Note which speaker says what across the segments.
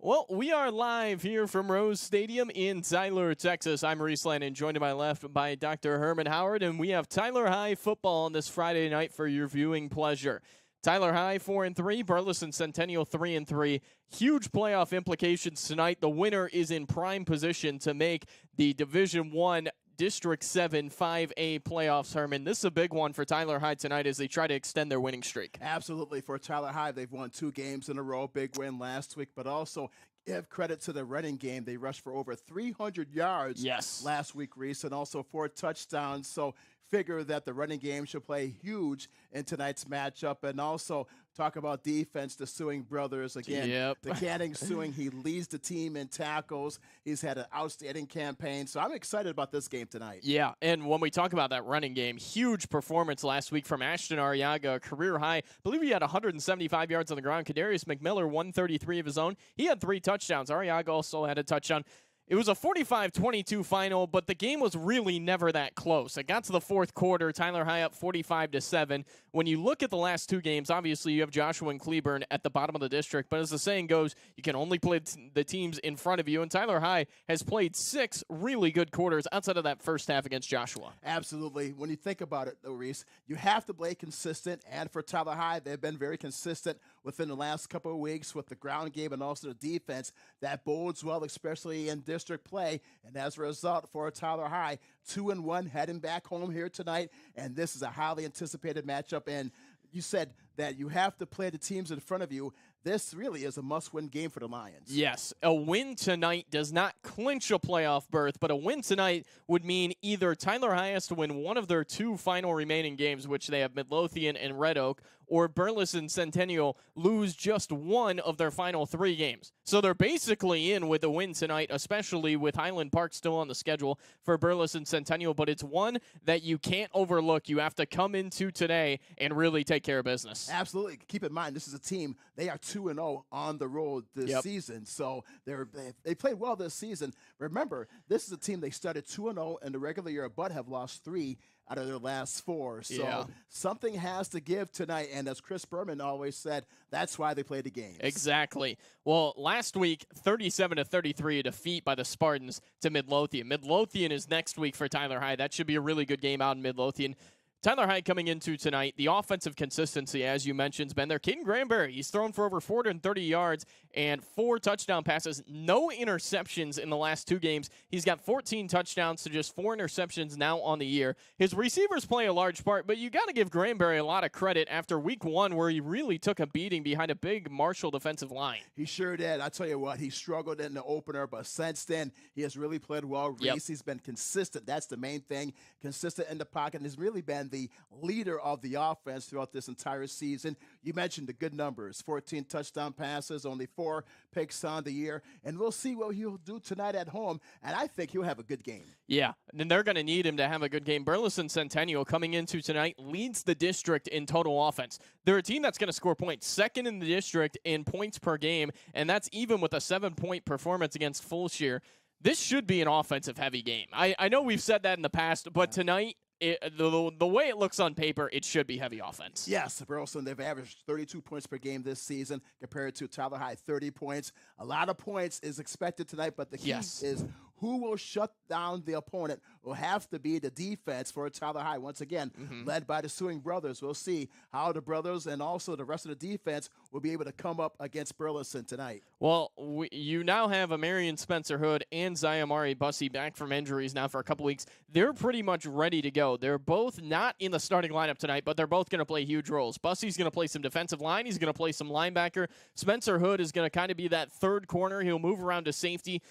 Speaker 1: Well, we are live here from Rose Stadium in Tyler, Texas. I'm Reese Landon, joined to my left by Dr. Herman Howard, and we have Tyler High football on this Friday night for your viewing pleasure. Tyler High 4-3, Burleson Centennial 3-3. Huge playoff implications tonight. The winner is in prime position to make the Division I District 7 5A playoffs, Herman. This is a big one for Tyler High tonight as they try to extend their winning streak.
Speaker 2: Absolutely. For Tyler High, they've won 2 games in a row. Big win last week, but also give credit to the running game. They rushed for over 300 yards last week, Reese, and also 4 touchdowns. So figure that the running game should play huge in tonight's matchup. And also talk about defense, the Suing brothers. Again, the Canning Suing, he leads the team in tackles. He's had an outstanding campaign. So I'm excited about this game tonight.
Speaker 1: Yeah, and when we talk about that running game, huge performance last week from Ashton Arriaga, career high. I believe he had 175 yards on the ground. Kadarius McMiller, 133 of his own. He had 3 touchdowns. Arriaga also had a touchdown. It was a 45-22 final, but the game was really never that close. It got to the fourth quarter, Tyler High up 45-7. When you look at the last 2 games, obviously you have Joshua and Cleburne at the bottom of the district, but as the saying goes, you can only play the teams in front of you, and Tyler High has played 6 really good quarters outside of that first half against Joshua.
Speaker 2: Absolutely. When you think about it, though, Reese, you have to play consistent, and for Tyler High, they've been very consistent within the last couple of weeks with the ground game and also the defense. That bodes well, especially in district play, and as a result, for Tyler High, 2-1 heading back home here tonight, and this is a highly anticipated matchup. And you said that you have to play the teams in front of you. This really is a must-win game for the Lions.
Speaker 1: Yes, a win tonight does not clinch a playoff berth, but a win tonight would mean either Tyler High has to win one of their 2 final remaining games, which they have Midlothian and Red Oak, or Burleson Centennial lose just one of their final 3 games. So they're basically in with a win tonight, especially with Highland Park still on the schedule for Burleson Centennial, but it's one that you can't overlook. You have to come into today and really take care of business.
Speaker 2: Absolutely. Keep in mind, this is a team, they are 2-0 on the road this season. So they played well this season. Remember, this is a team they started 2-0 in the regular year, but have lost 3 out of their last 4. So something has to give tonight. And as Chris Berman always said, that's why they play the games.
Speaker 1: Exactly. Well, last week, 37-33, a defeat by the Spartans to Midlothian. Midlothian is next week for Tyler High. That should be a really good game out in Midlothian. Tyler High coming into tonight, the offensive consistency, as you mentioned, has been there. Caden Granberry, he's thrown for over 430 yards and 4 touchdown passes. No interceptions in the last 2 games. He's got 14 touchdowns to just 4 interceptions now on the year. His receivers play a large part, but you got to give Granberry a lot of credit after week 1 where he really took a beating behind a big Marshall defensive line.
Speaker 2: He sure did. I tell you what, he struggled in the opener, but since then, he has really played well. Reese, he's been consistent. That's the main thing. Consistent in the pocket, and has really been the leader of the offense throughout this entire season. You mentioned the good numbers, 14 touchdown passes, only 4 picks on the year, and we'll see what he'll do tonight at home, and I think he'll have a good game.
Speaker 1: Yeah, and they're going to need him to have a good game. Burleson Centennial coming into tonight leads the district in total offense. They're a team that's going to score points, 2nd in the district in points per game, and that's even with a 7-point performance against Fulshire. This should be an offensive-heavy game. I know we've said that in the past, but tonight, the way it looks on paper, it should be heavy offense.
Speaker 2: Yes, Burleson, they've averaged 32 points per game this season compared to Tyler High, 30 points. A lot of points is expected tonight, but the key is who will shut down the opponent will have to be the defense for Tyler High. Once again, led by the Suing brothers. We'll see how the brothers and also the rest of the defense will be able to come up against Burleson tonight.
Speaker 1: Well, you now have Amarian Spencer Hood and Zayamari Bussey back from injuries now for a couple weeks. They're pretty much ready to go. They're both not in the starting lineup tonight, but they're both going to play huge roles. Bussey's going to play some defensive line. He's going to play some linebacker. Spencer Hood is going to kind of be that third corner. He'll move around to safety.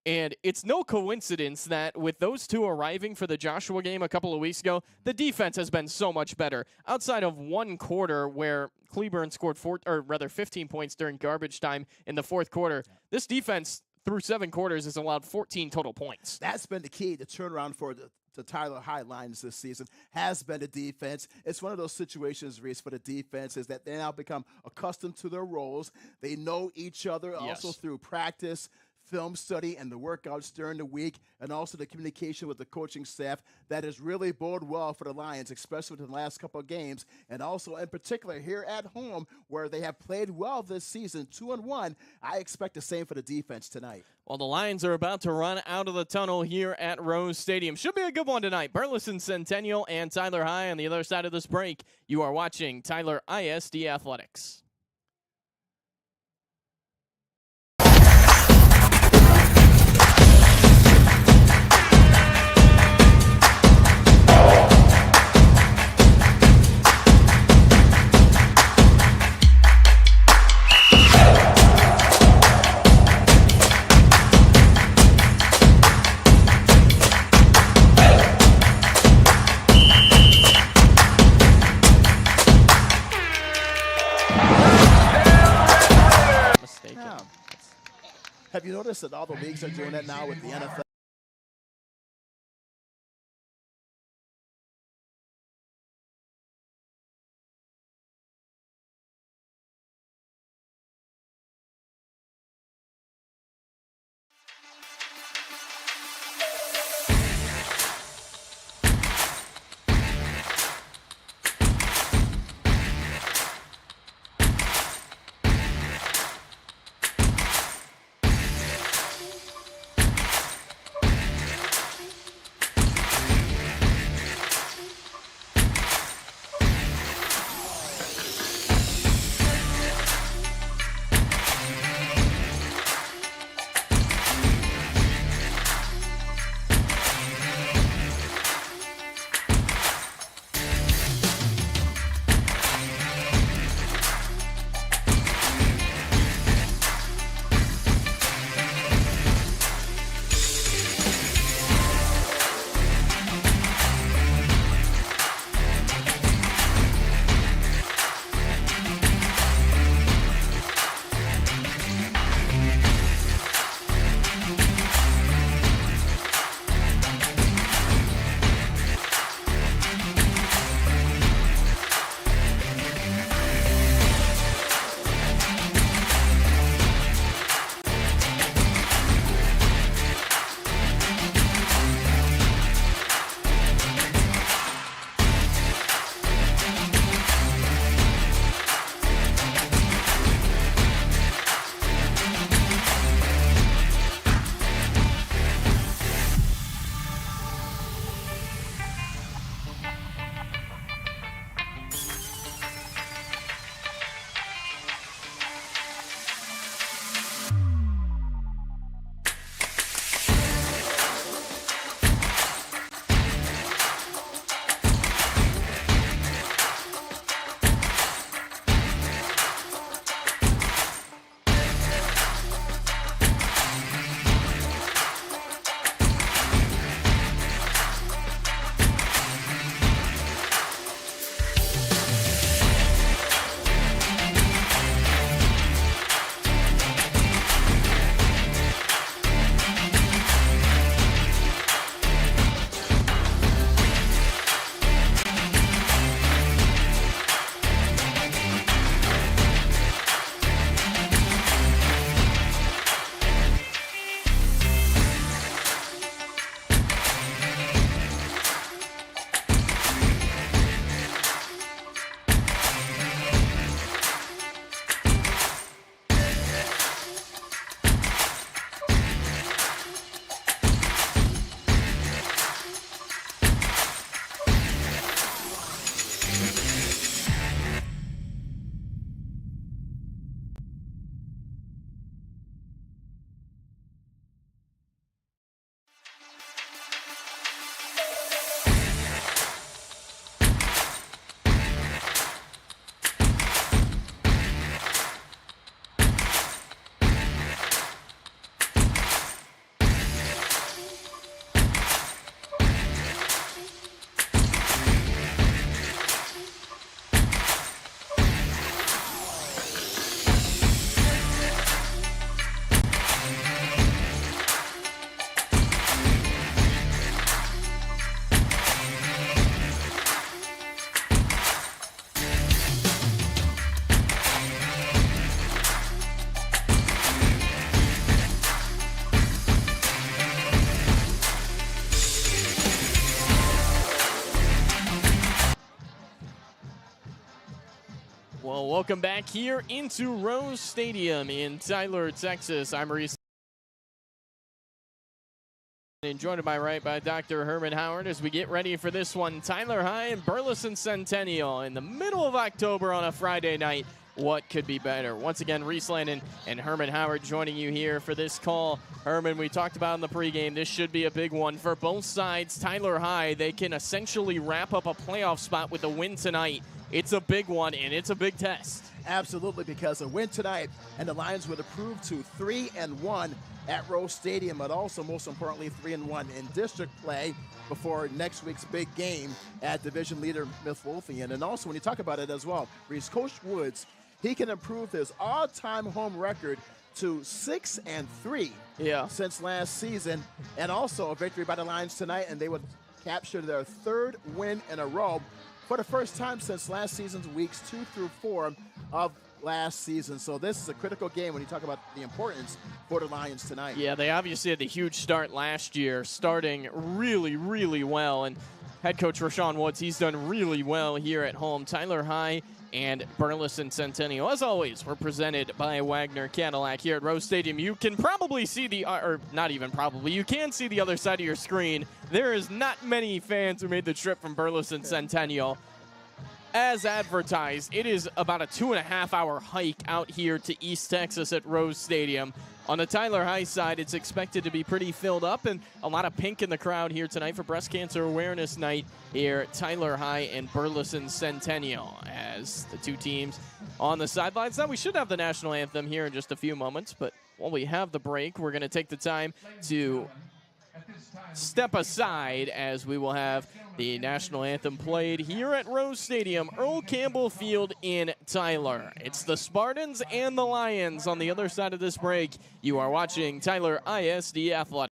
Speaker 1: And it's no coincidence that with those 2 arriving for the Joshua game a couple of weeks ago, the defense has been so much better. Outside of 1 quarter where Cleburne scored 15 points during garbage time in the 4th quarter, this defense through 7 quarters has allowed 14 total points.
Speaker 2: That's been the key to turnaround for the Tyler High Lions this season, has been the defense. It's one of those situations, Reese, for the defense is that they now become accustomed to their roles. They know each other also through practice, film study and the workouts during the week, and also the communication with the coaching staff that has really bode well for the Lions, especially in the last couple of games, and also in particular here at home where they have played well this season, 2-1. I expect the same for the defense tonight.
Speaker 1: Well, the Lions are about to run out of the tunnel here at Rose Stadium. Should be a good one tonight. Burleson, Centennial, and Tyler High on the other side of this break. You are watching Tyler ISD Athletics.
Speaker 2: Have you noticed that all the leagues are doing that now with the NFL?
Speaker 1: Well, welcome back here into Rose Stadium in Tyler, Texas. I'm Reese. And joined by Dr. Herman Howard as we get ready for this one. Tyler High and Burleson Centennial in the middle of October on a Friday night. What could be better? Once again, Reese Landon and Herman Howard joining you here for this call. Herman, we talked about in the pregame, this should be a big one for both sides. Tyler High, they can essentially wrap up a playoff spot with a win tonight. It's a big one, and it's a big test.
Speaker 2: Absolutely, because a win tonight, and the Lions would improve to 3-1 at Rose Stadium, but also, most importantly, 3-1 in district play before next week's big game at division leader Midlothian. And also, when you talk about it as well, Reese, Coach Woods, he can improve his all-time home record to 6-3 since last season, and also a victory by the Lions tonight, and they would capture their third win in a row for the first time since last season's weeks 2 through 4 of last season. So this is a critical game when you talk about the importance for the Lions tonight.
Speaker 1: Yeah, they obviously had the huge start last year, starting really, really well. And head coach Rashawn Woods, he's done really well here at home. Tyler High and Burleson Centennial, as always, were presented by Wagner Cadillac here at Rose Stadium. You can probably see or not even probably, you can see the other side of your screen. There is not many fans who made the trip from Burleson Centennial. As advertised, it is about a 2.5-hour hike out here to East Texas at Rose Stadium. On the Tyler High side, it's expected to be pretty filled up, and a lot of pink in the crowd here tonight for Breast Cancer Awareness Night here at Tyler High and Burleson Centennial as the two teams on the sidelines. Now, we should have the national anthem here in just a few moments, but while we have the break, we're going to take the time to step aside as we will have the national anthem played here at Rose Stadium, Earl Campbell Field in Tyler. It's the Spartans and the Lions on the other side of this break. You are watching Tyler ISD Athletics.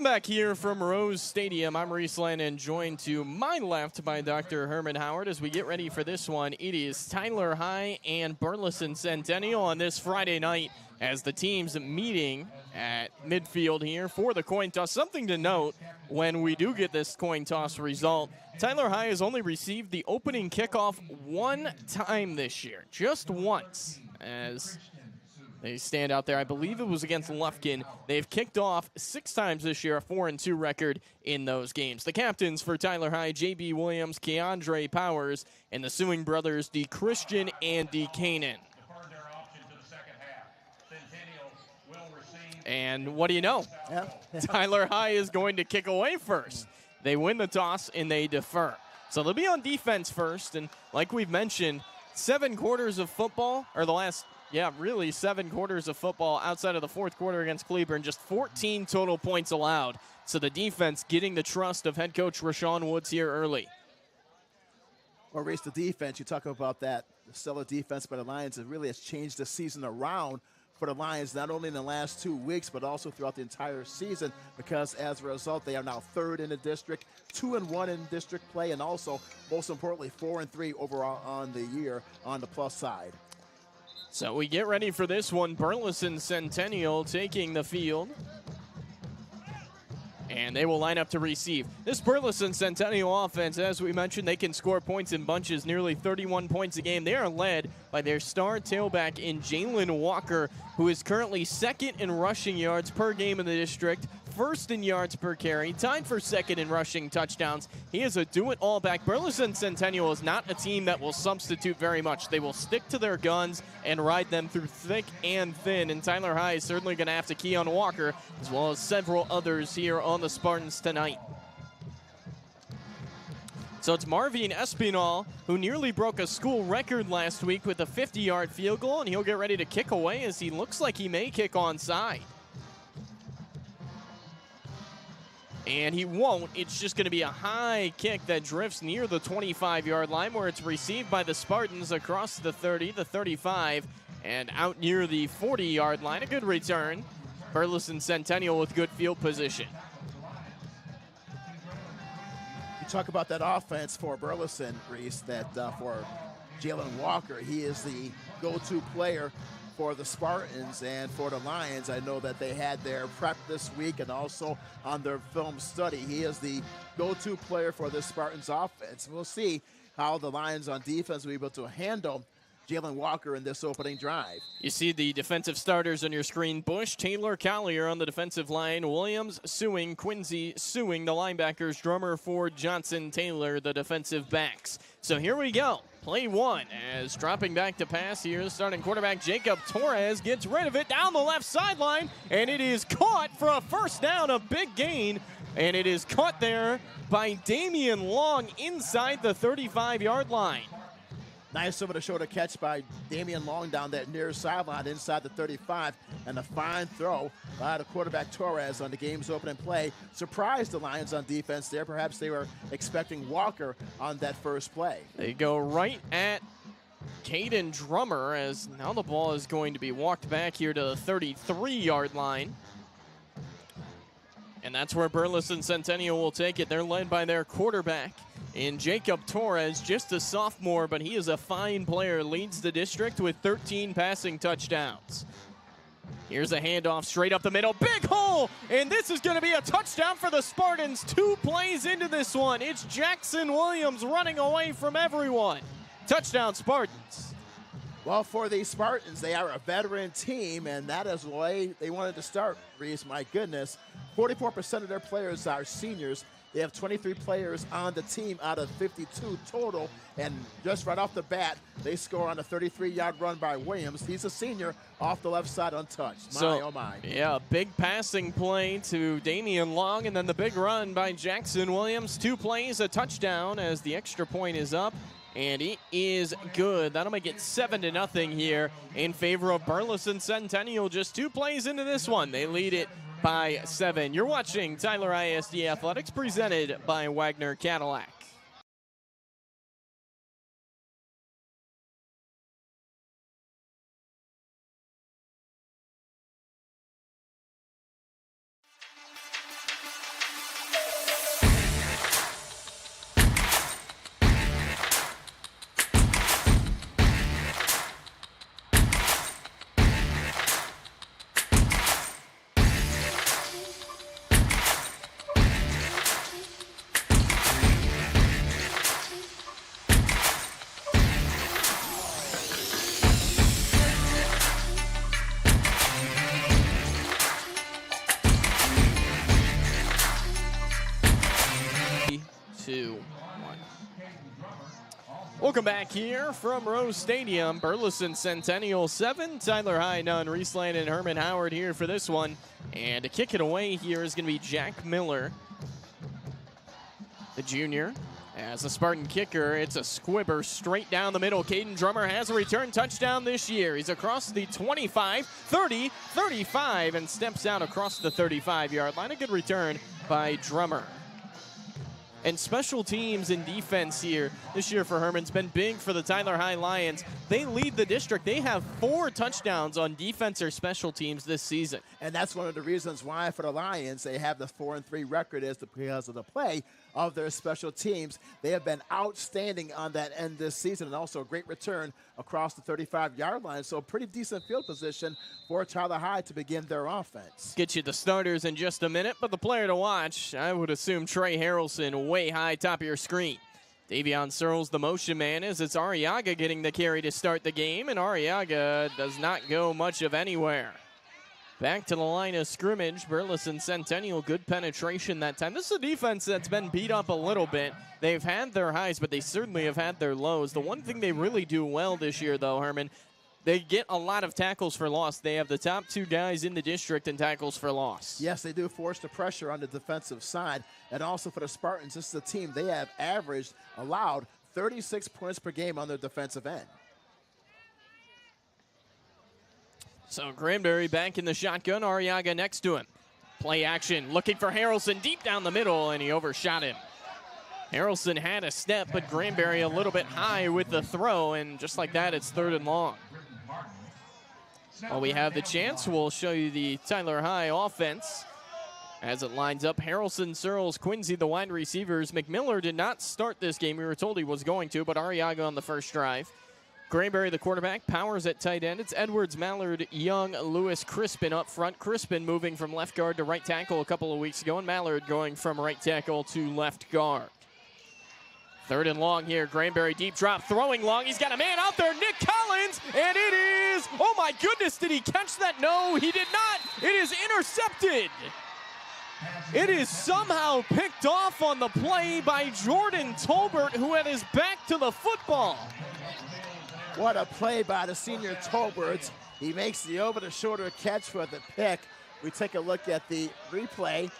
Speaker 1: back here from Rose Stadium. I'm Reese Lannon, joined to my left by Dr. Herman Howard as we get ready for this one. It is Tyler High and Burleson Centennial on this Friday night as the teams meeting at midfield here for the coin toss. Something to note when we do get this coin toss result, Tyler High has only received the opening kickoff one time this year, just once, as they stand out there. I believe it was against Lufkin. They've kicked off 6 times this year, a 4-2 record in those games. The captains for Tyler High, J.B. Williams, Keandre Powers, and the Sewing brothers, D. Christian and D. Kanan. And what do you know?
Speaker 2: Yeah.
Speaker 1: Tyler High is going to kick away first. They win the toss and they defer. So they'll be on defense first. And like we've mentioned, 7 quarters of football, or the last, really 7 quarters of football outside of the fourth quarter against Cleburne, just 14 total points allowed. So the defense getting the trust of head coach Rashawn Woods here early.
Speaker 2: Well, Reese, the defense, you talk about that, the stellar defense by the Lions, it really has changed the season around for the Lions, not only in the last 2 weeks, but also throughout the entire season, because as a result, they are now 3rd in the district, 2-1 in district play, and also, most importantly, 4-3 overall on the year on the plus side.
Speaker 1: So we get ready for this one. Burleson Centennial taking the field. And they will line up to receive. This Burleson Centennial offense, as we mentioned, they can score points in bunches, nearly 31 points a game. They are led by their star tailback in Jalen Walker, who is currently 2nd in rushing yards per game in the district, 1st in yards per carry, tied for 2nd in rushing touchdowns. He is a do-it-all back. Burleson Centennial is not a team that will substitute very much. They will stick to their guns and ride them through thick and thin, and Tyler High is certainly going to have to key on Walker, as well as several others here on the Spartans tonight. So it's Marvin Espinal, who nearly broke a school record last week with a 50-yard field goal, and he'll get ready to kick away as he looks like he may kick onside. And he won't. It's just going to be a high kick that drifts near the 25-yard line, where it's received by the Spartans across the 30, the 35, and out near the 40-yard line. A good return. Burleson Centennial with good field position.
Speaker 2: You talk about that offense for Burleson, Reese, that for Jalen Walker, he is the go-to player for the Spartans and for the Lions. I know that they had their prep this week and also on their film study. He is the go-to player for the Spartans offense. We'll see how the Lions on defense will be able to handle Jalen Walker in this opening drive.
Speaker 1: You see the defensive starters on your screen. Bush, Taylor, Collier on the defensive line. Williams, Sewing, Quincy, Sewing, the linebackers. Drummer, Ford, Johnson, Taylor, the defensive backs. So here we go. Play 1 as dropping back to pass here. The starting quarterback, Jacob Torres, gets rid of it down the left sideline, and it is caught for a first down, a big gain, and it is caught there by Damian Long inside the 35-yard line.
Speaker 2: Nice over-the-shoulder catch by Damian Long down that near sideline inside the 35, and a fine throw by the quarterback Torres on the game's opening play. Surprised the Lions on defense there. Perhaps they were expecting Walker on that first play.
Speaker 1: They go right at Caden Drummer, as now the ball is going to be walked back here to the 33-yard line. And that's where Burleson Centennial will take it. They're led by their quarterback in Jacob Torres, just a sophomore, but he is a fine player, leads the district with 13 passing touchdowns. Here's a handoff straight up the middle, big hole, and this is going to be a touchdown for the Spartans. 2 plays into this one. It's Jackson Williams running away from everyone. Touchdown, Spartans.
Speaker 2: Well, for the Spartans, they are a veteran team, and that is the way they wanted to start, Reese. My goodness, 44% of their players are seniors. They have 23 players on the team out of 52 total, and just right off the bat, they score on a 33-yard run by Williams. He's a senior off the left side untouched. Oh my.
Speaker 1: Yeah, big passing play to Damian Long, and then the big run by Jackson Williams. 2 plays, a touchdown as the extra point is up, and it is good. That'll make it 7-0 here in favor of Burleson Centennial. Just 2 plays into this one. They lead it by 7. You're watching Tyler ISD Athletics, presented by Wagner Cadillac. Welcome back here from Rose Stadium. Burleson Centennial 7, Tyler High none. Reesland and Herman Howard here for this one. And to kick it away here is going to be Jack Miller, the junior. As a Spartan kicker, it's a squibber straight down the middle. Caden Drummer has a return touchdown this year. He's across the 25, 30, 35, and steps out across the 35-yard line. A good return by Drummer. And special teams and defense here this year for Herman's been big for the Tyler High Lions. They lead the district. They have 4 touchdowns on defense or special teams this season.
Speaker 2: And that's one of the reasons why for the Lions they have the 4-3 record is because of the play of their special teams. They have been outstanding on that end this season, and also a great return across the 35-yard line. So a pretty decent field position for Tyler High to begin their offense.
Speaker 1: Get you the starters in just a minute, but the player to watch, I would assume Trey Harrelson, way high top of your screen. Davion Searles, the motion man, as it's Arriaga getting the carry to start the game, and Arriaga does not go much of anywhere. Back to the line of scrimmage, Burleson Centennial, good penetration that time. This is a defense that's been beat up a little bit. They've had their highs, but they certainly have had their lows. The one thing they really do well this year, though, Herman, they get a lot of tackles for loss. They have the top 2 guys in the district in tackles for loss.
Speaker 2: Yes, they do force the pressure on the defensive side. And also for the Spartans, this is a team, they have allowed 36 points per game on their defensive end.
Speaker 1: So Granbury back in the shotgun, Arriaga next to him. Play action, looking for Harrelson deep down the middle, and he overshot him. Harrelson had a step, but Granbury a little bit high with the throw, and just like that, it's 3rd and long. While we have the chance, we'll show you the Tyler High offense as it lines up. Harrelson, Searles, Quincy, the wide receivers. McMiller did not start this game. We were told he was going to, but Arriaga on the first drive. Granbury, the quarterback. Powers at tight end. It's Edwards, Mallard, Young, Lewis, Crispin up front. Crispin moving from left guard to right tackle a couple of weeks ago, and Mallard going from right tackle to left guard. 3rd and long here. Granbury deep drop, throwing long. He's got a man out there, Nick Collins, and it is, oh my goodness, did he catch that? No, he did not. It is intercepted. It is somehow picked off on the play by Jordan Tolbert, who had his back to the football.
Speaker 2: What a play by the senior Tolbert. He makes the over-the-shoulder catch for the pick. We take a look at the replay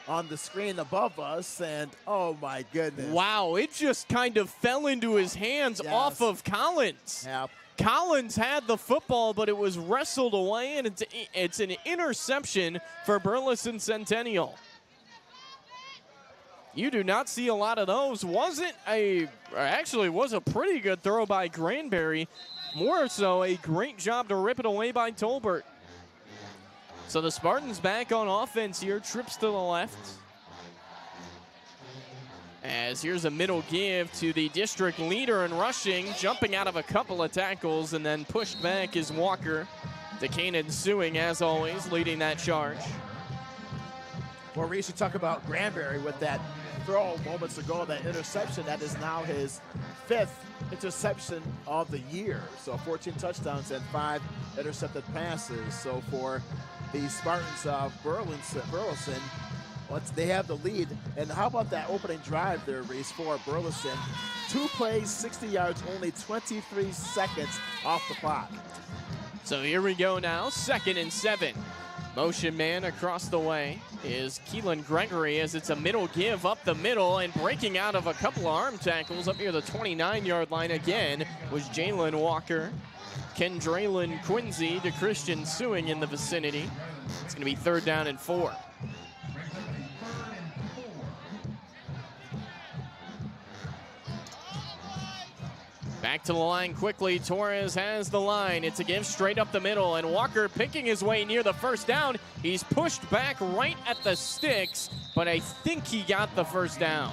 Speaker 2: on the screen above us, and oh my goodness.
Speaker 1: Wow, it just kind of fell into his hands off of Collins.
Speaker 2: Yep.
Speaker 1: Collins had the football, but it was wrestled away, and it's an interception for Burleson Centennial. You do not see a lot of those. Actually was a pretty good throw by Granbury. More so, a great job to rip it away by Tolbert. So the Spartans back on offense here, trips to the left. As here's a middle give to the district leader in rushing, jumping out of a couple of tackles, and then pushed back is Walker. DeCanan Suing, as always, leading that charge.
Speaker 2: Well, Reese, you talk about Granbury with that throw moments ago, that interception. That is now his 5th interception of the year. So 14 touchdowns and 5 intercepted passes. So for the Spartans of Burleson, they have the lead. And how about that opening drive there, Reese, for Burleson? 2 plays, 60 yards, only 23 seconds off the clock.
Speaker 1: So here we go now, 2nd and 7. Motion man across the way is Keelan Gregory as it's a middle give up the middle, and breaking out of a couple of arm tackles up near the 29-yard line again was Jalen Walker. Kendralyn Quincy to Christian Suing in the vicinity. It's going to be 3rd down and 4. Back to the line quickly. Torres has the line. It's a give straight up the middle, and Walker picking his way near the 1st down. He's pushed back right at the sticks, but I think he got the 1st down.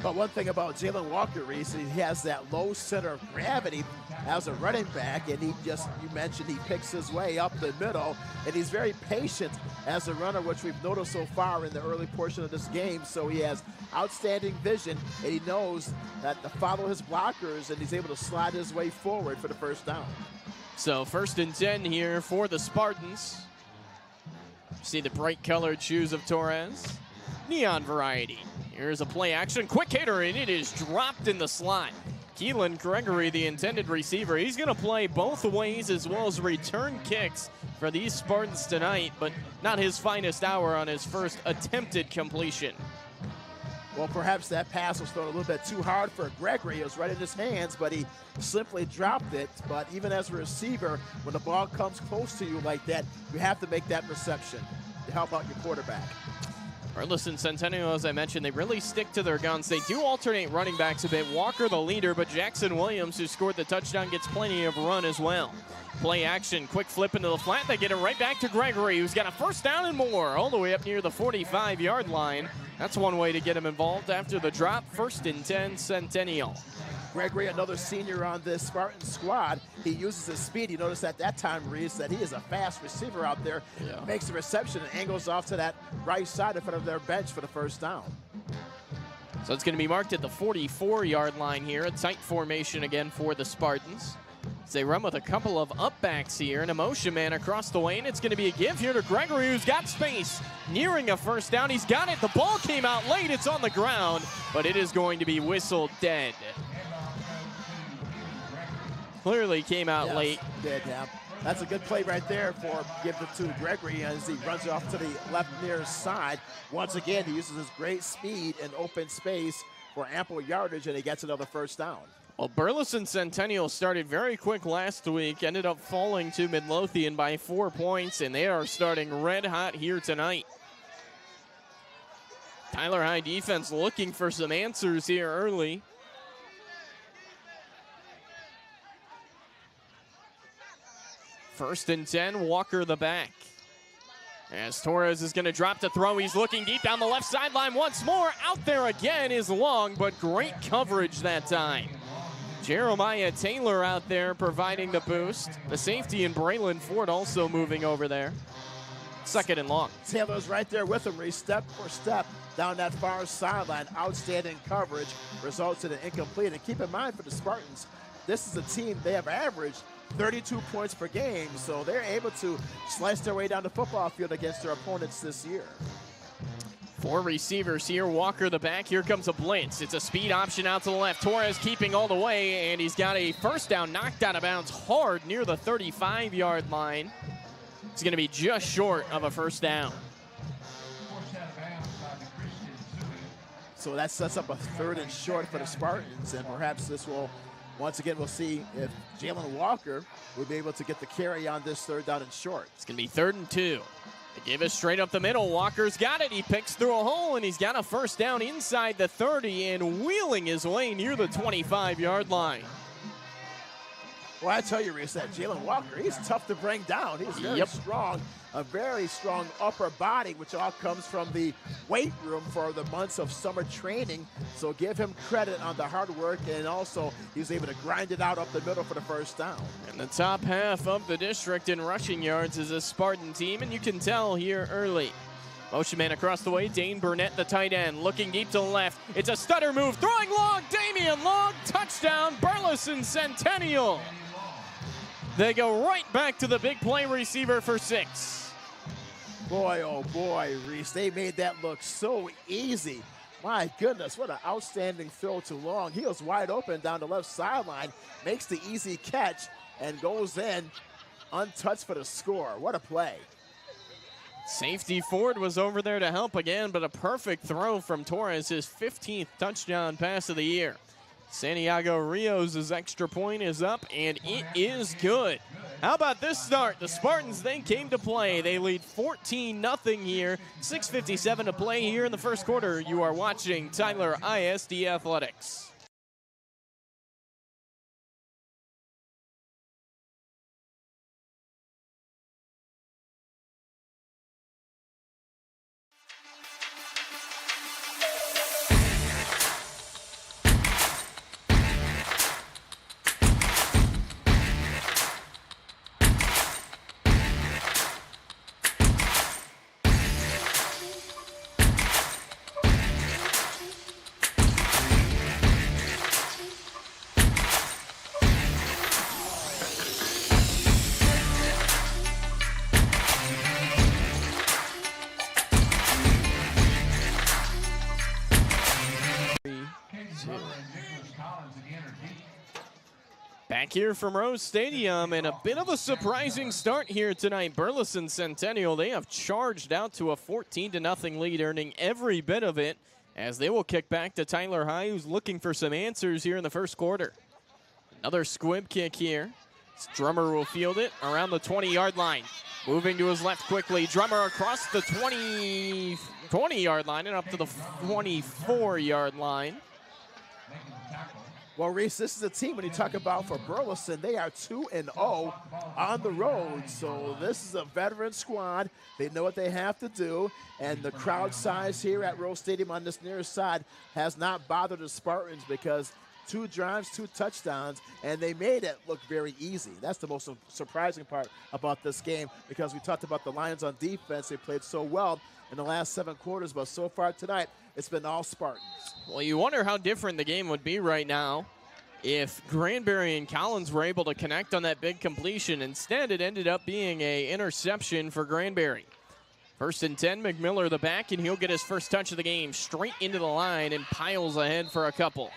Speaker 2: But one thing about Jalen Walker, Reese, he has that low center of gravity as a running back, and you mentioned he picks his way up the middle, and he's very patient as a runner, which we've noticed so far in the early portion of this game. So he has outstanding vision, and he knows that to follow his blockers, and he's able to slide his way forward for the 1st down.
Speaker 1: So 1st and 10 here for the Spartans. See the bright colored shoes of Torres. neon variety. Here's a play action, quick hitter, and it is dropped in the slot. Keelan Gregory, the intended receiver, he's going to play both ways as well as return kicks for these Spartans tonight, but not his finest hour on his first attempted completion.
Speaker 2: Well, perhaps that pass was thrown a little bit too hard for Gregory. It was right in his hands, but he simply dropped it. But even as a receiver, when the ball comes close to you like that, you have to make that reception to help out your quarterback.
Speaker 1: Burleson Centennial, as I mentioned, they really stick to their guns. They do alternate running backs a bit. Walker the leader, but Jackson Williams, who scored the touchdown, gets plenty of run as well. Play action, quick flip into the flat. They get it right back to Gregory, who's got a first down and more, all the way up near the 45-yard line. That's one way to get him involved after the drop. 1st and 10, Centennial.
Speaker 2: Gregory, another senior on this Spartan squad. He uses his speed. You notice at that time, Reese, that he is a fast receiver out there. Yeah. Makes the reception and angles off to that right side in front of their bench for the first down.
Speaker 1: So it's going to be marked at the 44-yard line here. A tight formation again for the Spartans. As they run with a couple of upbacks here and a motion man across the lane. It's going to be a give here to Gregory, who's got space. Nearing a first down. He's got it. The ball came out late. It's on the ground, but it is going to be whistled dead. Clearly came out late.
Speaker 2: Dead, yeah. That's a good play right there for give it to Gregory as he runs off to the left near side. Once again, he uses his great speed and open space for ample yardage, and he gets another first down.
Speaker 1: Well, Burleson Centennial started very quick last week, ended up falling to Midlothian by 4 points, and they are starting red hot here tonight. Tyler High defense looking for some answers here early. First and 10, Walker the back. As Torres is going to drop to throw, he's looking deep down the left sideline once more. Out there again is long, but great coverage that time. Jeremiah Taylor out there providing the boost. The safety in Braylon Ford also moving over there. 2nd and long.
Speaker 2: Taylor's right there with him, Reese, step for step down that far sideline. Outstanding coverage results in an incomplete. And keep in mind for the Spartans, this is a team, they have averaged 32 points per game, so they're able to slice their way down the football field against their opponents this year.
Speaker 1: 4 receivers here. Walker the back. Here comes a blitz. It's a speed option out to the left. Torres keeping all the way, and he's got a first down knocked out of bounds hard near the 35-yard line. It's going to be just short of a first down.
Speaker 2: So that sets up a 3rd and short for the Spartans, and perhaps this will, once again, we'll see if Jalen Walker will be able to get the carry on this 3rd down and short.
Speaker 1: It's going to be 3rd and 2. They give it straight up the middle. Walker's got it. He picks through a hole, and he's got a first down inside the 30 and wheeling his way near the 25-yard line.
Speaker 2: Well, I tell you, Reese, that Jalen Walker, he's tough to bring down. He's very strong, a very strong upper body, which all comes from the weight room for the months of summer training. So give him credit on the hard work, and also he was able to grind it out up the middle for the first down.
Speaker 1: And the top half of the district in rushing yards is a Spartan team, and you can tell here early. Motion man across the way, Dane Burnett, the tight end, looking deep to the left. It's a stutter move, throwing long, Damian Long, touchdown, Burleson Centennial. They go right back to the big play receiver for 6.
Speaker 2: Boy, oh boy, Reese, they made that look so easy. My goodness, what an outstanding throw to Long. He was wide open down the left sideline, makes the easy catch, and goes in untouched for the score. What a play.
Speaker 1: Safety Ford was over there to help again, but a perfect throw from Torres, his 15th touchdown pass of the year. Santiago Rios' extra point is up, and it is good. How about this start? The Spartans, they came to play. They lead 14-0 here. 6:57 to play here in the first quarter. You are watching Tyler ISD Athletics. Back here from Rose Stadium, and a bit of a surprising start here tonight. Burleson Centennial, they have charged out to a 14-0 lead, earning every bit of it, as they will kick back to Tyler High, who's looking for some answers here in the first quarter. Another squib kick here. Drummer will field it around the 20-yard line. Moving to his left quickly. Drummer across the 20-yard line and up to the 24-yard line.
Speaker 2: Well, Reese, this is a team, when you talk about for Burleson, they are 2-0 on the road. So this is a veteran squad. They know what they have to do. And the crowd size here at Rose Stadium on this near side has not bothered the Spartans, because 2 drives, 2 touchdowns, and they made it look very easy. That's the most surprising part about this game, because we talked about the Lions on defense. They played so well in the last 7 quarters, but so far tonight, it's been all Spartans.
Speaker 1: Well, you wonder how different the game would be right now if Granbury and Collins were able to connect on that big completion. Instead, it ended up being an interception for Granbury. 1st and 10, McMiller the back, and he'll get his first touch of the game straight into the line and piles ahead for a couple.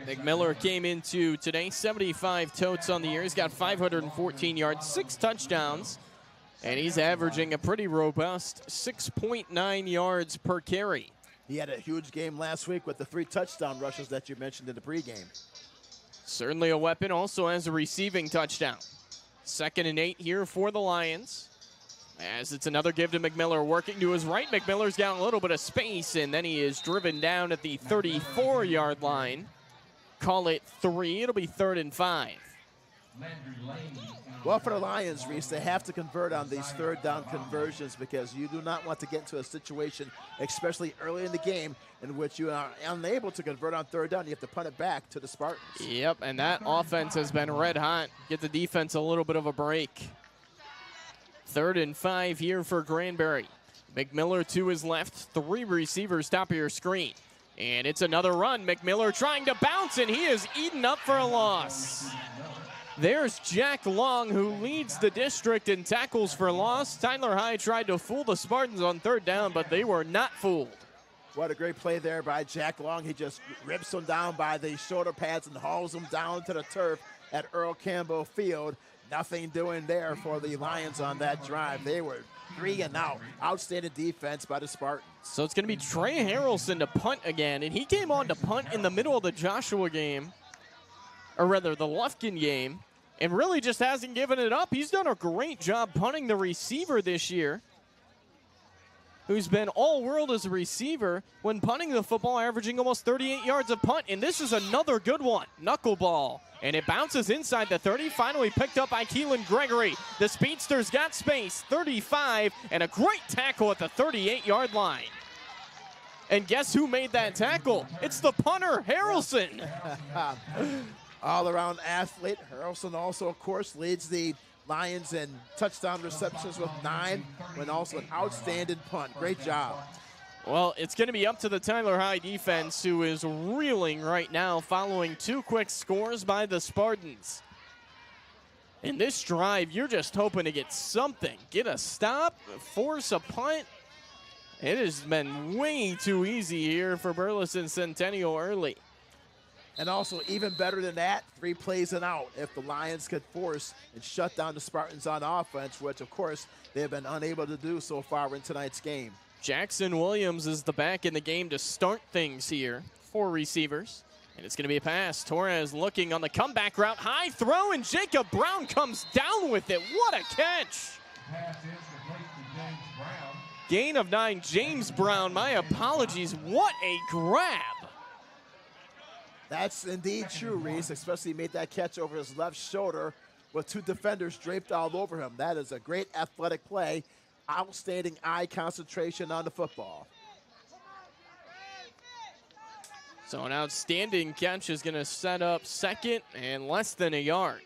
Speaker 1: McMiller came into today 75 totes on the year. He's got 514 yards, 6 touchdowns, and he's averaging a pretty robust 6.9 yards per carry.
Speaker 2: He had a huge game last week with the 3 touchdown rushes that you mentioned in the pregame.
Speaker 1: Certainly a weapon, also has a receiving touchdown. 2nd and 8 here for the Lions, as it's another give to McMiller, working to his right. McMiller's got a little bit of space, and then he is driven down at the 34-yard line. Call it 3. It'll be 3rd and 5.
Speaker 2: Well, for the Lions, Reese, they have to convert on these 3rd down conversions, because you do not want to get into a situation, especially early in the game, in which you are unable to convert on 3rd down. You have to punt it back to the Spartans.
Speaker 1: Yep, and that offense has been red hot. Get the defense a little bit of a break. 3rd and 5 here for Granbury. McMiller to his left, 3 receivers top of your screen. And it's another run. McMiller trying to bounce, and he is eaten up for a loss. There's Jack Long, who leads the district in tackles for loss. Tyler High tried to fool the Spartans on 3rd down, but they were not fooled.
Speaker 2: What a great play there by Jack Long. He just rips him down by the shoulder pads and hauls him down to the turf at Earl Campbell Field. Nothing doing there for the Lions on that drive. They were 3 and out. Outstanding defense by the Spartans.
Speaker 1: So it's going to be Trey Harrelson to punt again, and he came on to punt in the middle of the Joshua game, or rather the Lufkin game, and really just hasn't given it up. He's done a great job punting the receiver this year, who's been all-world as a receiver when punting the football, averaging almost 38 yards a punt. And this is another good one. Knuckleball. And it bounces inside the 30, finally picked up by Keelan Gregory. The speedster's got space, 35, and a great tackle at the 38-yard line. And guess who made that tackle? It's the punter, Harrelson.
Speaker 2: All-around athlete. Harrelson also, of course, leads the Lions in touchdown receptions with 9, and also an outstanding punt. Great job.
Speaker 1: Well, it's going to be up to the Tyler High defense, who is reeling right now following 2 quick scores by the Spartans. In this drive, you're just hoping to get something. Get a stop, force a punt. It has been way too easy here for Burleson Centennial early.
Speaker 2: And also, even better than that, 3 plays and out if the Lions could force and shut down the Spartans on offense, which, of course, they have been unable to do so far in tonight's game.
Speaker 1: Jackson Williams is the back in the game to start things here. 4 receivers. And it's going to be a pass. Torres looking on the comeback route. High throw, and Jacob Brown comes down with it. What a catch.
Speaker 3: Pass is complete to James Brown.
Speaker 1: Gain of 9, James Brown. My apologies. What a grab.
Speaker 2: That's indeed true, Reese, especially made that catch over his left shoulder with 2 defenders draped all over him. That is a great athletic play. Outstanding eye concentration on the football.
Speaker 1: So an outstanding catch is going to set up 2nd and less than a yard.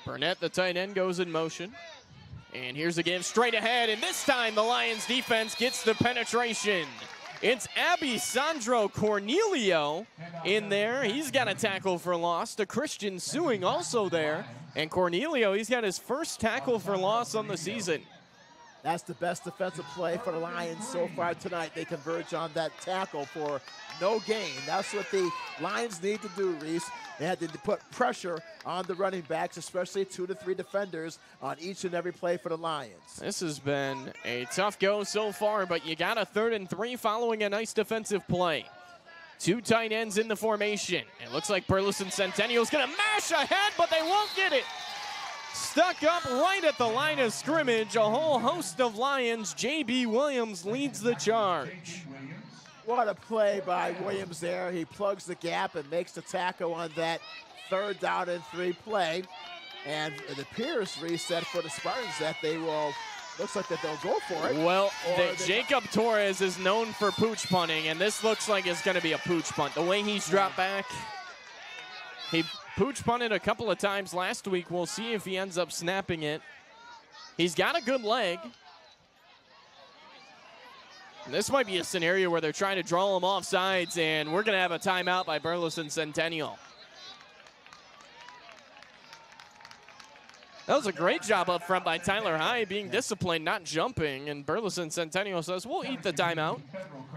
Speaker 1: Burnett, the tight end, goes in motion. And here's a give straight ahead, and this time the Lions defense gets the penetration. It's Abby Sandro Cornelio in there. He's got a tackle for loss. To Christian Suing also there. And Cornelio, he's got his first tackle for loss on the season.
Speaker 2: That's the best defensive play for the Lions so far tonight. They converge on that tackle for no gain. That's what the Lions need to do, Reese. They had to put pressure on the running backs, especially 2 to 3 defenders on each and every play for the Lions.
Speaker 1: This has been a tough go so far, but you got a 3rd and 3 following a nice defensive play. 2 tight ends in the formation. It looks like Burleson Centennial is going to mash ahead, but they won't get it. Stuck up right at the line of scrimmage. A whole host of Lions. J.B. Williams leads the charge.
Speaker 2: What a play by Williams there. He plugs the gap and makes the tackle on that 3rd down and 3 play. And it appears, reset for the Spartans, that they will, looks like that they'll go for it.
Speaker 1: Well, Jacob Torres is known for pooch punting, and this looks like it's going to be a pooch punt. The way he's dropped back, he pooch punted a couple of times last week. We'll see if he ends up snapping it. He's got a good leg. And this might be a scenario where they're trying to draw him off sides, and we're going to have a timeout by Burleson Centennial. That was a great job up front by Tyler High, being disciplined, not jumping, and Burleson Centennial says, we'll eat the timeout.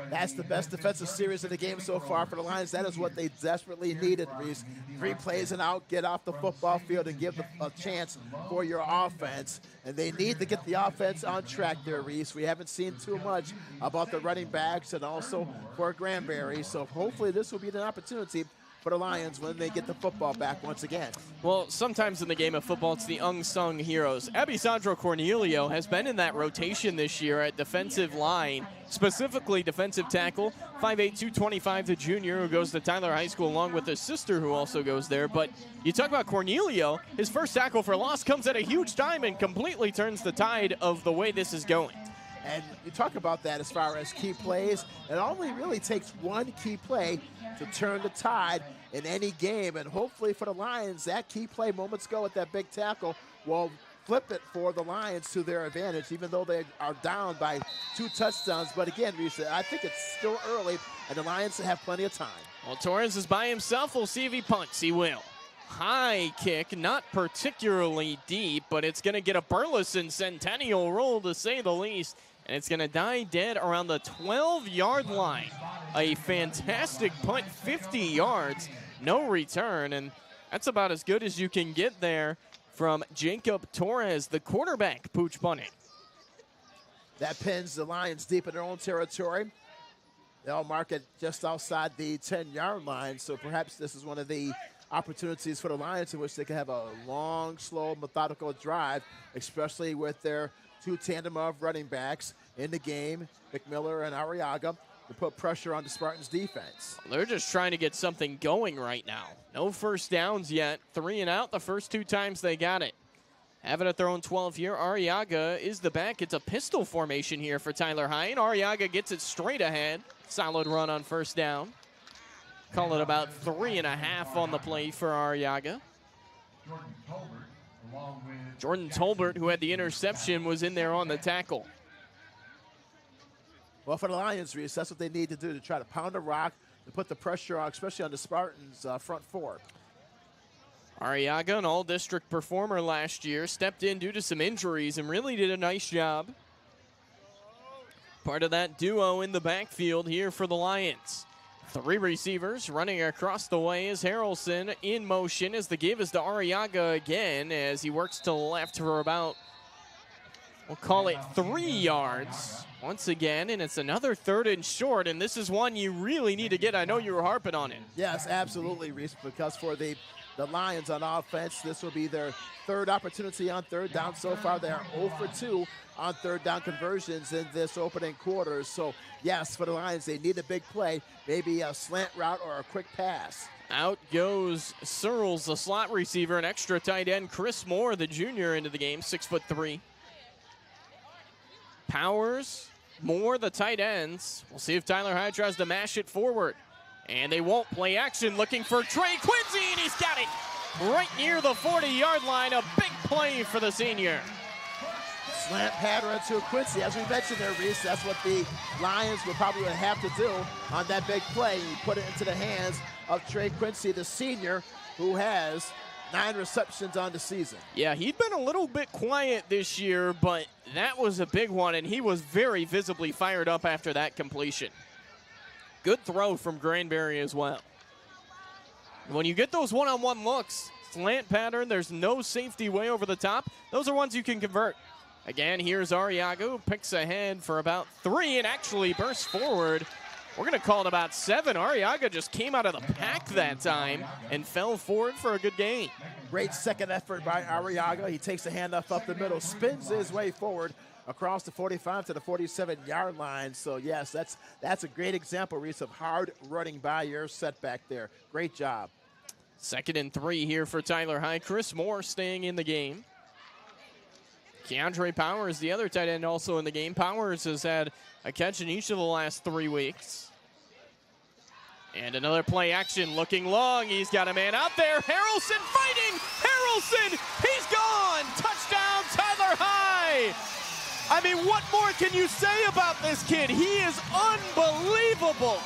Speaker 2: That's the best defensive series of the game so far for the Lions. That is what they desperately needed, Reese. 3 plays and out, get off the football field and give a chance for your offense. And they need to get the offense on track there, Reese. We haven't seen too much about the running backs and also for Granbury. So hopefully this will be an opportunity for the Lions when they get the football back once again.
Speaker 1: Well, sometimes in the game of football, it's the unsung heroes. Abisandro Cornelio has been in that rotation this year at defensive line, specifically defensive tackle. 5'8", 225, the junior who goes to Tyler High School along with his sister who also goes there. But you talk about Cornelio, his first tackle for loss comes at a huge time and completely turns the tide of the way this is going.
Speaker 2: And you talk about that as far as key plays. It only really takes one key play to turn the tide in any game. And hopefully for the Lions, that key play moments ago with that big tackle will flip it for the Lions to their advantage, even though they are down by 2 touchdowns. But again, Risa, I think it's still early, and the Lions have plenty of time.
Speaker 1: Well, Torres is by himself. We'll see if he punts. He will. High kick, not particularly deep, but it's going to get a Burleson Centennial roll, to say the least. And it's going to die dead around the 12-yard line. A fantastic punt, 50 yards, no return. And that's about as good as you can get there from Jacob Torres, the quarterback, pooch punting.
Speaker 2: That pins the Lions deep in their own territory. They'll mark it just outside the 10-yard line. So perhaps this is one of the opportunities for the Lions in which they can have a long, slow, methodical drive, especially with their 2 tandem of running backs in the game, McMiller and Arriaga, to put pressure on the Spartans' defense.
Speaker 1: They're just trying to get something going right now. No first downs yet. 3 and out the first 2 times they got it. Have it at their own 12 here. Arriaga is the back. It's a pistol formation here for Tyler High, and Arriaga gets it straight ahead. Solid run on first down. Call it about 3.5 on the play for Arriaga. Jordan Tolbert, who had the interception, was in there on the tackle.
Speaker 2: Well, for the Lions, Reese, that's what they need to do, to try to pound the rock, to put the pressure on, especially on the Spartans' front 4.
Speaker 1: Arriaga, an all-district performer last year, stepped in due to some injuries and really did a nice job. Part of that duo in the backfield here for the Lions. 3 receivers running across the way is Harrelson in motion as the give is to Arriaga again as he works to the left for about, we'll call it 3 yards once again, and it's another 3rd and short, and this is one you really need to get. I know you were harping on it.
Speaker 2: Yes, absolutely, Reese, because for the Lions on offense, this will be their 3rd opportunity on 3rd down. So far, they are 0 for 2 on 3rd down conversions in this opening quarter. So, yes, for the Lions, they need a big play, maybe a slant route or a quick pass.
Speaker 1: Out goes Searles, the slot receiver, an extra tight end. Chris Moore, the junior, into the game, 6'3". Powers, Moore, the tight ends. We'll see if Tyler High tries to mash it forward. And they won't. Play action looking for Trey Quincy, and he's got it right near the 40-yard line. A big play for the senior.
Speaker 2: Slant pattern to Quincy. As we mentioned there, Reese, that's what the Lions will probably have to do on that big play. You put it into the hands of Trey Quincy, the senior, who has 9 receptions on the season.
Speaker 1: Yeah, he'd been a little bit quiet this year, but that was a big one, and he was very visibly fired up after that completion. Good throw from Granberry as well. When you get those one-on-one looks, slant pattern, there's no safety way over the top, those are ones you can convert. Again, here's Arriaga, picks ahead for about 3 and actually bursts forward. We're going to call it about 7. Arriaga just came out of the pack that time and fell forward for a good gain.
Speaker 2: Great second effort by Arriaga. He takes the handoff up the middle, spins his way forward across the 45 to the 47-yard line. So, yes, that's a great example, Reese, of hard running by your setback there. Great job.
Speaker 1: 2nd and 3 here for Tyler High. Chris Moore staying in the game. Keandre Powers, the other tight end, also in the game. Powers has had a catch in each of the last 3 weeks. And another play action looking long. He's got a man out there. Harrelson fighting. Harrelson, he's gone. Touchdown, Tyler High. I mean, what more can you say about this kid? He is unbelievable.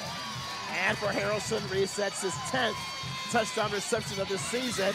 Speaker 2: And for Harrelson, resets his 10th touchdown reception of the season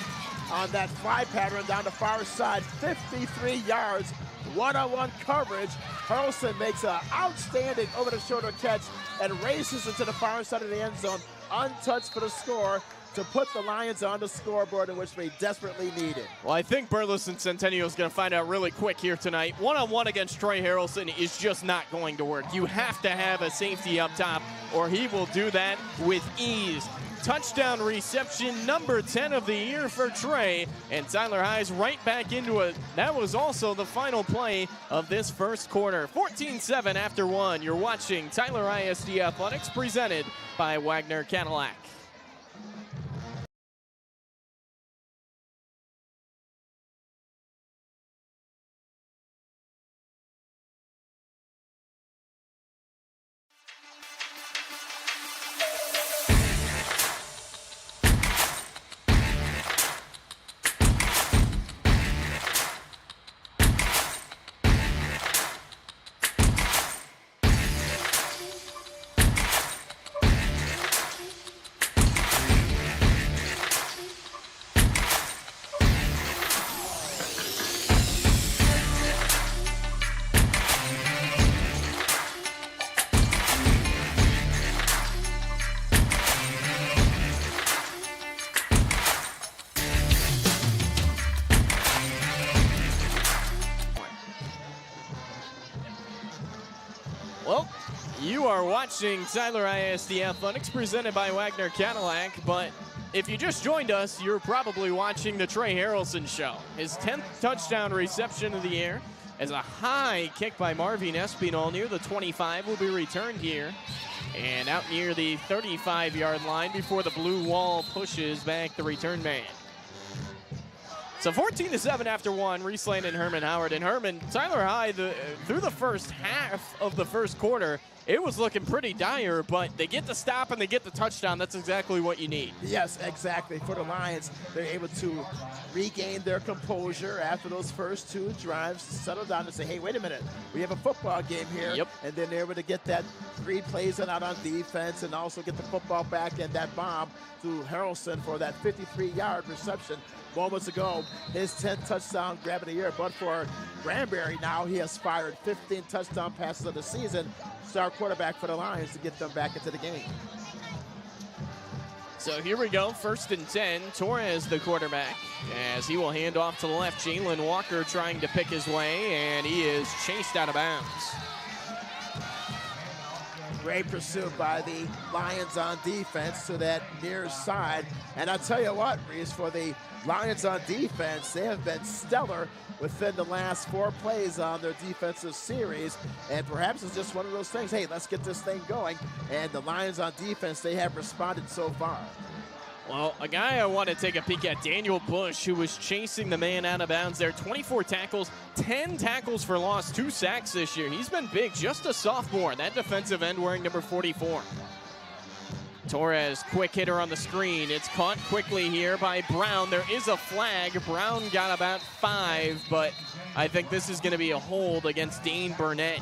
Speaker 2: on that fly pattern down the far side. 53 yards, one-on-one coverage. Burleson makes an outstanding over-the-shoulder catch and races into the far side of the end zone, untouched for the score, to put the Lions on the scoreboard, in which they desperately needed.
Speaker 1: Well, I think Burleson Centennial is going to find out really quick here tonight. One-on-one against Troy Harrelson is just not going to work. You have to have a safety up top, or he will do that with ease. Touchdown reception, number 10 of the year for Trey, and Tyler High's right back into it. That was also the final play of this first quarter. 14-7 after 1. You're watching Tyler ISD Athletics, presented by Wagner Cadillac. Well, you are watching Tyler ISD Athletics, presented by Wagner Cadillac, but if you just joined us, you're probably watching the Trey Harrelson show. His 10th touchdown reception of the year, as a high kick by Marvin Espinal near the 25 will be returned here, and out near the 35-yard line before the blue wall pushes back the return man. So 14-7 after 1, Reese Lane and Herman Howard. And Herman, Tyler High, through the first half of the first quarter, it was looking pretty dire, but they get the stop and they get the touchdown. That's exactly what you need.
Speaker 2: Yes, exactly. For the Lions, they're able to regain their composure after those first 2 drives, settle down and say, hey, wait a minute, we have a football game here.
Speaker 1: Yep.
Speaker 2: And then they're able to get that 3 plays and out on defense and also get the football back and that bomb to Harrelson for that 53-yard reception moments ago. His 10th touchdown grab of the year, but for Granberry now, he has fired 15 touchdown passes of the season. Star quarterback for the Lions to get them back into the game.
Speaker 1: So here we go, 1st and 10. Torres, the quarterback, as he will hand off to the left. Jalen Walker trying to pick his way, and he is chased out of bounds.
Speaker 2: Great pursuit by the Lions on defense to that near side. And I'll tell you what, Reese, for the Lions on defense, they have been stellar within the last 4 plays on their defensive series. And perhaps it's just one of those things, hey, let's get this thing going. And the Lions on defense, they have responded so far.
Speaker 1: Well, a guy I want to take a peek at, Daniel Bush, who was chasing the man out of bounds there. 24 tackles, 10 tackles for loss, 2 sacks this year. He's been big, just a sophomore. That defensive end wearing number 44. Torres, quick hitter on the screen. It's caught quickly here by Brown. There is a flag. Brown got about 5, but I think this is going to be a hold against Dane Burnett.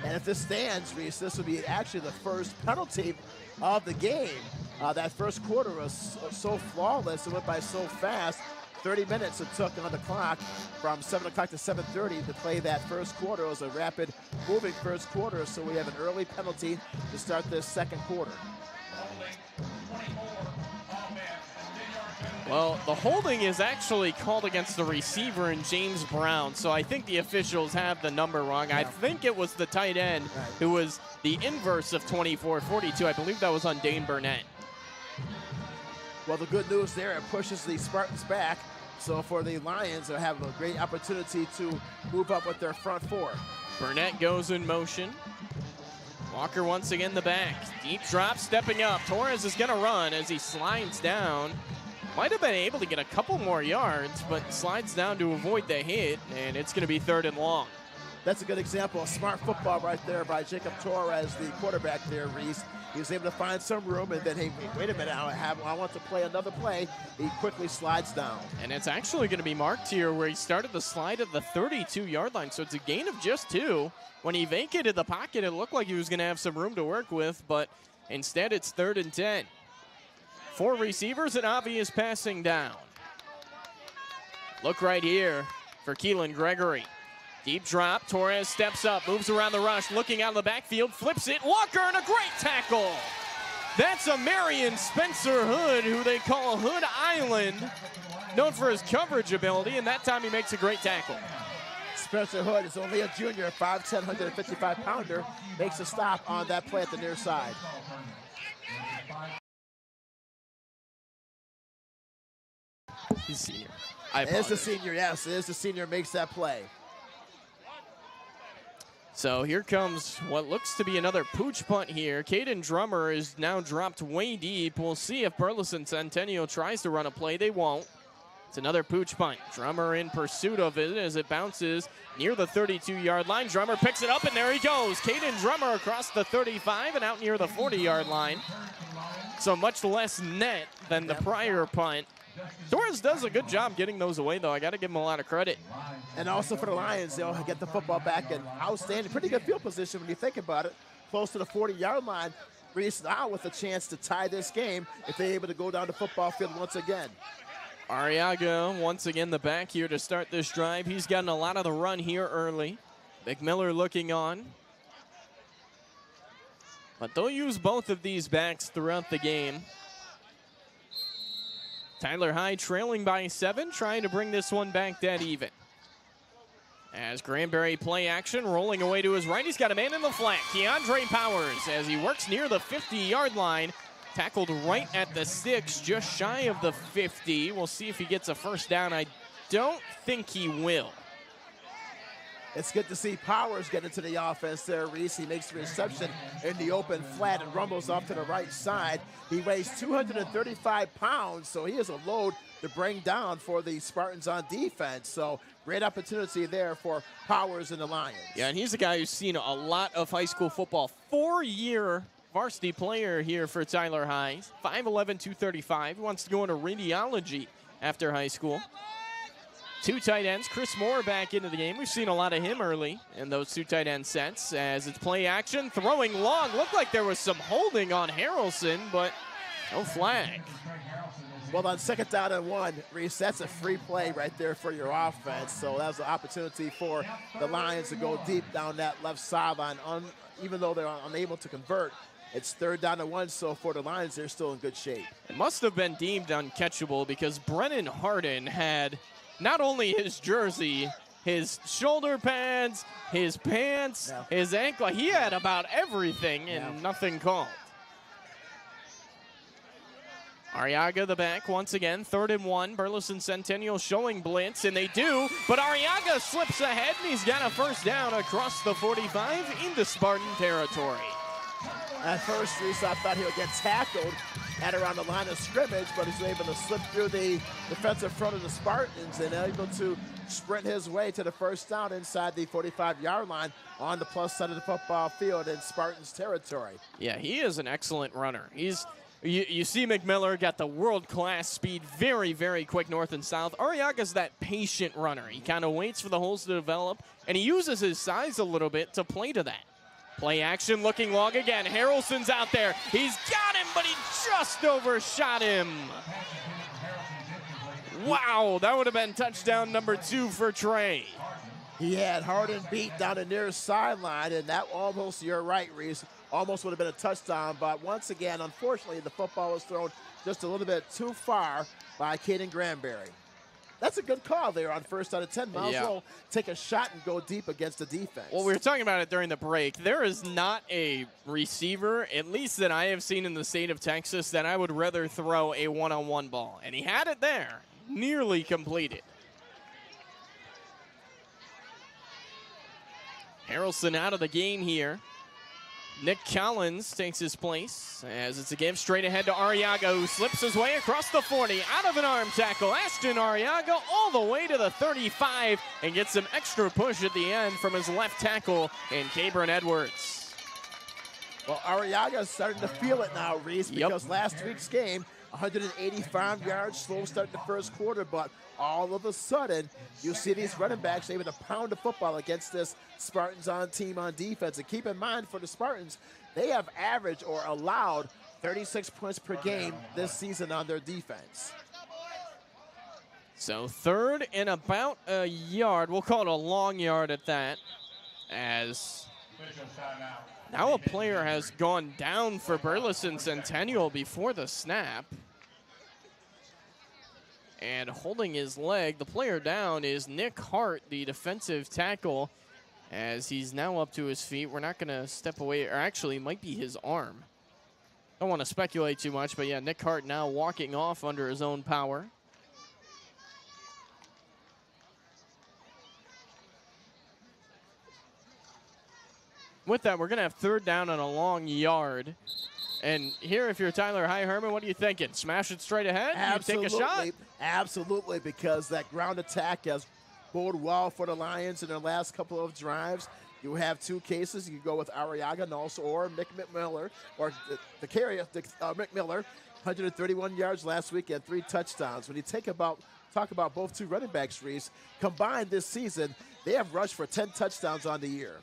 Speaker 2: And if this stands, Reese, this will be actually the first penalty of the game. That first quarter was so flawless. It went by so fast. 30 minutes it took on the clock from 7 o'clock to 7:30 to play that first quarter. It was a rapid moving first quarter, so we have an early penalty to start this second quarter.
Speaker 1: Well, the holding is actually called against the receiver in James Brown, so I think the officials have the number wrong. I think it was the tight end who was the inverse of 24-42. I believe that was on Dane Burnett.
Speaker 2: Well, the good news there, it pushes the Spartans back. So for the Lions, they'll have a great opportunity to move up with their front four.
Speaker 1: Burnett goes in motion. Walker once again the back. Deep drop, stepping up. Torres is going to run as he slides down. Might have been able to get a couple more yards, but slides down to avoid the hit, and it's going to be 3rd and long.
Speaker 2: That's a good example of smart football right there by Jacob Torres, the quarterback there, Reese. He was able to find some room, and then, hey, wait a minute, I want to play another play. He quickly slides down.
Speaker 1: And it's actually going to be marked here where he started the slide at the 32-yard line, so it's a gain of just 2. When he vacated the pocket, it looked like he was going to have some room to work with, but instead it's 3rd and 10. 4 receivers, an obvious passing down. Look right here for Keelan Gregory. Deep drop, Torres steps up, moves around the rush, looking out of the backfield, flips it, Walker, and a great tackle. That's a Marion Spencer Hood, who they call Hood Island, known for his coverage ability, and that time he makes a great tackle.
Speaker 2: Spencer Hood is only a junior, 5'10", 155-pounder, makes a stop on that play at the near side.
Speaker 1: He's senior.
Speaker 2: It is the senior, yes. It is the senior makes that play.
Speaker 1: So here comes what looks to be another pooch punt here. Caden Drummer is now dropped way deep. We'll see if Burleson Centennial tries to run a play. They won't. It's another pooch punt. Drummer in pursuit of it as it bounces near the 32-yard line. Drummer picks it up, and there he goes. Caden Drummer across the 35 and out near the 40-yard line. So much less net than the prior punt. Torres does a good job getting those away, though. I got to give him a lot of credit.
Speaker 2: And also for the Lions, they'll get the football back in outstanding, pretty good field position when you think about it. Close to the 40-yard line. Reese now with a chance to tie this game if they're able to go down the football field once again.
Speaker 1: Arriaga once again the back here to start this drive. He's gotten a lot of the run here early. McMiller looking on. But they'll use both of these backs throughout the game. Tyler High trailing by 7, trying to bring this one back dead even. As Granbury play action, rolling away to his right. He's got a man in the flat. Keandre Powers as he works near the 50-yard line. Tackled right at the 6, just shy of the 50. We'll see if he gets a first down. I don't think he will.
Speaker 2: It's good to see Powers get into the offense there, Reese. He makes the reception in the open flat and rumbles off to the right side. He weighs 235 pounds, so he is a load to bring down for the Spartans on defense. So great opportunity there for Powers and the Lions.
Speaker 1: Yeah, and he's a guy who's seen a lot of high school football. 4-year varsity player here for Tyler High. 5'11", 235. He wants to go into radiology after high school. 2 tight ends. Chris Moore back into the game. We've seen a lot of him early in those 2 tight end sets as it's play action. Throwing long. Looked like there was some holding on Harrelson, but no flag.
Speaker 2: Well, on 2nd down and 1, Reese, that's a free play right there for your offense. So that was an opportunity for the Lions to go deep down that left sideline. Even though they're unable to convert, it's 3rd down and 1, so for the Lions, they're still in good shape.
Speaker 1: It must have been deemed uncatchable because Brennan Harden had not only his jersey, his shoulder pads, his pants, his ankle. He had about everything and nothing called. Arriaga the back once again, 3rd and 1. Burleson Centennial showing blitz, and they do. But Arriaga slips ahead, and he's got a first down across the 45 into Spartan territory.
Speaker 2: At first, Reese, I thought he would get tackled at around the line of scrimmage, but he's able to slip through the defensive front of the Spartans and able to sprint his way to the first down inside the 45-yard line on the plus side of the football field in Spartans territory.
Speaker 1: Yeah, he is an excellent runner. You see McMiller got the world-class speed, very, very quick north and south. Arriaga's that patient runner. He kind of waits for the holes to develop, and he uses his size a little bit to play to that. Play action looking long again. Harrelson's out there. He's got him, but he just overshot him. Wow, that would have been touchdown number 2 for Trey.
Speaker 2: He had Harden beat down the near sideline, and that almost, you're right, Reese, almost would have been a touchdown. But once again, unfortunately, the football was thrown just a little bit too far by Caden Granberry. That's a good call there on 1st out of 10. Might as well take a shot and go deep against the defense.
Speaker 1: Well, we were talking about it during the break. There is not a receiver, at least that I have seen in the state of Texas, that I would rather throw a one-on-one ball. And he had it there, nearly completed. Harrelson out of the game here. Nick Collins takes his place as it's a give straight ahead to Arriaga, who slips his way across the 40, out of an arm tackle. Ashton Arriaga all the way to the 35 and gets some extra push at the end from his left tackle and Cabron Edwards.
Speaker 2: Well, Arriaga is starting to feel it now, Reese, because last week's game, 185 yards, slow start the first quarter, but all of a sudden, you see these running backs able to pound the football against this Spartans on team on defense. And keep in mind, for the Spartans, they have averaged or allowed 36 points per game this season on their defense.
Speaker 1: So 3rd and about a yard. We'll call it a long yard at that, as now a player has gone down for Burleson Centennial before the snap. And holding his leg, the player down is Nick Hart, the defensive tackle, as he's now up to his feet. We're not going to step away, or actually it might be his arm. Don't want to speculate too much, but yeah, Nick Hart now walking off under his own power. With that, we're going to have 3rd down on a long yard. And here, if you're Tyler Herman, what are you thinking? Smash it straight ahead?
Speaker 2: Absolutely.
Speaker 1: You take a shot?
Speaker 2: Absolutely, because that ground attack has bode well for the Lions in their last couple of drives. You have 2 cases. You can go with Arriaga and also or Mick McMiller, or the carrier, Mick Miller, 131 yards last week and 3 touchdowns. When you talk about both 2 running backs, Reese, combined this season, they have rushed for 10 touchdowns on the year.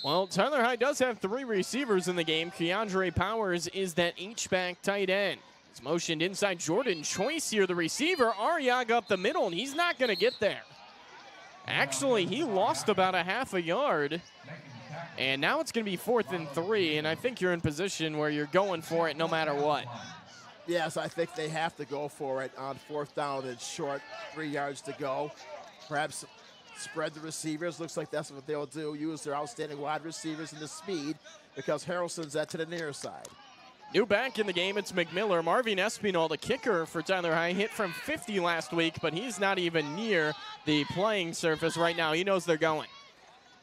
Speaker 1: Well, Tyler High does have 3 receivers in the game. Keandre Powers is that H-back tight end. He's motioned inside. Jordan Choice here, the receiver. Arriaga up the middle, and he's not going to get there. Actually, he lost about a half a yard. And now it's going to be 4th and 3, and I think you're in position where you're going for it no matter what.
Speaker 2: Yes, I think they have to go for it on 4th down and short, 3 yards to go. Perhaps spread the receivers. Looks like that's what they'll do. Use their outstanding wide receivers and the speed, because Harrelson's to the near side.
Speaker 1: New back in the game, it's McMiller. Marvin Espinal, the kicker for Tyler High, hit from 50 last week, but he's not even near the playing surface right now. He knows they're going.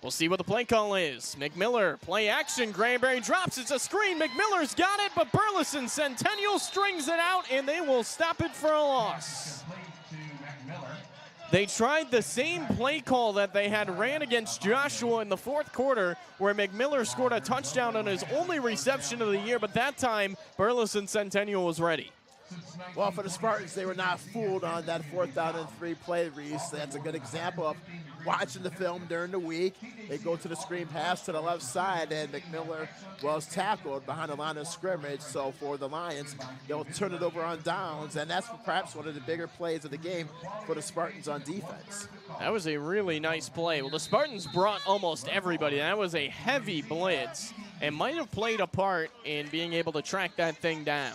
Speaker 1: We'll see what the play call is. McMiller, play action. Granberry drops. It's a screen. McMiller's got it, but Burleson Centennial strings it out, and they will stop it for a loss. They tried the same play call that they had ran against Joshua in the 4th quarter, where McMiller scored a touchdown on his only reception of the year, but that time Burleson Centennial was ready.
Speaker 2: Well, for the Spartans, they were not fooled on that 4th down and 3 play, Reese. That's a good example of watching the film during the week. They go to the screen pass to the left side, and McMiller was tackled behind the line of scrimmage. So for the Lions, they'll turn it over on downs, and that's perhaps one of the bigger plays of the game for the Spartans on defense.
Speaker 1: That was a really nice play. Well, the Spartans brought almost everybody. That was a heavy blitz and might have played a part in being able to track that thing down.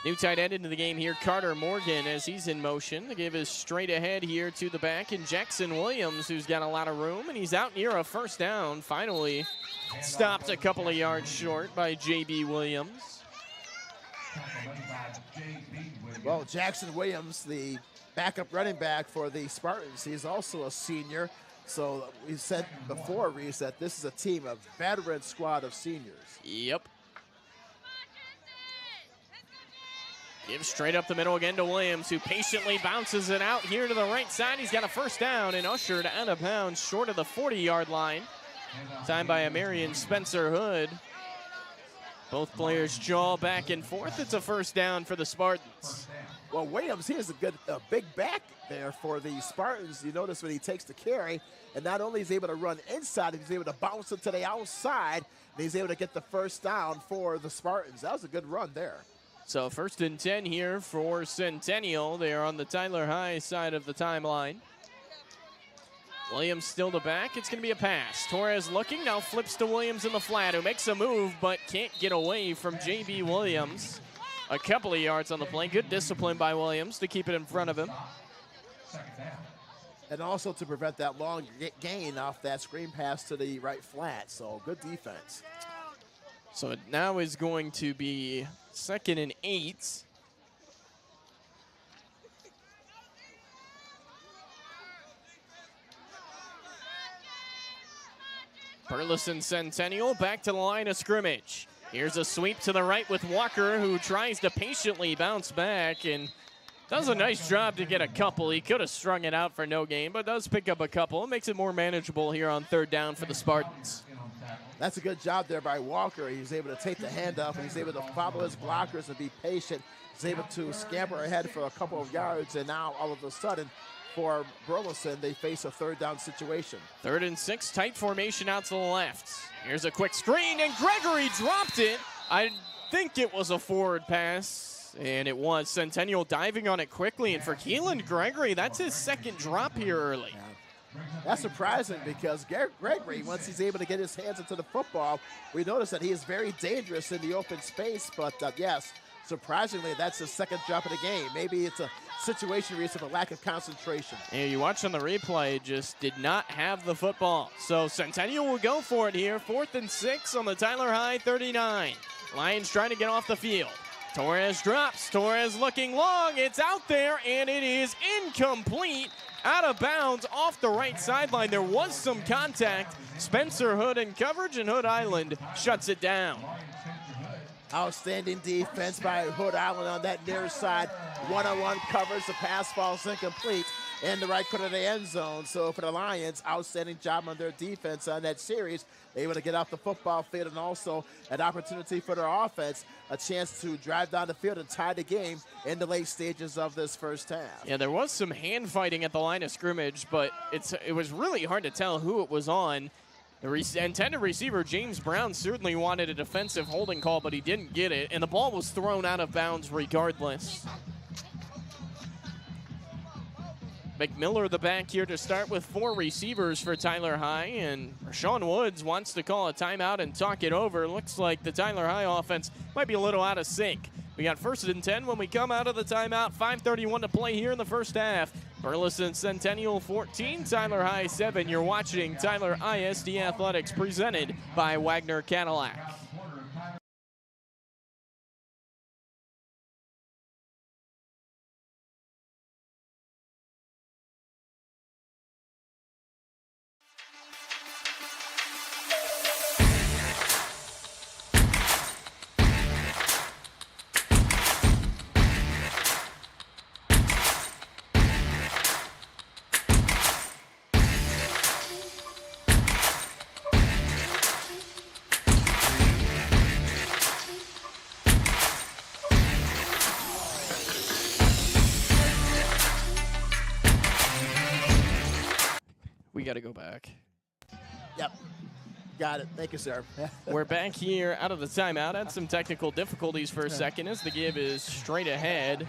Speaker 1: New tight end into the game here, Carter Morgan, as he's in motion. The give is straight ahead here to the back, and Jackson Williams, who's got a lot of room, and he's out near a 1st down. Finally stopped a couple of yards short by J.B. Williams.
Speaker 2: Well, Jackson Williams, the backup running back for the Spartans, he's also a senior. So we said before, Reese, that this is a team, a veteran squad of seniors.
Speaker 1: Yep. Give straight up the middle again to Williams, who patiently bounces it out here to the right side. He's got a 1st down and ushered out of bounds short of the 40-yard line. Time by Amarian Spencer Hood. Both players jaw back and forth. It's a first down for the Spartans.
Speaker 2: Well, Williams, he has a big back there for the Spartans. You notice when he takes the carry, and not only is he able to run inside, he's able to bounce it to the outside, and he's able to get the first down for the Spartans. That was a good run there.
Speaker 1: So 1st and 10 here for Centennial. They are on the Tyler High side of the timeline. Williams still to back. It's going to be a pass. Torres looking, now flips to Williams in the flat, who makes a move but can't get away from J.B. Williams. A couple of yards on the play. Good discipline by Williams to keep it in front of him.
Speaker 2: And also to prevent that long gain off that screen pass to the right flat. So good defense.
Speaker 1: So it now is going to be 2nd and 8. Burleson Centennial back to the line of scrimmage. Here's a sweep to the right with Walker, who tries to patiently bounce back and does a nice job to get a couple. He could have strung it out for no gain, but does pick up a couple. It makes it more manageable here on 3rd down for the Spartans.
Speaker 2: That's a good job there by Walker. He's able to take the handoff, and he's able to follow his blockers and be patient. He's able to scamper ahead for a couple of yards, and now all of a sudden, for Burleson, they face a 3rd down situation.
Speaker 1: 3rd and 6, tight formation out to the left. Here's a quick screen, and Gregory dropped it. I think it was a forward pass, and it was. Centennial diving on it quickly, and for Keelan Gregory, that's his 2nd drop here early.
Speaker 2: That's surprising because Gregory, once he's able to get his hands into the football, we notice that he is very dangerous in the open space, but yes, surprisingly, that's his 2nd drop of the game. Maybe it's a situation reason for lack of concentration.
Speaker 1: Yeah, you watch on the replay, just did not have the football. So Centennial will go for it here. 4th and 6 on the Tyler High 39. Lions trying to get off the field. Torres drops. Torres looking long. It's out there, and it is incomplete. Out of bounds off the right sideline. There was some contact. Spencer Hood in coverage, and Hood Island shuts it down.
Speaker 2: Outstanding defense by Hood Island on that near side. One-on-one coverage. The pass falls incomplete in the right corner of the end zone. So for the Lions, outstanding job on their defense on that series. They able to get off the football field, and also an opportunity for their offense, a chance to drive down the field and tie the game in the late stages of this first half.
Speaker 1: Yeah, there was some hand fighting at the line of scrimmage, but it was really hard to tell who it was on. The intended receiver, James Brown, certainly wanted a defensive holding call, but he didn't get it, and the ball was thrown out of bounds regardless. McMiller the back here to start with 4 receivers for Tyler High, and Rashawn Woods wants to call a timeout and talk it over. Looks like the Tyler High offense might be a little out of sync. We got 1st and 10 when we come out of the timeout. 5:31 to play here in the first half. Burleson Centennial 14, Tyler High 7. You're watching Tyler ISD Athletics presented by Wagner Cadillac. Got to go back.
Speaker 2: Yep. Got it. Thank you, sir.
Speaker 1: We're back here out of the timeout. Had some technical difficulties for a second as the give is straight ahead.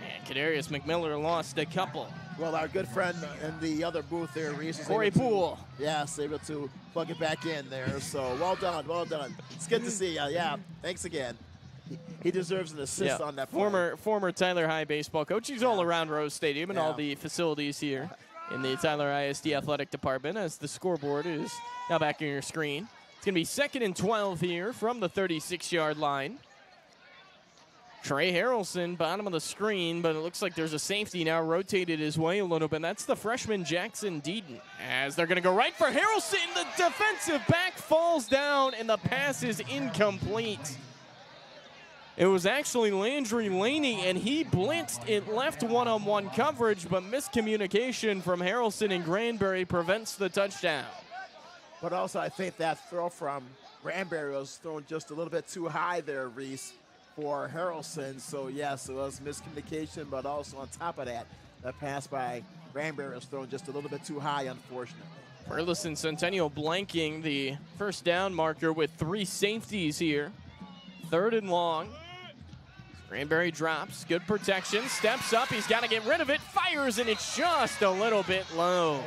Speaker 1: And Kadarius McMiller lost a couple.
Speaker 2: Well, our good friend in the other booth there, Reese,
Speaker 1: Corey Poole.
Speaker 2: Yes, able to plug it back in there. So well done, well done. It's good to see you. Yeah, thanks again. He deserves an assist on that play.
Speaker 1: Former Tyler High baseball coach. He's all around Rose Stadium and all the facilities here in the Tyler ISD Athletic Department, as the scoreboard is now back on your screen. It's going to be 2nd and 12 here from the 36-yard line. Trey Harrelson, bottom of the screen, but it looks like there's a safety now rotated his way a little bit. That's the freshman Jackson Deaton. As they're going to go right for Harrelson, the defensive back falls down, and the pass is incomplete. It was actually Landry Laney, and he blitzed. It left one-on-one coverage, but miscommunication from Harrelson and Granbury prevents the touchdown.
Speaker 2: But also, I think that throw from Granberry was thrown just a little bit too high there, Reese, for Harrelson. So, yes, it was miscommunication, but also on top of that, that pass by Granberry was thrown just a little bit too high, unfortunately.
Speaker 1: Burleson Centennial blanking the first down marker with 3 safeties here. 3rd and long. Granberry drops, good protection, steps up, he's got to get rid of it, fires, and it's just a little bit low.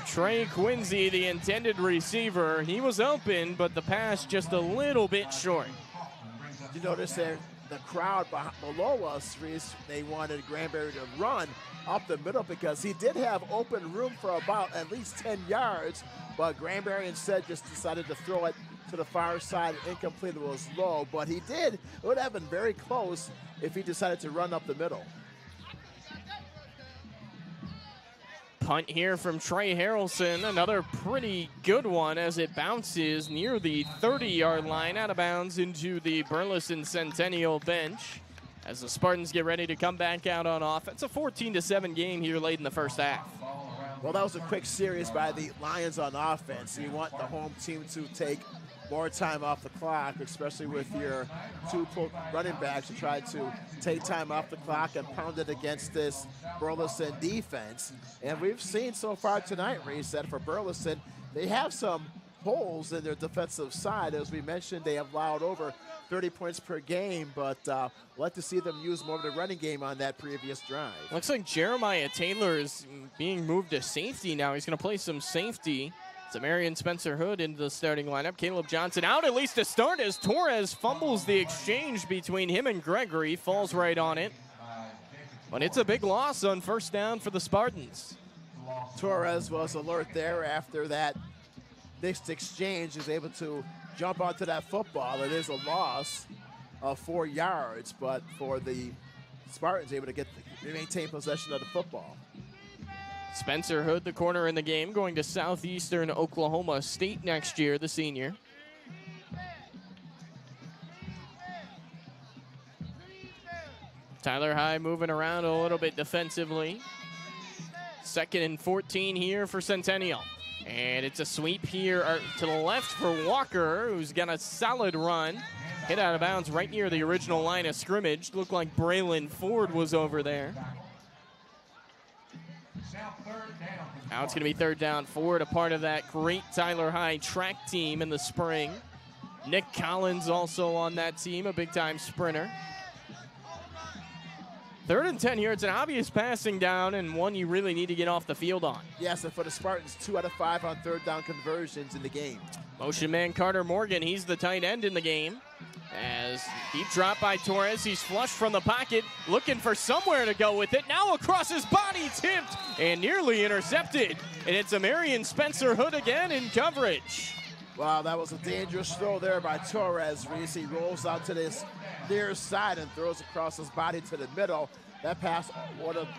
Speaker 1: Trey Quincy, the intended receiver, he was open, but the pass just a little bit short.
Speaker 2: You notice there, the crowd below us, Reese, they wanted Granberry to run up the middle because he did have open room for about at least 10 yards, but Granberry instead just decided to throw it to the far side. Incomplete, it was low, but he did. It would have been very close if he decided to run up the middle.
Speaker 1: Punt here from Trey Harrelson, another pretty good one as it bounces near the 30-yard line, out of bounds into the Burleson Centennial bench as the Spartans get ready to come back out on offense. A 14-7 game here late in the first half.
Speaker 2: Well, that was a quick series by the Lions on offense. You want the home team to take more time off the clock, especially with your 2 running backs, to try to take time off the clock and pound it against this Burleson defense. And we've seen so far tonight, Reese, that for Burleson, they have some holes in their defensive side. As we mentioned, they have allowed over 30 points per game, but we'll like to see them use more of the running game on that previous drive.
Speaker 1: Looks like Jeremiah Taylor is being moved to safety now. He's going to play some safety. Marion Spencer Hood into the starting lineup. Caleb Johnson out at least to start as Torres fumbles the exchange between him and Gregory. Falls right on it. But it's a big loss on first down for the Spartans.
Speaker 2: Torres was alert there after that mixed exchange. Is able to jump onto that football. It is a loss of 4 yards, but for the Spartans, able to maintain possession of the football.
Speaker 1: Spencer Hood, the corner in the game, going to Southeastern Oklahoma State next year, the senior. Tyler High moving around a little bit defensively. 2nd and 14 here for Centennial. And it's a sweep here to the left for Walker, who's got a solid run. Hit out of bounds right near the original line of scrimmage. Looked like Braylon Ford was over there. Now it's going to be 3rd down. Ford, a part of that great Tyler High track team in the spring. Nick Collins also on that team, a big-time sprinter. 3rd and 10 here. It's an obvious passing down and one you really need to get off the field on.
Speaker 2: Yes, and for the Spartans, 2 out of 5 on 3rd down conversions in the game.
Speaker 1: Motion man Carter Morgan, he's the tight end in the game. As deep drop by Torres, he's flushed from the pocket, looking for somewhere to go with it. Now across his body, tipped and nearly intercepted. And it's a Marion Spencer Hood again in coverage.
Speaker 2: Wow, that was a dangerous throw there by Torres. Reese, he rolls out to this near side and throws across his body to the middle. That pass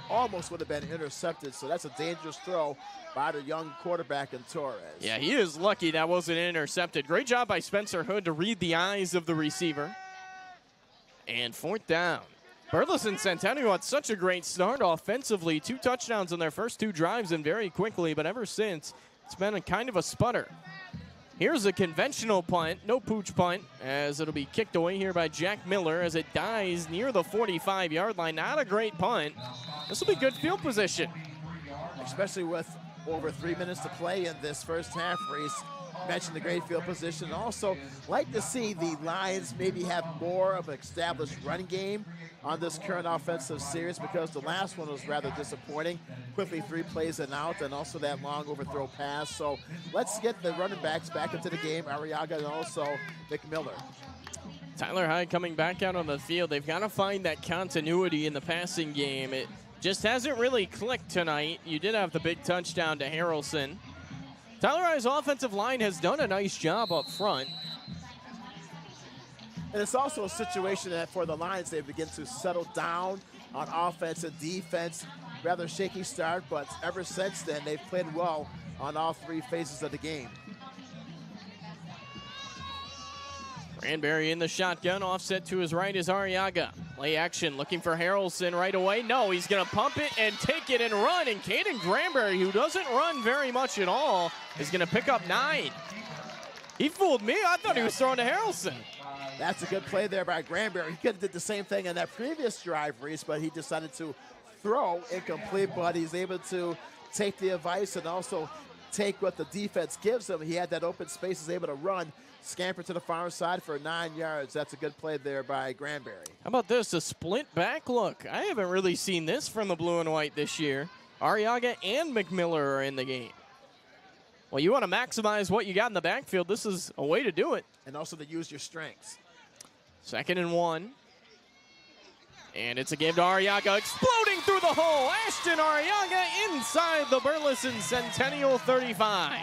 Speaker 2: almost would have been intercepted, so that's a dangerous throw by the young quarterback in Torres.
Speaker 1: Yeah, he is lucky that wasn't intercepted. Great job by Spencer Hood to read the eyes of the receiver. And 4th down. Burleson Centennial had such a great start offensively. 2 touchdowns on their first 2 drives and very quickly, but ever since, it's been a kind of a sputter. Here's a conventional punt, no pooch punt, as it'll be kicked away here by Jack Miller as it dies near the 45-yard line. Not a great punt. This will be good field position.
Speaker 2: Especially with over 3 minutes to play in this first half, Reese. Mentioned the great field position. Also, like to see the Lions maybe have more of an established running game on this current offensive series, because the last one was rather disappointing. Quickly 3 plays and out, and also that long overthrow pass. So let's get the running backs back into the game, Arriaga and also McMiller.
Speaker 1: Tyler High coming back out on the field. They've got to find that continuity in the passing game. It just hasn't really clicked tonight. You did have the big touchdown to Harrelson. Tyler High's offensive line has done a nice job up front.
Speaker 2: And it's also a situation that for the Lions, they begin to settle down on offense and defense. Rather shaky start, but ever since then, they've played well on all 3 phases of the game.
Speaker 1: Granberry in the shotgun, offset to his right is Arriaga. Play action, looking for Harrelson right away. No, he's going to pump it and take it and run. And Caden Granberry, who doesn't run very much at all, is going to pick up 9. He fooled me. I thought he was throwing to Harrelson.
Speaker 2: That's a good play there by Granberry. He could have did the same thing in that previous drive, Reese, but he decided to throw incomplete, but he's able to take the advice and also take what the defense gives him. He had that open space, is able to run, scamper to the far side for 9 yards. That's a good play there by Granberry.
Speaker 1: How about this, a split back look? I haven't really seen this from the blue and white this year. Arriaga and McMiller are in the game. Well, you want to maximize what you got in the backfield. This is a way to do it.
Speaker 2: And also to use your strengths.
Speaker 1: 2nd and 1. And it's a give to Arriaga, exploding through the hole. Ashton Arriaga inside the Burleson Centennial 35.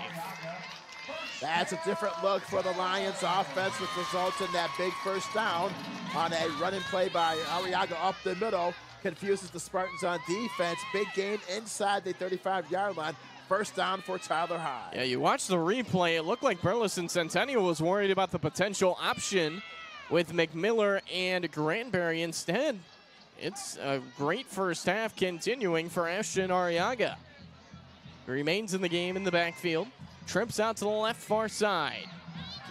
Speaker 2: That's a different look for the Lions offense, which results in that big first down on a running play by Arriaga up the middle. Confuses the Spartans on defense. Big gain inside the 35-yard line. First down for Tyler High.
Speaker 1: Yeah, you watch the replay. It looked like Burleson Centennial was worried about the potential option with McMiller and Granberry. Instead, it's a great first half continuing for Ashton Arriaga. He remains in the game in the backfield. Trips out to the left far side.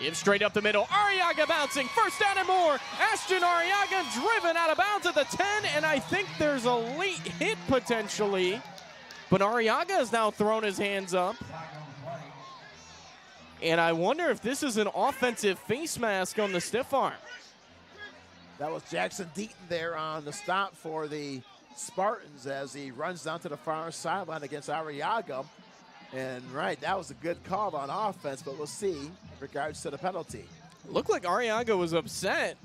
Speaker 1: Gives straight up the middle. Arriaga bouncing. First down and more. Ashton Arriaga driven out of bounds at the 10, and I think there's a late hit potentially. But Arriaga has now thrown his hands up. And I wonder if this is an offensive face mask on the stiff arm.
Speaker 2: That was Jackson Deaton there on the stop for the Spartans as he runs down to the far sideline against Arriaga. And right, that was a good call on offense, but we'll see in regards to the penalty.
Speaker 1: Looked like Arriaga was upset,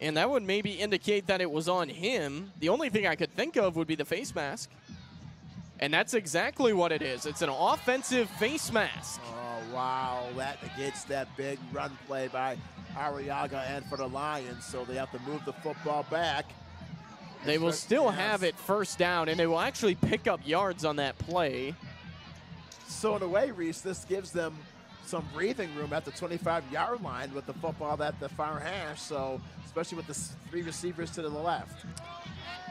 Speaker 1: and that would maybe indicate that it was on him. The only thing I could think of would be the face mask. And that's exactly what it is. It's an offensive face mask.
Speaker 2: Oh, wow. That against that big run play by Arriaga and for the Lions, so they have to move the football back.
Speaker 1: They will still have it first down, and they will actually pick up yards on that play.
Speaker 2: So in a way, Reese, this gives them some breathing room at the 25-yard line with the football at the far hash, so especially with the 3 receivers to the left.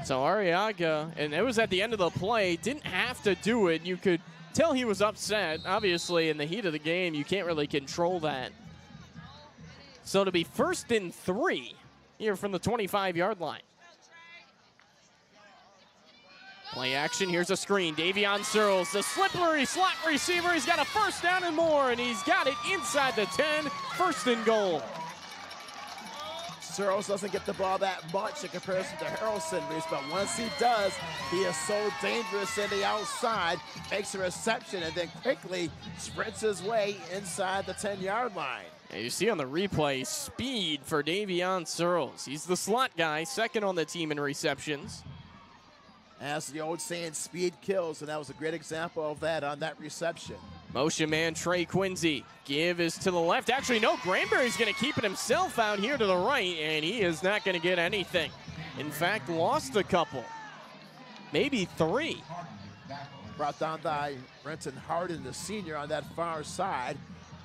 Speaker 1: So Arriaga, and it was at the end of the play, didn't have to do it. You could tell he was upset. Obviously, in the heat of the game, you can't really control that. So to be 1st and 3 here from the 25-yard line. Play action, here's a screen. Davion Searles, the slippery slot receiver. He's got a first down and more, and he's got it inside the 10, 1st and goal.
Speaker 2: Searles doesn't get the ball that much in comparison to Harrelson, Reese, but once he does, he is so dangerous in the outside, makes a reception, and then quickly sprints his way inside the 10-yard line.
Speaker 1: And you see on the replay, speed for Davion Searles. He's the slot guy, 2nd on the team in receptions.
Speaker 2: As the old saying, speed kills, and that was a great example of that on that reception.
Speaker 1: Motion man Trey Quincy. Give is to the left. Actually, no, Granberry's going to keep it himself out here to the right, and he is not going to get anything. In fact, lost a couple. Maybe 3.
Speaker 2: Brought down by Brenton Harden, the senior, on that far side.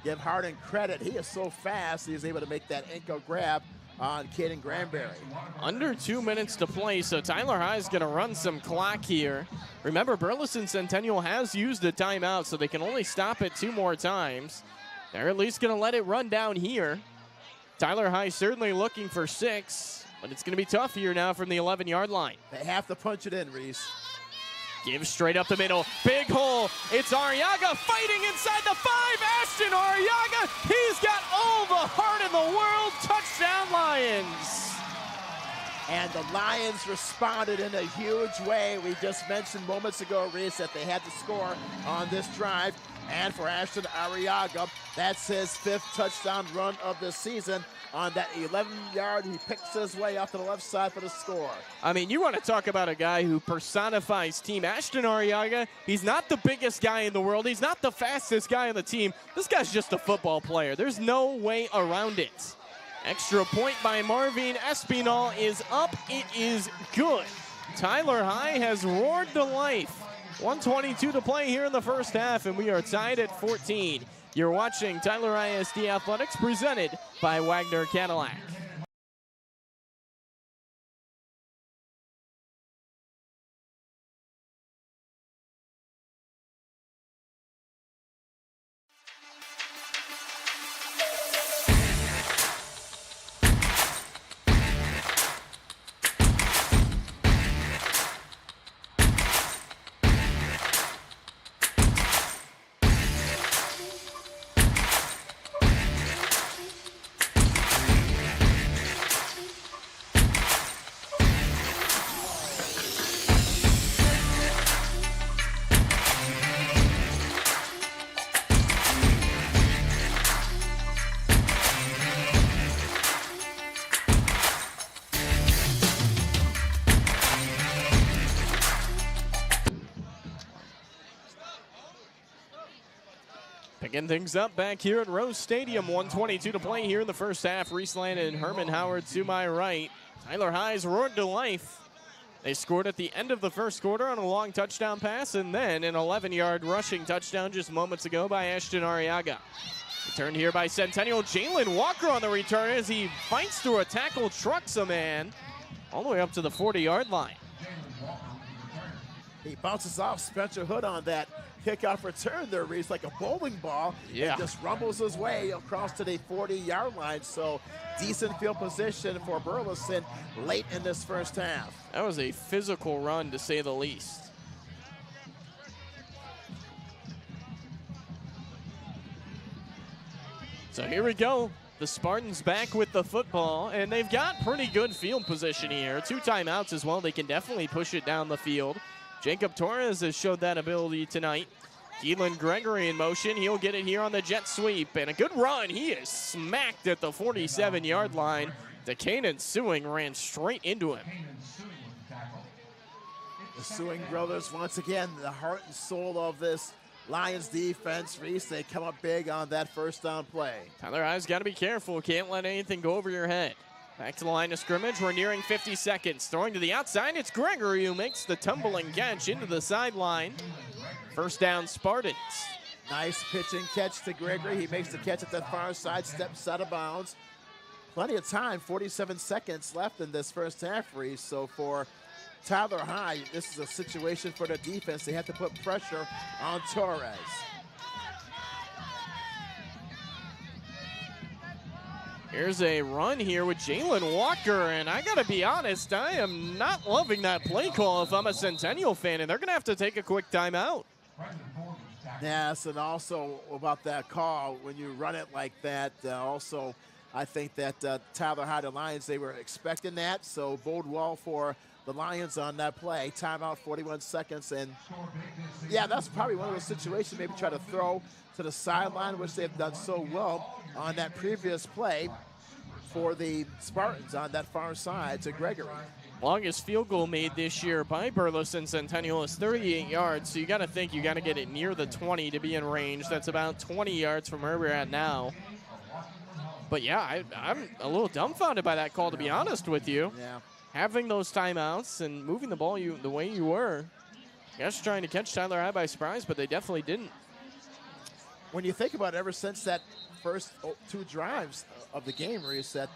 Speaker 2: Give Harden credit. He is so fast, he is able to make that ankle grab on Caden Granberry.
Speaker 1: Under 2 minutes to play, so Tyler High is going to run some clock here. Remember, Burleson Centennial has used a timeout, so they can only stop it 2 more times. They're at least going to let it run down here. Tyler High certainly looking for 6, but it's going to be tough here now from the 11-yard line.
Speaker 2: They have to punch it in, Reese.
Speaker 1: Give straight up the middle. Big hole. It's Arriaga fighting inside the 5. Ashton Arriaga. He's got all the heart in the world. Touchdown, Lions.
Speaker 2: And the Lions responded in a huge way. We just mentioned moments ago, Reese, that they had to score on this drive. And for Ashton Arriaga, that's his 5th touchdown run of the season. On that 11-yard, he picks his way off to the left side for the score.
Speaker 1: I mean, you want to talk about a guy who personifies team. Ashton Arriaga, he's not the biggest guy in the world. He's not the fastest guy on the team. This guy's just a football player. There's no way around it. Extra point by Marvin Espinal is up. It is good. Tyler High has roared to life. 1:22 to play here in the first half, and we are tied at 14. You're watching Tyler ISD Athletics presented by Wagner Cadillac. Picking things up back here at Rose Stadium. 1:22 to play here in the first half. Reese Landon and Herman Howard to my right. Tyler High's roared to life. They scored at the end of the first quarter on a long touchdown pass, and then an 11-yard rushing touchdown just moments ago by Ashton Arriaga. Returned here by Centennial. Jalen Walker on the return as he fights through a tackle, trucks a man all the way up to the 40-yard line.
Speaker 2: He bounces off Spencer Hood on that kickoff return there, Reese, like a bowling ball.
Speaker 1: Yeah.
Speaker 2: And just rumbles his way across to the 40-yard line. So decent field position for Burleson late in this first half.
Speaker 1: That was a physical run, to say the least. So here we go. The Spartans back with the football, and they've got pretty good field position here. 2 timeouts as well. They can definitely push it down the field. Jacob Torres has showed that ability tonight. Keelan Gregory in motion. He'll get it here on the jet sweep, and a good run. He is smacked at the 47-yard line. DeCanan Sewing ran straight into him.
Speaker 2: The Sewing brothers, once again, the heart and soul of this Lions defense. Reese, they come up big on that first down play.
Speaker 1: Tyler High's got to be careful. Can't let anything go over your head. Back to the line of scrimmage. We're nearing 50 seconds. Throwing to the outside. It's Gregory who makes the tumbling catch into the sideline. First down, Spartans.
Speaker 2: Nice pitch and catch to Gregory. He makes the catch at the far side, steps out of bounds. Plenty of time, 47 seconds left in this first half, Reese. So for Tyler High, this is a situation for the defense. They have to put pressure on Torres.
Speaker 1: Here's a run here with Jalen Walker, and I gotta be honest, I am not loving that play call if I'm a Centennial fan, and they're gonna have to take a quick timeout.
Speaker 2: Yes, and also about that call, when you run it like that, also I think that Tyler High, the Lions, they were expecting that, so bode well for the Lions on that play. Timeout, 41 seconds, and yeah, that's probably one of those situations, maybe try to throw to the sideline, which they've done so well on that previous play for the Spartans on that far side to Gregory.
Speaker 1: Longest field goal made this year by Burleson Centennial is 38 yards, so you got to think you got to get it near the 20 to be in range. That's about 20 yards from where we're at now. But yeah, I'm a little dumbfounded by that call, to be honest with you.
Speaker 2: Yeah.
Speaker 1: Having those timeouts and moving the ball the way you were. I guess trying to catch Tyler High by surprise, but they definitely didn't.
Speaker 2: When you think about it, ever since that first 2 drives of the game, Reese, that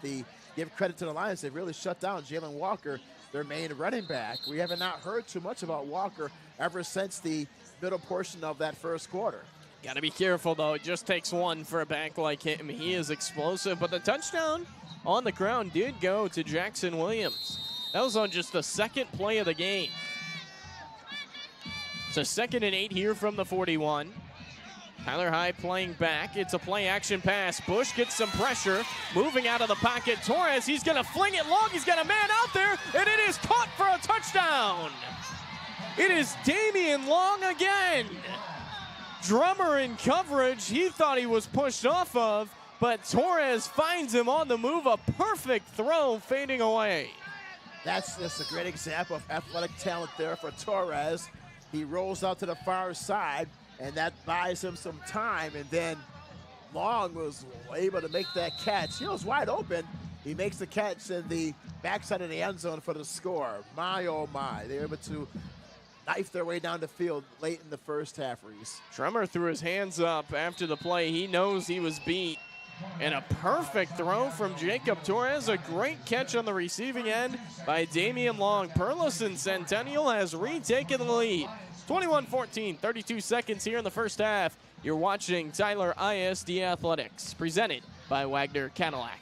Speaker 2: give credit to the Lions, they really shut down Jalen Walker, their main running back. We haven't not heard too much about Walker ever since the middle portion of that first quarter.
Speaker 1: Got to be careful, though. It just takes one for a back like him. He is explosive, but the touchdown on the ground did go to Jackson Williams. That was on just the second play of the game. So 2nd and 8 here from the 41. Tyler High playing back. It's a play action pass. Bush gets some pressure. Moving out of the pocket. Torres, he's going to fling it long. He's got a man out there, and it is caught for a touchdown. It is Damian Long again. Drummer in coverage. He thought he was pushed off of, but Torres finds him on the move. A perfect throw fading away.
Speaker 2: That's just a great example of athletic talent there for Torres. He rolls out to the far side, and that buys him some time, and then Long was able to make that catch. He was wide open. He makes the catch in the backside of the end zone for the score. My, oh my. They were able to knife their way down the field late in the first half, Reese.
Speaker 1: Drummer threw his hands up after the play. He knows he was beat. And a perfect throw from Jacob Torres. A great catch on the receiving end by Damian Long. Burleson Centennial has retaken the lead. 21-14, 32 seconds here in the first half. You're watching Tyler ISD Athletics, presented by Wagner Cadillac.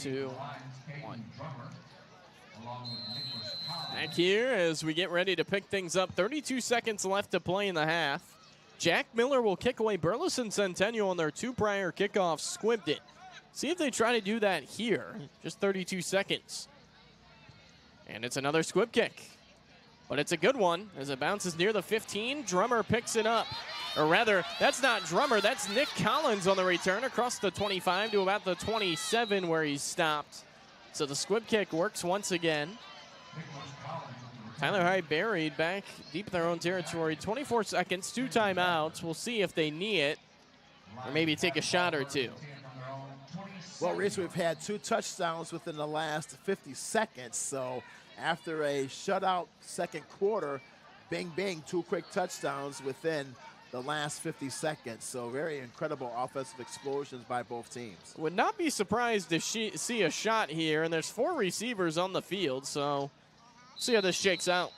Speaker 1: 2, 1. Back here as we get ready to pick things up. 32 seconds left to play in the half. Jack Miller will kick away. Burleson Centennial on their 2 prior kickoffs squibbed it. See if they try to do that here. Just 32 seconds. And it's another squib kick. But it's a good one as it bounces near the 15. Drummer picks it up. Or rather, that's not Drummer. That's Nick Collins on the return across the 25 to about the 27 where he's stopped. So the squib kick works once again. Tyler High buried back deep in their own territory. 24 seconds, 2 timeouts. We'll see if they knee it or maybe take a shot or 2.
Speaker 2: Well, Reese, we've had 2 touchdowns within the last 50 seconds. So after a shutout second quarter, bing, bing, 2 quick touchdowns within the last 50 seconds. So very incredible offensive explosions by both teams.
Speaker 1: Would not be surprised to see a shot here, and there's 4 receivers on the field, so see how this shakes out.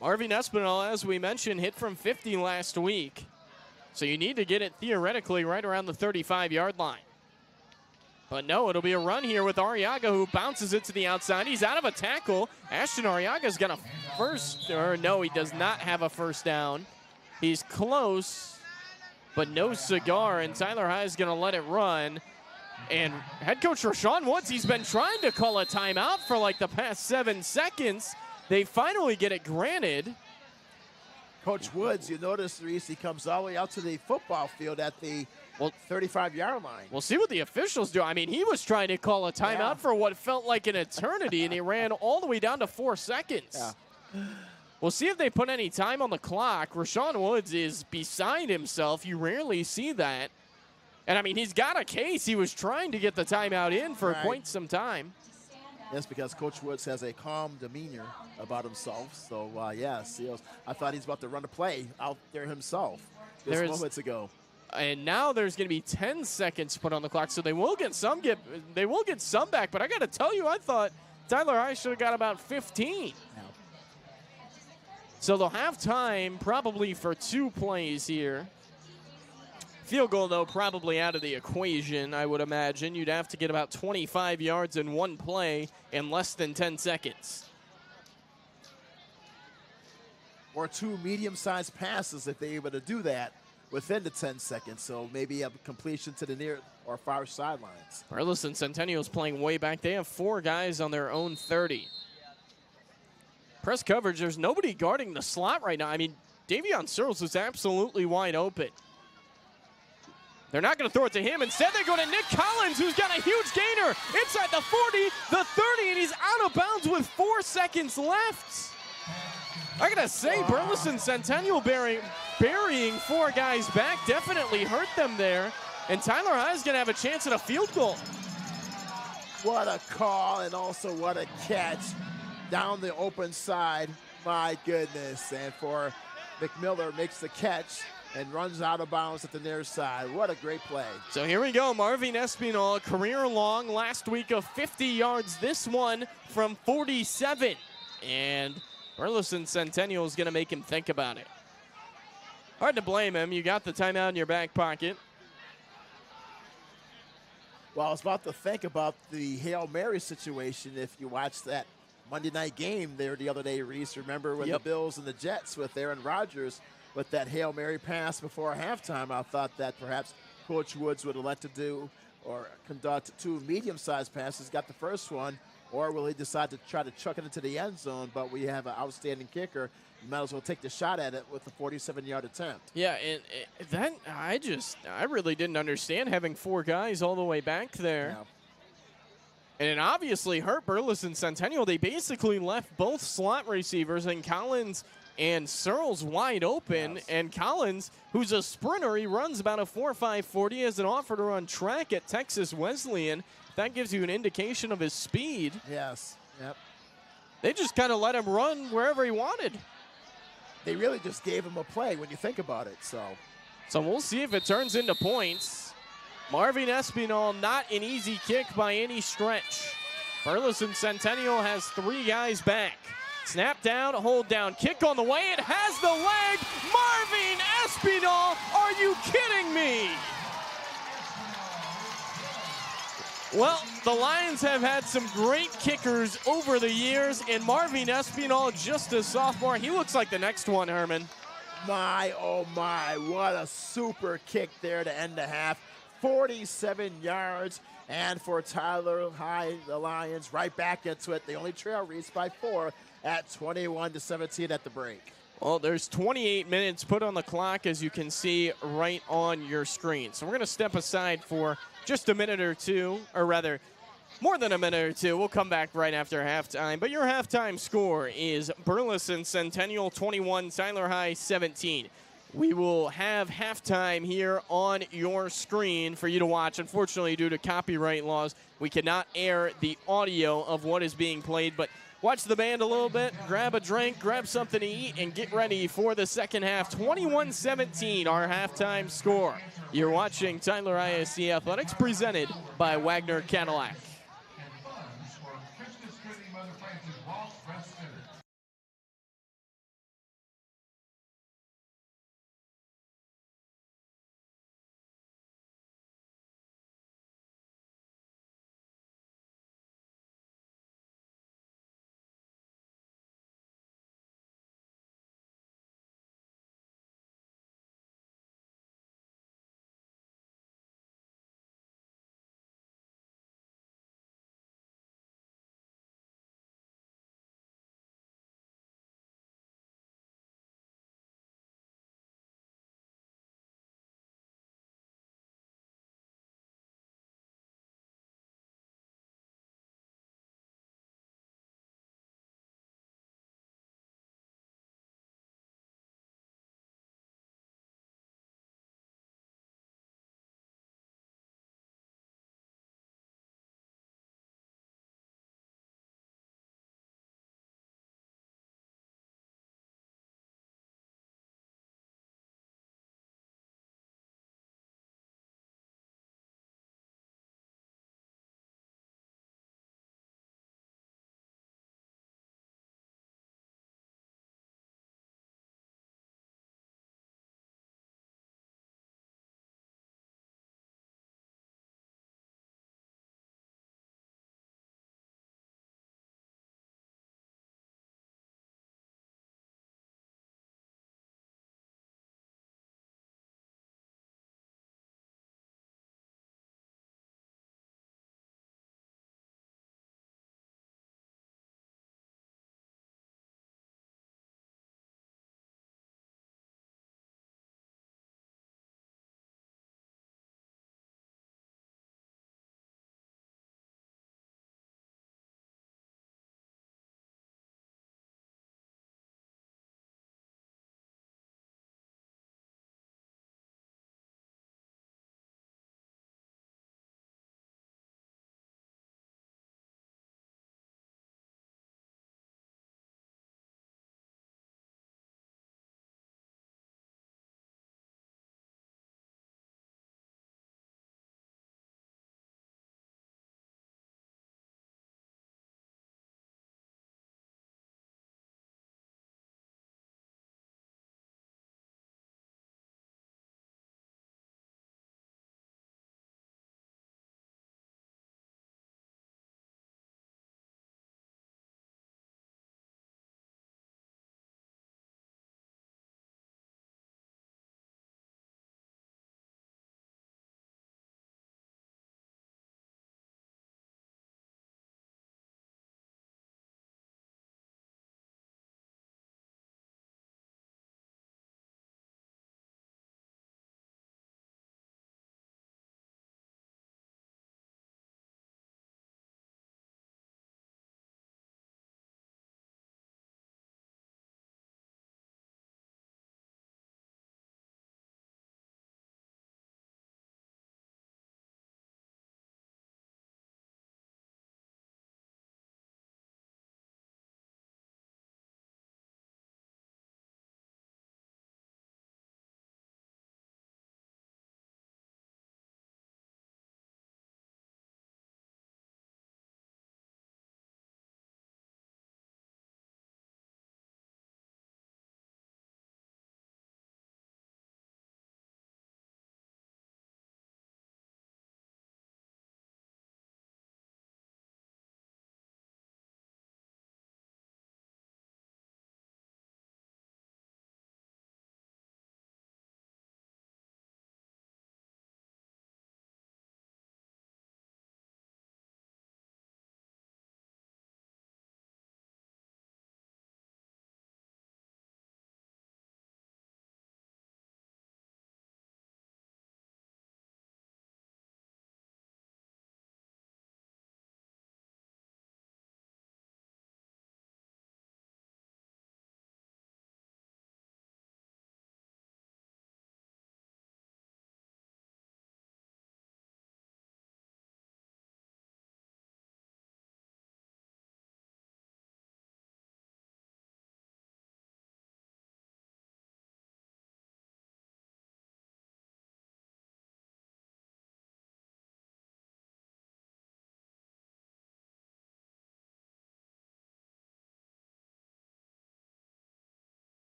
Speaker 1: Marvin Espinal, as we mentioned, hit from 50 last week, so you need to get it theoretically right around the 35-yard line. But no, it'll be a run here with Arriaga, who bounces it to the outside. He's out of a tackle. Ashton Arriaga's got a first, or no, he does not have a first down. He's close, but no cigar, and Tyler High is going to let it run. And head coach Rashawn Woods, he's been trying to call a timeout for like the past 7 seconds. They finally get it granted.
Speaker 2: Coach Woods, you notice, Reese, he comes all the way out to the football field at the 35-yard line.
Speaker 1: We'll see what the officials do. I mean, he was trying to call a timeout for what felt like an eternity, and he ran all the way down to 4 seconds.
Speaker 2: Yeah.
Speaker 1: We'll see if they put any time on the clock. Rashawn Woods is beside himself. You rarely see that. And, I mean, he's got a case. He was trying to get the timeout in for quite some time.
Speaker 2: Yes, because Coach Woods has a calm demeanor about himself. So, yes, I thought he's about to run a play out there himself just moments ago.
Speaker 1: And now there's going to be 10 seconds put on the clock, so they will get some back. But I got to tell you, I thought Tyler High should have got about 15.
Speaker 2: Yeah.
Speaker 1: So they'll have time probably for 2 plays here. Field goal, though, probably out of the equation, I would imagine. You'd have to get about 25 yards in 1 play in less than 10 seconds.
Speaker 2: Or 2 medium-sized passes if they're able to do that within the 10 seconds. So maybe a completion to the near or far sidelines.
Speaker 1: Burleson Centennial's playing way back. They have 4 guys on their own 30. Press coverage, there's nobody guarding the slot right now. I mean, Davion Searles is absolutely wide open. They're not going to throw it to him. Instead, they go to Nick Collins, who's got a huge gainer inside the 40, the 30, and he's out of bounds with 4 seconds left. I got to say, Burleson Centennial burying 4 guys back definitely hurt them there. And Tyler High is going to have a chance at a field goal.
Speaker 2: What a call, and also what a catch down the open side. My goodness. And for McMiller makes the catch and runs out of bounds at the near side. What a great play.
Speaker 1: So here we go. Marvin Espinal, career long last week of 50 yards. This one from 47. And Burleson Centennial is going to make him think about it. Hard to blame him. You got the timeout in your back pocket.
Speaker 2: Well, I was about to think about the Hail Mary situation if you watched that Monday night game there the other day, Reese. Remember when the Bills and the Jets with Aaron Rodgers with that Hail Mary pass before halftime? I thought that perhaps Coach Woods would elect to do or conduct 2 medium-sized passes, got the first one, or will he decide to try to chuck it into the end zone? But we have an outstanding kicker. You might as well take the shot at it with a 47-yard attempt.
Speaker 1: Yeah, and then I really didn't understand having 4 guys all the way back there.
Speaker 2: Yeah.
Speaker 1: And it obviously hurt Burleson Centennial. They basically left both slot receivers and Collins and Searles wide open. Yes. And Collins, who's a sprinter, he runs about a 4.5 40, has an offer to run track at Texas Wesleyan. That gives you an indication of his speed.
Speaker 2: Yes. Yep.
Speaker 1: They just kind of let him run wherever he wanted.
Speaker 2: They really just gave him a play when you think about it. So
Speaker 1: we'll see if it turns into points. Marvin Espinal, not an easy kick by any stretch. Burleson Centennial has 3 guys back. Snap down, hold down, kick on the way. It has the leg. Marvin Espinal, are you kidding me? Well, the Lions have had some great kickers over the years, and Marvin Espinal, just a sophomore, he looks like the next one, Herman.
Speaker 2: My, oh my, what a super kick there to end the half. 47 yards, and for Tyler High, the Lions right back into it. They only trail Reese by 4 at 21-17 at the break.
Speaker 1: Well, there's 28 minutes put on the clock, as you can see right on your screen. So we're going to step aside for just a minute or two, or rather, more than a minute or two. We'll come back right after halftime. But your halftime score is Burleson Centennial 21, Tyler High 17. We will have halftime here on your screen for you to watch. Unfortunately, due to copyright laws, we cannot air the audio of what is being played, but watch the band a little bit, grab a drink, grab something to eat, and get ready for the second half. 21-17, our halftime score. You're watching Tyler ISC Athletics, presented by Wagner Cadillac.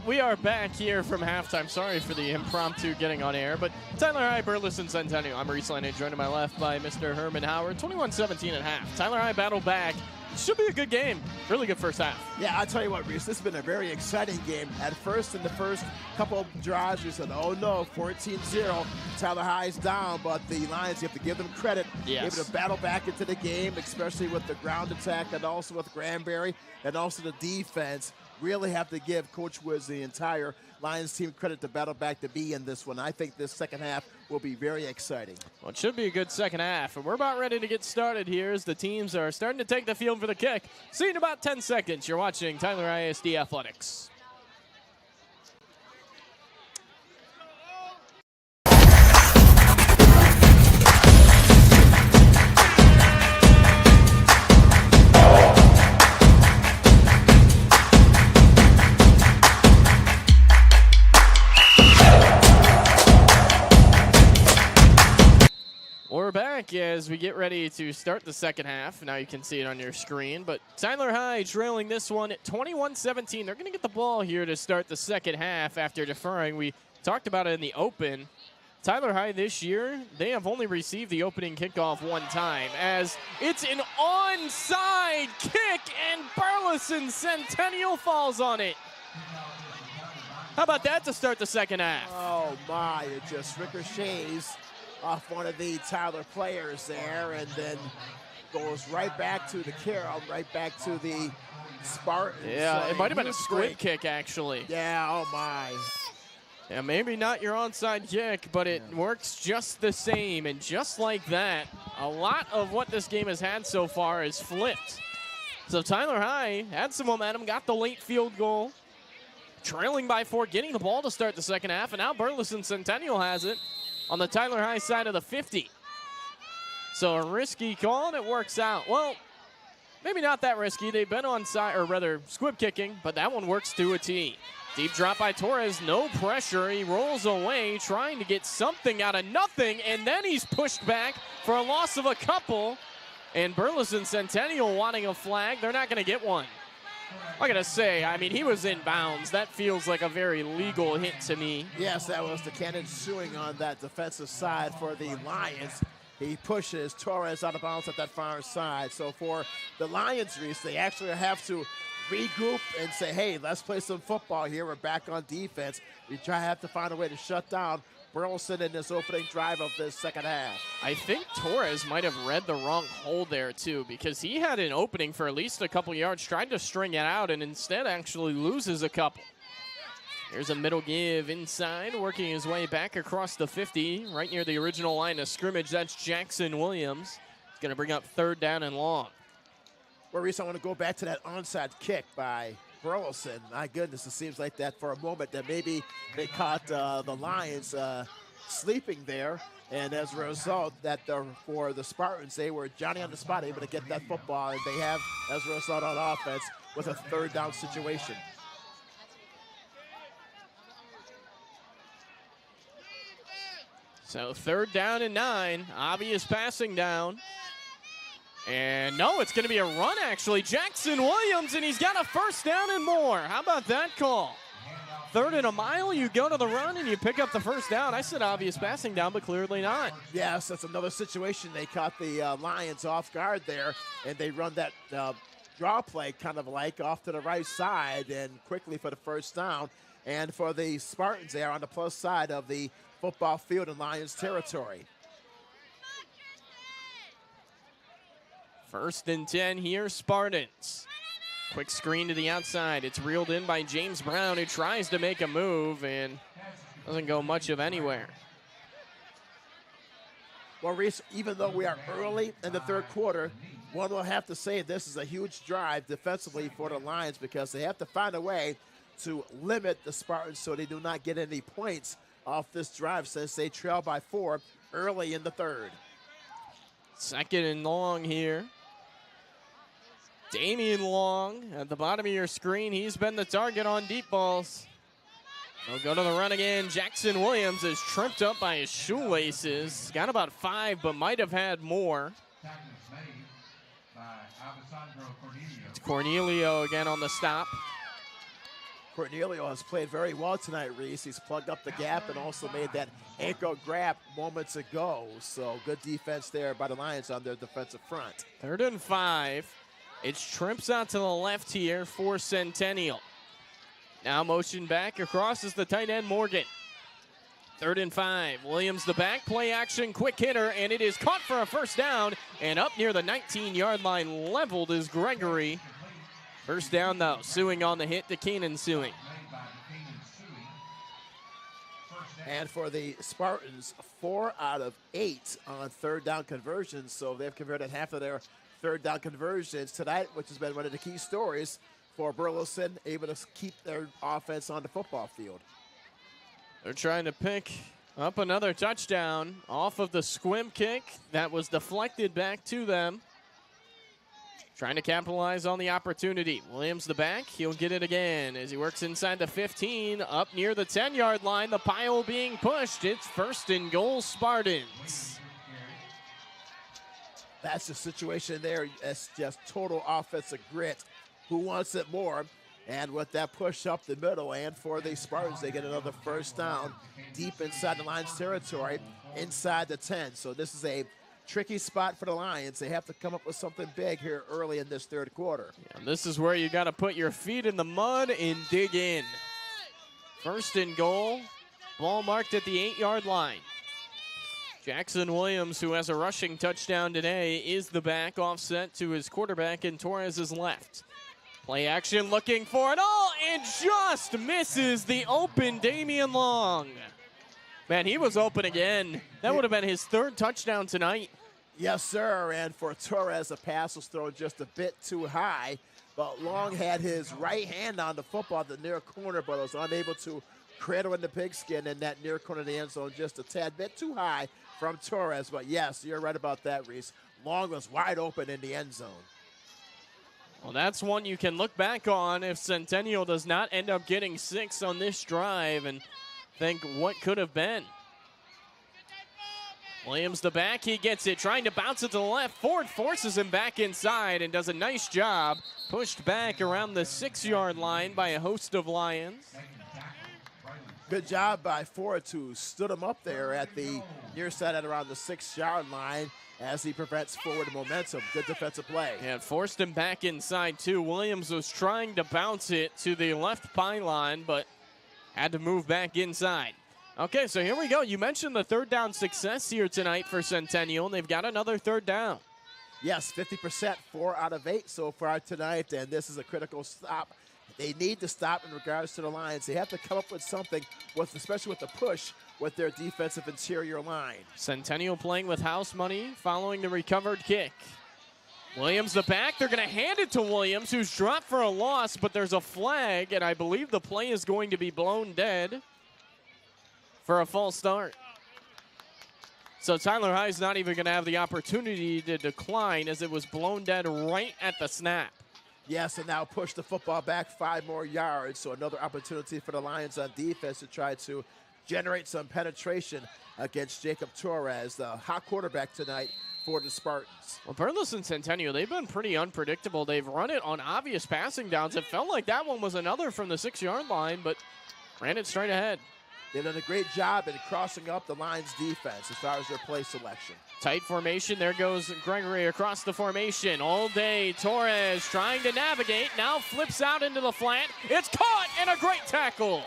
Speaker 1: we are back here from halftime. Sorry for the impromptu getting on air, but Tyler High, Burleson, Centennial. I'm Reese Lane, joined to my left by Mr. Herman Howard. 21-17 at half. Tyler High battled back. Should be a good game. Really good first half.
Speaker 2: Yeah, I'll tell you what, Reese, this has been a very exciting game. At first, in the first couple of drives, we said, oh no, 14-0. Tyler High's down, but the Lions, you have to give them credit.
Speaker 1: Yes.
Speaker 2: Able to battle back into the game, especially with the ground attack and also with Granberry and also the defense. Really have to give Coach Woods, the entire Lions team, credit to battle back to be in this one. I think this second half will be very exciting.
Speaker 1: Well, it should be a good second half, and we're about ready to get started here as the teams are starting to take the field for the kick. See you in about 10 seconds. You're watching Tyler ISD Athletics. We're back as we get ready to start the second half. Now you can see it on your screen, but Tyler High trailing this one at 21-17. They're going to get the ball here to start the second half after deferring. We talked about it in the open. Tyler High this year, they have only received the opening kickoff one time as it's an onside kick and Burleson Centennial falls on it. How about that to start the second half?
Speaker 2: Oh my, it just ricochets off one of the Tyler players there and then goes right back to the Carroll, right back to the Spartans.
Speaker 1: Yeah,
Speaker 2: so
Speaker 1: it might have been a squib
Speaker 2: great
Speaker 1: kick, actually.
Speaker 2: Yeah, oh my.
Speaker 1: Yeah, maybe not your onside kick, but it works just the same. And just like that, a lot of what this game has had so far is flipped. So Tyler High had some momentum, got the late field goal, trailing by 4, getting the ball to start the second half, and now Burleson Centennial has it on the Tyler High side of the 50. So a risky call, and it works out. Well, maybe not that risky. They've been onside, or rather squib kicking, but that one works to a T. Deep drop by Torres, no pressure. He rolls away, trying to get something out of nothing, and then he's pushed back for a loss of a couple. And Burleson Centennial wanting a flag. They're not going to get one. I gotta say, I mean, he was in bounds. That feels like a very legal hit to me.
Speaker 2: Yes, that was the cannon suing on that defensive side for the Lions. He pushes Torres out of bounds at that far side. So for the Lions, Reese, they actually have to regroup and say, hey, let's play some football here. We're back on defense. We have to find a way to shut down Burleson in this opening drive of this second half.
Speaker 1: I think Torres might have read the wrong hole there, too, because he had an opening for at least a couple yards, tried to string it out, and instead actually loses a couple. Here's a middle give inside, working his way back across the 50, right near the original line of scrimmage. That's Jackson Williams. He's going to bring up 3rd down and long.
Speaker 2: Well, Reese, I want to go back to that onside kick by Burleson. My goodness, it seems like that for a moment that maybe they caught the Lions sleeping there, and as a result, that for the Spartans, they were Johnny on the spot, able to get that football, and they have, as a result, on offense with a 3rd down situation.
Speaker 1: So 3rd down and 9, obvious passing down. And no, it's going to be a run, actually. Jackson Williams, and he's got a 1st down and more. How about that call? 3rd and a mile, you go to the run, and you pick up the 1st down. I said obvious passing down, but clearly not.
Speaker 2: Yes, that's another situation. They caught the Lions off guard there, and they run that draw play kind of like off to the right side and quickly for the 1st down. And for the Spartans, they are on the plus side of the football field in Lions territory.
Speaker 1: 1st and 10 here, Spartans. Quick screen to the outside. It's reeled in by James Brown, who tries to make a move and doesn't go much of anywhere.
Speaker 2: Well, Reese, even though we are early in the 3rd quarter, one will have to say this is a huge drive defensively for the Lions because they have to find a way to limit the Spartans so they do not get any points off this drive since they trail by 4 early in the 3rd.
Speaker 1: 2nd and long here. Damian Long at the bottom of your screen. He's been the target on deep balls. They'll go to the run again. Jackson Williams is tripped up by his shoelaces. Got about 5, but might have had more. It's Cornelio again on the stop.
Speaker 2: Cornelio has played very well tonight, Reese. He's plugged up the gap and also made that ankle grab moments ago. So good defense there by the Lions on their defensive front.
Speaker 1: 3rd and 5. It's trips out to the left here for Centennial. Now motion back across is the tight end Morgan. 3rd and 5. Williams the back, play action, quick hitter, and it is caught for a first down. And up near the 19-yard line, leveled is Gregory. First down, though. Suing on the hit to Keenan Suing.
Speaker 2: And for the Spartans, 4 out of 8 on 3rd down conversions. So they've converted half of their 3rd down conversions tonight, which has been one of the key stories for Burleson, able to keep their offense on the football field.
Speaker 1: They're trying to pick up another touchdown off of the squib kick that was deflected back to them. Trying to capitalize on the opportunity. Williams the back. He'll get it again as he works inside the 15, up near the 10-yard line. The pile being pushed. It's 1st and goal, Spartans.
Speaker 2: That's the situation there. It's just total offensive grit. Who wants it more? And with that push up the middle, and for the Spartans, they get another first down deep inside the Lions territory, inside the 10. So this is a tricky spot for the Lions. They have to come up with something big here early in this 3rd quarter.
Speaker 1: Yeah, this is where you got to put your feet in the mud and dig in. 1st and goal, ball marked at the 8-yard line. Jackson Williams, who has a rushing touchdown today, is the back, offset to his quarterback, and Torres is left. Play action, looking for it all, and just misses the open Damian Long. Man, he was open again. That would have been his 3rd touchdown tonight.
Speaker 2: Yes, sir. And for Torres, the pass was thrown just a bit too high. But Long had his right hand on the football at the near corner, but was unable to cradle in the pigskin in that near corner of the end zone, just a tad bit too high from Torres. But yes, you're right about that, Reese. Long was wide open in the end zone.
Speaker 1: Well, that's one you can look back on if Centennial does not end up getting 6 on this drive and think what could have been. Williams the back, he gets it, trying to bounce it to the left. Ford forces him back inside and does a nice job. Pushed back around the 6-yard line by a host of Lions.
Speaker 2: Good job by Ford to stood him up there at the near side at around the 6-yard line as he prevents forward momentum. Good defensive play.
Speaker 1: And forced him back inside too. Williams was trying to bounce it to the left pylon, but had to move back inside. Okay, so here we go. You mentioned the 3rd down success here tonight for Centennial, and they've got another 3rd down.
Speaker 2: Yes, 50%, 4 out of 8 so far tonight, and this is a critical stop. They need to stop in regards to the Lions. They have to come up with something, especially with the push with their defensive interior line.
Speaker 1: Centennial playing with house money following the recovered kick. Williams the back. They're going to hand it to Williams, who's dropped for a loss, but there's a flag, and I believe the play is going to be blown dead for a false start. So Tyler High's not even going to have the opportunity to decline as it was blown dead right at the snap.
Speaker 2: Yes, and now push the football back 5 more yards. So another opportunity for the Lions on defense to try to generate some penetration against Jacob Torres, the hot quarterback tonight for the Spartans.
Speaker 1: Well, Burleson Centennial, they've been pretty unpredictable. They've run it on obvious passing downs. It felt like that one was another from the 6-yard line, but ran it straight ahead.
Speaker 2: They've done a great job in crossing up the Lions' defense as far as their play selection.
Speaker 1: Tight formation. There goes Gregory across the formation. All day, Torres trying to navigate. Now flips out into the flat. It's caught, and a great tackle.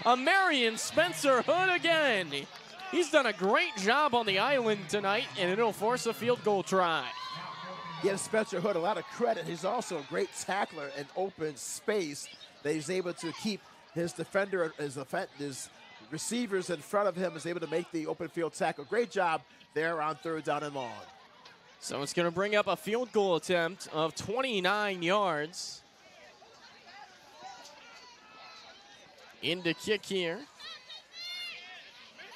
Speaker 1: A Marion Spencer Hood again. He's done a great job on the island tonight, and it'll force a field goal try.
Speaker 2: Give Spencer Hood a lot of credit. He's also a great tackler in open space. That he's able to keep his defender, his receivers in front of him, is able to make the open field tackle. Great job there on 3rd down and long.
Speaker 1: So it's going to bring up a field goal attempt of 29 yards. Into kick here.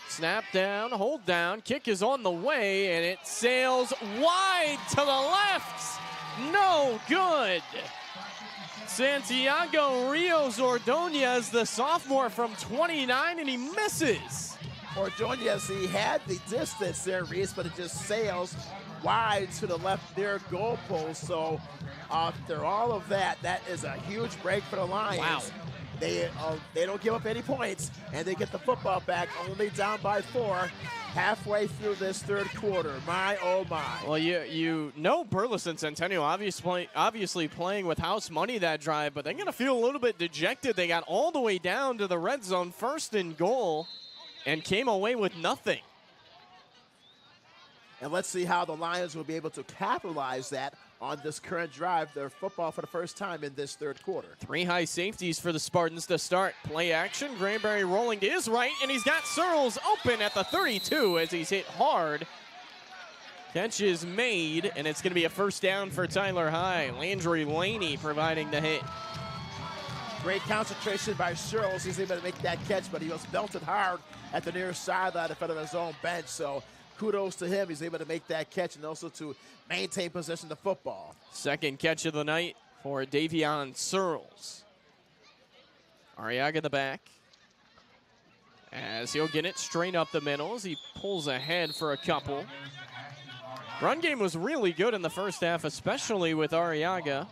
Speaker 1: Snap down, hold down. Kick is on the way, and it sails wide to the left. No good. Santiago Rios Ordonez, the sophomore from 29, and he misses.
Speaker 2: Ordonez, he had the distance there, Reese, but it just sails wide to the left near goalpost. So after all of that, that is a huge break for the Lions.
Speaker 1: Wow.
Speaker 2: They don't give up any points, and they get the football back, only down by 4 halfway through this third quarter. My, oh, my.
Speaker 1: Well, you know Burleson Centennial obviously playing with house money that drive, but they're going to feel a little bit dejected. They got all the way down to the red zone, 1st and goal, and came away with nothing.
Speaker 2: And let's see how the Lions will be able to capitalize that on this current drive. Their football for the first time in this third quarter.
Speaker 1: 3 high safeties for the Spartans to start. Play action. Granberry rolling to his right, and he's got Searles open at the 32 as he's hit hard. Catch is made, and it's going to be a first down for Tyler High. Landry Laney providing the hit.
Speaker 2: Great concentration by Searles. He's able to make that catch, but he was belted hard at the near sideline in front of his own bench. So kudos to him. He's able to make that catch and also to maintain possession of the football.
Speaker 1: Second catch of the night for Davion Searles. Arriaga the back. As he'll get it straight up the middle as he pulls ahead for a couple. Run game was really good in the first half, especially with Arriaga.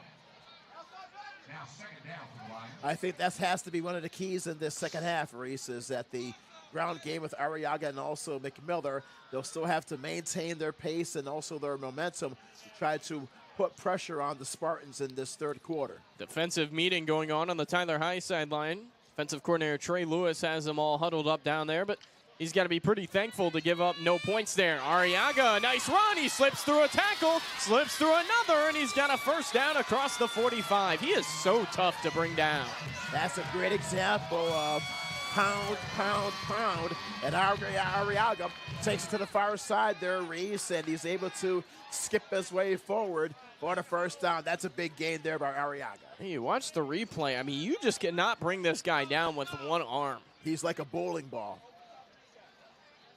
Speaker 2: I think that has to be one of the keys in this second half, Reese, is that the ground game with Arriaga and also McMiller, they'll still have to maintain their pace and also their momentum to try to put pressure on the Spartans in this third quarter.
Speaker 1: Defensive meeting going on the Tyler High sideline. Defensive coordinator Trey Lewis has them all huddled up down there, but he's got to be pretty thankful to give up no points there. Arriaga, nice run. He slips through a tackle, slips through another, and he's got a first down across the 45. He is so tough to bring down.
Speaker 2: That's a great example of pound, pound, pound. And Arriaga takes it to the far side there, Reese, and he's able to skip his way forward for the first down. That's a big gain there by Arriaga.
Speaker 1: Hey, you watch the replay. I mean, you just cannot bring this guy down with one arm.
Speaker 2: He's like a bowling ball.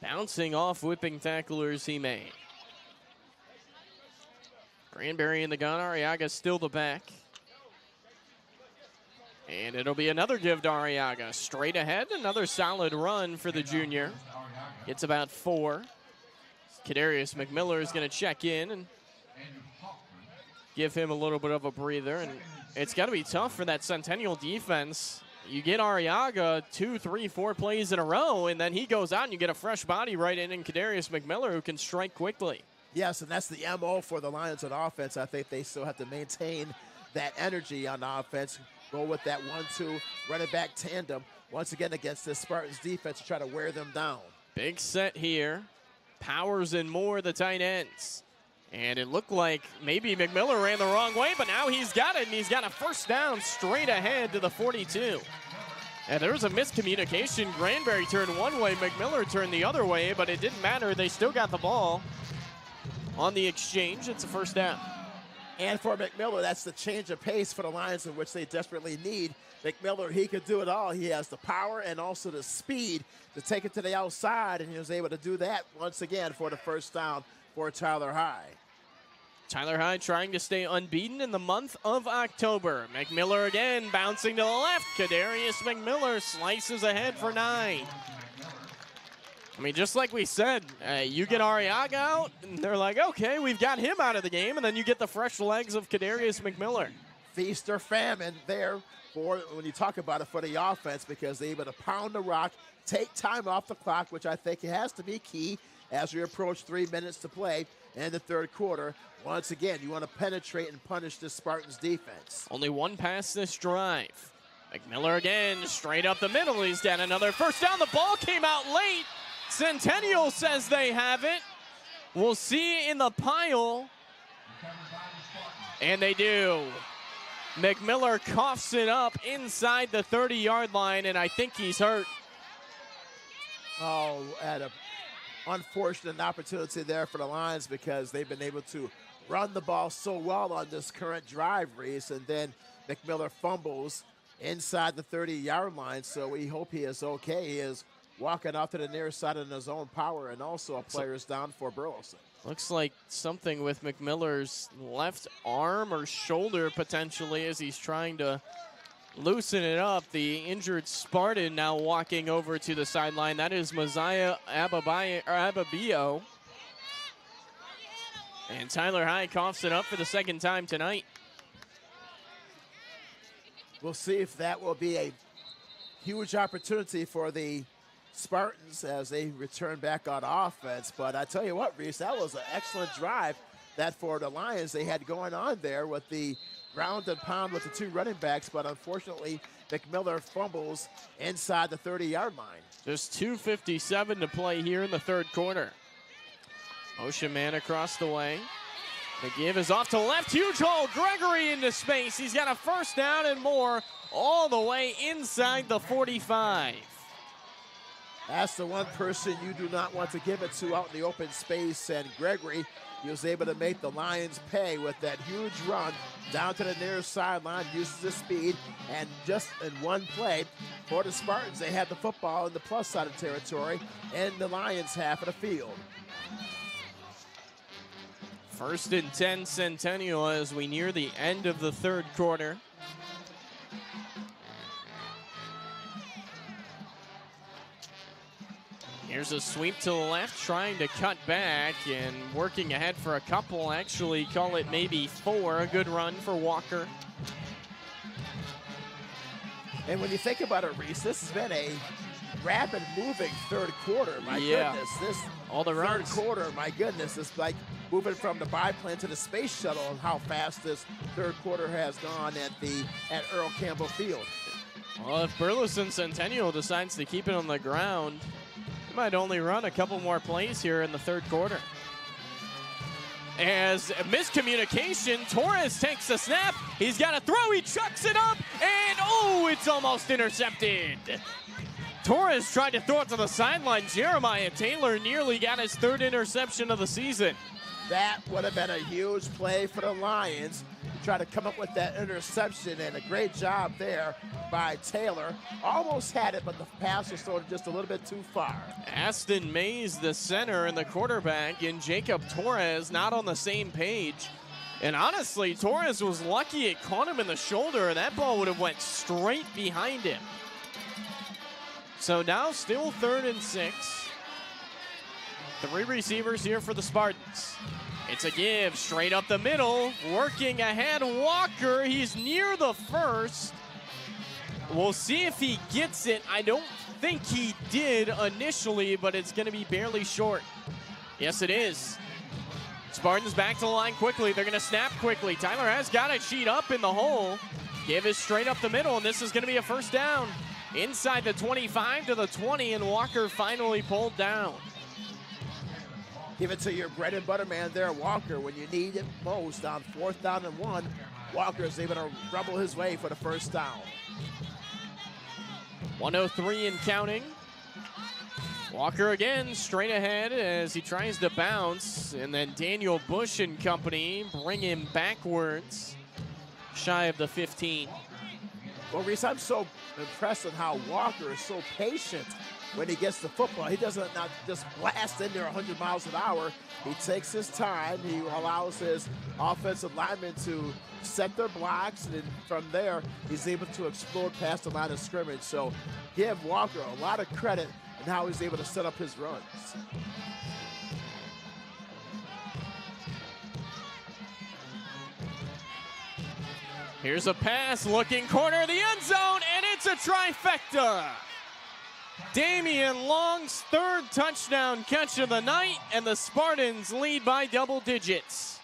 Speaker 1: Bouncing off whipping tacklers he made. Granberry in the gun. Arriaga still the back. And it'll be another give to Arriaga. Straight ahead, another solid run for the junior. It's about 4. Kadarius McMiller is going to check in and give him a little bit of a breather. And it's got to be tough for that Centennial defense. You get Arriaga 2, 3, 4 plays in a row, and then he goes out and you get a fresh body right in Kadarius McMiller who can strike quickly.
Speaker 2: Yes, and that's the MO for the Lions on offense. I think they still have to maintain that energy on offense. Go with that 1-2 running back tandem once again against the Spartans defense to try to wear them down.
Speaker 1: Big set here. Powers and Moore, the tight ends. And it looked like maybe McMiller ran the wrong way, but now he's got it, and he's got a first down straight ahead to the 42. And there was a miscommunication. Granberry turned one way, McMiller turned the other way, but it didn't matter. They still got the ball on the exchange. It's a first down.
Speaker 2: And for McMiller, that's the change of pace for the Lions, in which they desperately need. McMiller, he could do it all. He has the power and also the speed to take it to the outside, and he was able to do that once again for the first down for Tyler High.
Speaker 1: Tyler High trying to stay unbeaten in the month of October. McMiller again bouncing to the left. Kadarius McMiller slices ahead for 9. I mean, just like we said, you get Arriaga out, and they're like, okay, we've got him out of the game, and then you get the fresh legs of Kadarius McMiller.
Speaker 2: Feast or famine there for when you talk about it for the offense, because they're able to pound the rock, take time off the clock, which I think has to be key as we approach 3 minutes to play in the third quarter. Once again, you want to penetrate and punish the Spartans defense.
Speaker 1: Only one pass this drive. McMiller again, straight up the middle. He's got another first down. The ball came out late. Centennial says they have it. We'll see in the pile. And they do. McMiller coughs it up inside the 30-yard line, and I think he's hurt.
Speaker 2: Oh, at an unfortunate opportunity there for the Lions, because they've been able to run the ball so well on this current drive, Reese, and then McMiller fumbles inside the 30-yard line, so we hope he is okay. He is walking off to the near side in his own power, and also a player is down for Burleson.
Speaker 1: Looks like something with McMiller's left arm or shoulder potentially as he's trying to loosen it up. The injured Spartan now walking over to the sideline. That is Mosiah Ababio. And Tyler High coughs it up for the second time tonight.
Speaker 2: We'll see if that will be a huge opportunity for the Spartans as they return back on offense. But I tell you what, Reese, that was an excellent drive that for the Lions they had going on there with the ground and pound with the two running backs. But unfortunately, McMillan fumbles inside the 30-yard line.
Speaker 1: Just 2:57 to play here in the third quarter. Motion man across the way. The give is off to left. Huge hole. Gregory into space. He's got a first down and more all the way inside the 45.
Speaker 2: That's the one person you do not want to give it to out in the open space. And Gregory, he was able to make the Lions pay with that huge run down to the near sideline, uses his speed, and just in one play for the Spartans, they had the football in the plus side of territory in the Lions' half of the field.
Speaker 1: 1st and 10 Centennial as we near the end of the third quarter. Here's a sweep to the left, trying to cut back and working ahead for a couple, actually call it maybe 4. A good run for Walker.
Speaker 2: And when you think about it, Reese, this has been a rapid moving third quarter. My goodness, this
Speaker 1: all the
Speaker 2: third
Speaker 1: runs.
Speaker 2: quarter, my goodness, it's like moving from the biplane to the space shuttle and how fast this third quarter has gone at Earl Campbell Field.
Speaker 1: Well, if Burleson Centennial decides to keep it on the ground, they might only run a couple more plays here in the third quarter. As a miscommunication, Torres takes the snap. He's got a throw. He chucks it up, and oh, it's almost intercepted. Torres tried to throw it to the sideline. Jeremiah Taylor nearly got his 3rd interception of the season.
Speaker 2: That would have been a huge play for the Lions to try to come up with that interception, and a great job there by Taylor. Almost had it, but the pass was thrown just a little bit too far.
Speaker 1: Aston Mays, the center, and the quarterback, and Jacob Torres not on the same page. And honestly, Torres was lucky it caught him in the shoulder, and that ball would have went straight behind him. So now still 3rd and 6. 3 receivers here for the Spartans. It's a give straight up the middle. Working ahead, Walker. He's near the 1st. We'll see if he gets it. I don't think he did initially, but it's going to be barely short. Yes, it is. Spartans back to the line quickly. They're going to snap quickly. Tyler has got it sheet up in the hole. Give is straight up the middle, and this is going to be a first down. Inside the 25 to the 20, and Walker finally pulled down.
Speaker 2: Give it to your bread and butter man there, Walker. When you need it most on 4th down and 1, Walker is able to rumble his way for the first down.
Speaker 1: 1:03 and counting. Walker again straight ahead as he tries to bounce, and then Daniel Bush and company bring him backwards, shy of the 15.
Speaker 2: Well, Reese, I'm so impressed with how Walker is so patient when he gets the football. He doesn't not just blast in there 100 miles an hour. He takes his time. He allows his offensive linemen to set their blocks, and then from there, he's able to explode past the line of scrimmage. So give Walker a lot of credit in how he's able to set up his runs.
Speaker 1: Here's a pass, looking corner of the end zone, and it's a trifecta. Damian Long's 3rd touchdown catch of the night, and the Spartans lead by double digits.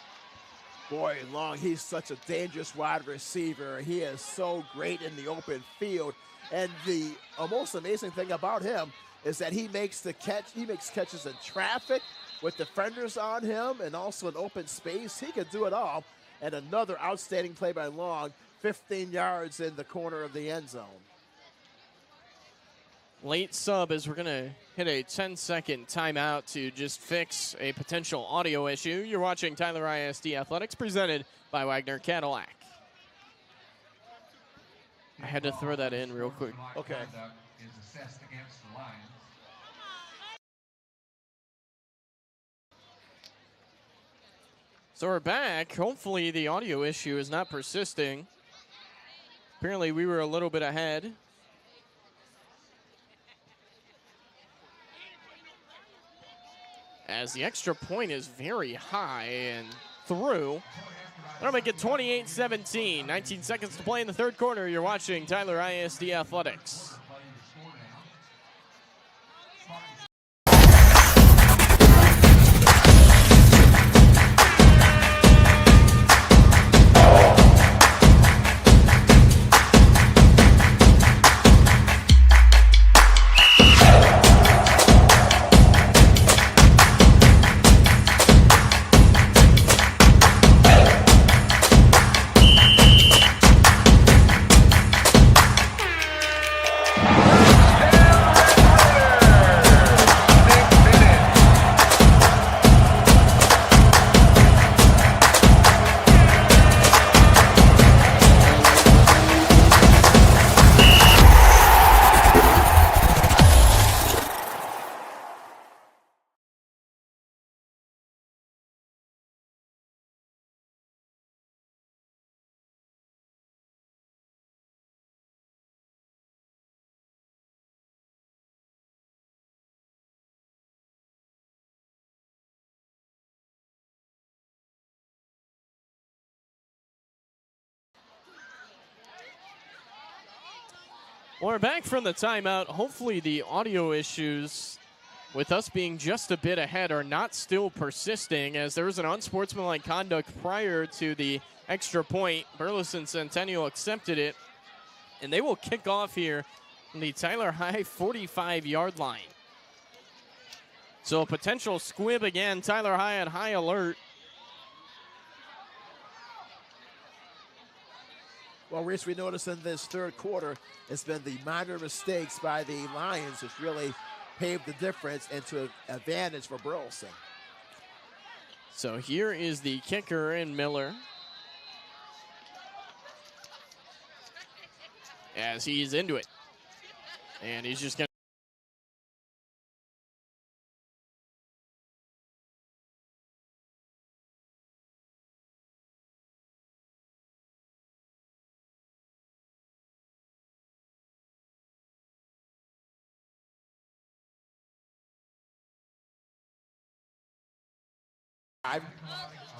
Speaker 2: Boy, Long, he's such a dangerous wide receiver. He is so great in the open field. And the most amazing thing about him is that he makes catches in traffic with defenders on him and also in open space. He can do it all. And another outstanding play by Long, 15 yards in the corner of the end zone.
Speaker 1: Late sub as we're going to hit a 10-second timeout to just fix a potential audio issue. You're watching Tyler ISD Athletics presented by Wagner Cadillac. I had to throw that in real quick.
Speaker 2: Okay.
Speaker 3: Is assessed against the Lions.
Speaker 1: So we're back. Hopefully the audio issue is not persisting. Apparently we were a little bit ahead. As the extra point is very high and through. That'll make it 28-17. 19 seconds to play in the third quarter. You're watching Tyler ISD Athletics. We're back from the timeout. Hopefully the audio issues with us being just a bit ahead are not still persisting, as there was an unsportsmanlike conduct prior to the extra point. Burleson Centennial accepted it, and they will kick off here on the Tyler High 45-yard line. So a potential squib again. Tyler High on high alert.
Speaker 4: Well, Reese, we noticed in this third quarter, it's been the minor mistakes by the Lions which really paved the difference into advantage for Burleson.
Speaker 1: So here is the kicker in Miller, as he's into it. And he's just going to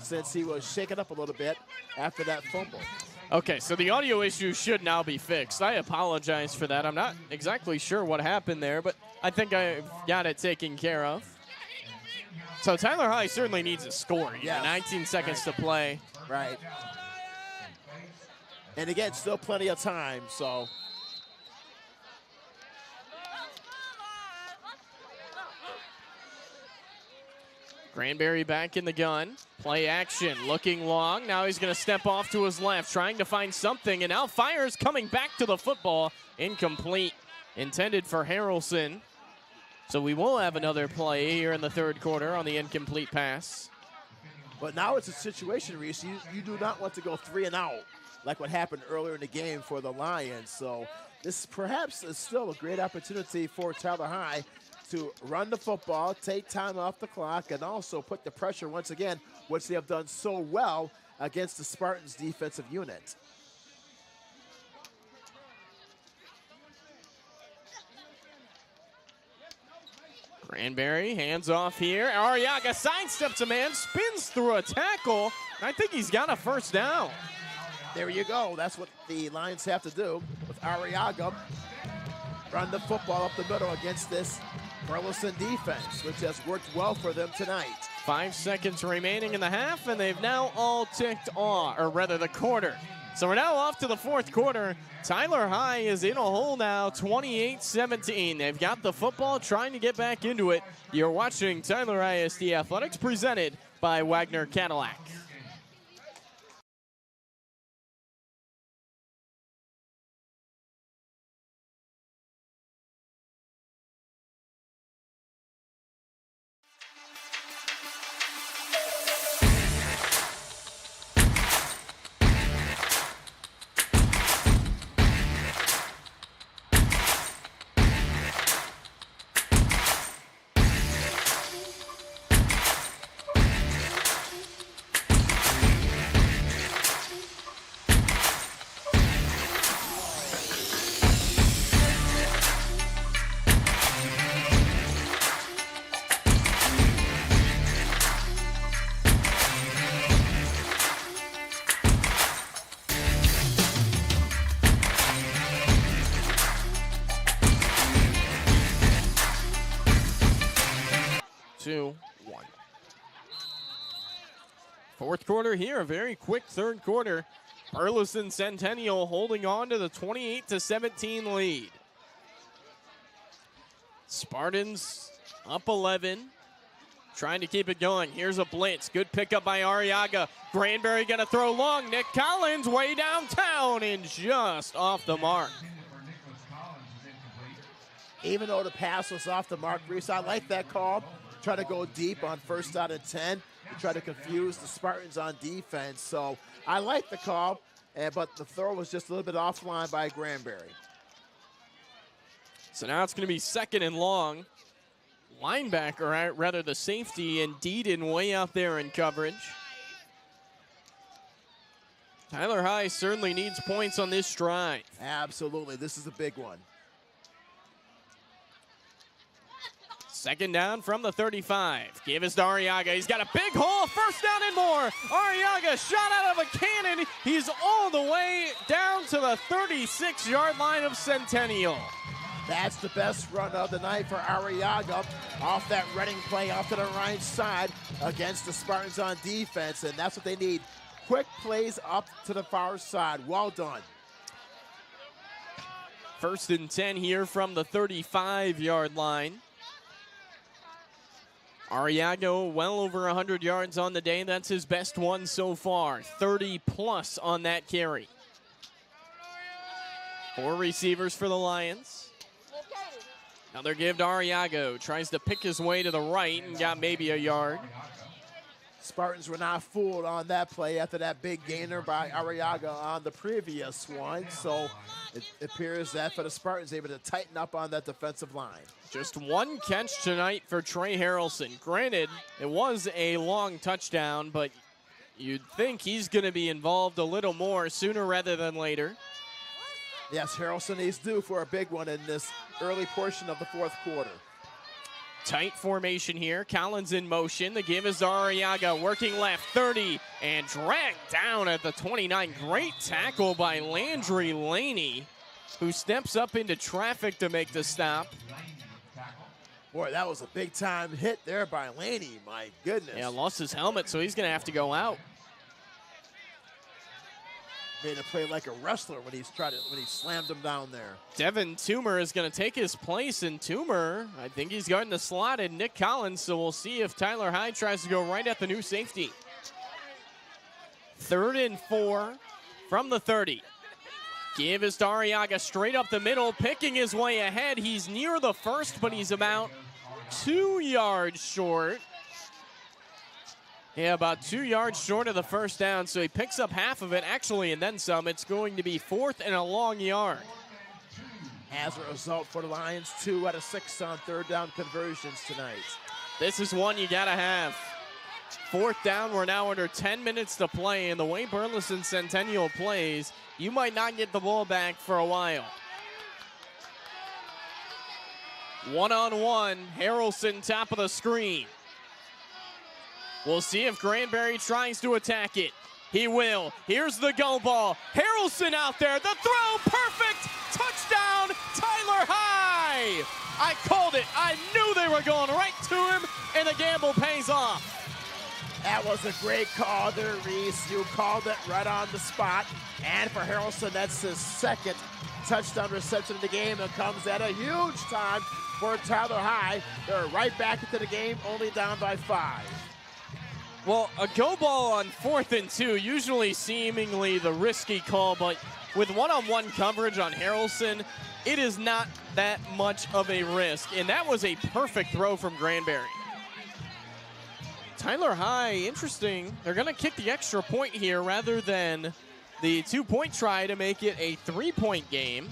Speaker 4: since he was shaken up a little bit after that fumble.
Speaker 1: Okay, so the audio issue should now be fixed. I apologize for that. I'm not exactly sure what happened there, but I think I've got it taken care of. So Tyler High certainly needs a score.
Speaker 4: Yeah,
Speaker 1: 19 seconds to play.
Speaker 4: Right. And again, still plenty of time, so.
Speaker 1: Granberry back in the gun. Play action, looking long. Now he's going to step off to his left, trying to find something, and now fires coming back to the football. Incomplete, intended for Harrelson. So we will have another play here in the third quarter on the incomplete pass.
Speaker 4: But now it's a situation, Reese, you do not want to go 3 and out like what happened earlier in the game for the Lions. So this perhaps is still a great opportunity for Tyler High to run the football, take time off the clock, and also put the pressure once again, which they have done so well against the Spartans' defensive unit.
Speaker 1: Granberry, hands off here. Arriaga sidesteps a man, spins through a tackle. I think he's got a first down.
Speaker 4: There you go. That's what the Lions have to do with Arriaga. Run the football up the middle against this Burleson defense, which has worked well for them tonight.
Speaker 1: 5 seconds remaining in the half, and they've now all ticked off, or rather the quarter. So we're now off to the fourth quarter. Tyler High is in a hole now, 28-17. They've got the football, trying to get back into it. You're watching Tyler ISD Athletics, presented by Wagner Cadillac. Fourth quarter here, a very quick third quarter. Burleson Centennial holding on to the 28-17 lead. Spartans up 11, trying to keep it going. Here's a blitz, good pickup by Arriaga. Granberry gonna throw long. Nick Collins way downtown and just off the mark.
Speaker 4: Even though the pass was off the mark, Reese, I like that call. Try to go deep on 1st down and 10 to try to confuse the Spartans on defense. So I like the call, but the throw was just a little bit offline by Granberry.
Speaker 1: So now it's going to be 2nd and long. Linebacker, rather the safety, and Deedon way out there in coverage. Tyler High certainly needs points on this drive.
Speaker 4: Absolutely, this is a big one.
Speaker 1: Second down from the 35. Give us to Arriaga. He's got a big hole. First down and more. Arriaga shot out of a cannon. He's all the way down to the 36-yard line of Centennial.
Speaker 4: That's the best run of the night for Arriaga off that running play off to the right side against the Spartans on defense, and that's what they need. Quick plays up to the far side. Well done.
Speaker 1: First and 10 here from the 35-yard line. Arriaga well over 100 yards on the day. That's his best one so far. 30-plus on that carry. 4 receivers for the Lions. Another give to Arriaga. Tries to pick his way to the right and got maybe a yard.
Speaker 4: Spartans were not fooled on that play after that big gainer by Arriaga on the previous one. So it appears that for the Spartans, able to tighten up on that defensive line.
Speaker 1: Just 1 catch tonight for Trey Harrelson. Granted, it was a long touchdown, but you'd think he's going to be involved a little more sooner rather than later.
Speaker 4: Yes, Harrelson is due for a big one in this early portion of the fourth quarter.
Speaker 1: Tight formation here. Collins in motion. The give is Arriaga working left, 30, and dragged down at the 29. Great tackle by Landry Laney, who steps up into traffic to make the stop.
Speaker 4: Boy, that was a big-time hit there by Laney. My goodness.
Speaker 1: Yeah, lost his helmet, so he's going to have to go out.
Speaker 4: Made him play like a wrestler when he slammed him down there.
Speaker 1: Devin Toomer is going to take his place, and Toomer, I think he's guarding the slot in Nick Collins, so we'll see if Tyler Hyde tries to go right at the new safety. 3rd and 4 from the 30. Give is to Arriaga straight up the middle, picking his way ahead. He's near the first, but he's about 2 yards short. Yeah, about 2 yards short of the first down, so he picks up half of it, actually, and then some. It's going to be 4th and a long yard.
Speaker 4: As a result for the Lions, 2 out of 6 on 3rd down conversions tonight.
Speaker 1: This is one you got to have. 4th down, we're now under 10 minutes to play, and the way Burleson Centennial plays, you might not get the ball back for a while. 1-on-1, Harrelson top of the screen. We'll see if Granberry tries to attack it. He will. Here's the go ball. Harrelson out there. The throw, perfect. Touchdown, Tyler High. I called it. I knew they were going right to him, and the gamble pays off.
Speaker 4: That was a great call there, Reese. You called it right on the spot. And for Harrelson, that's his 2nd touchdown reception of the game. It comes at a huge time for Tyler High. They're right back into the game, only down by 5.
Speaker 1: Well, a go ball on 4th and 2, usually seemingly the risky call, but with one-on-one coverage on Harrelson, it is not that much of a risk. And that was a perfect throw from Granberry. Tyler High, interesting. They're going to kick the extra point here rather than the 2-point try to make it a 3-point game.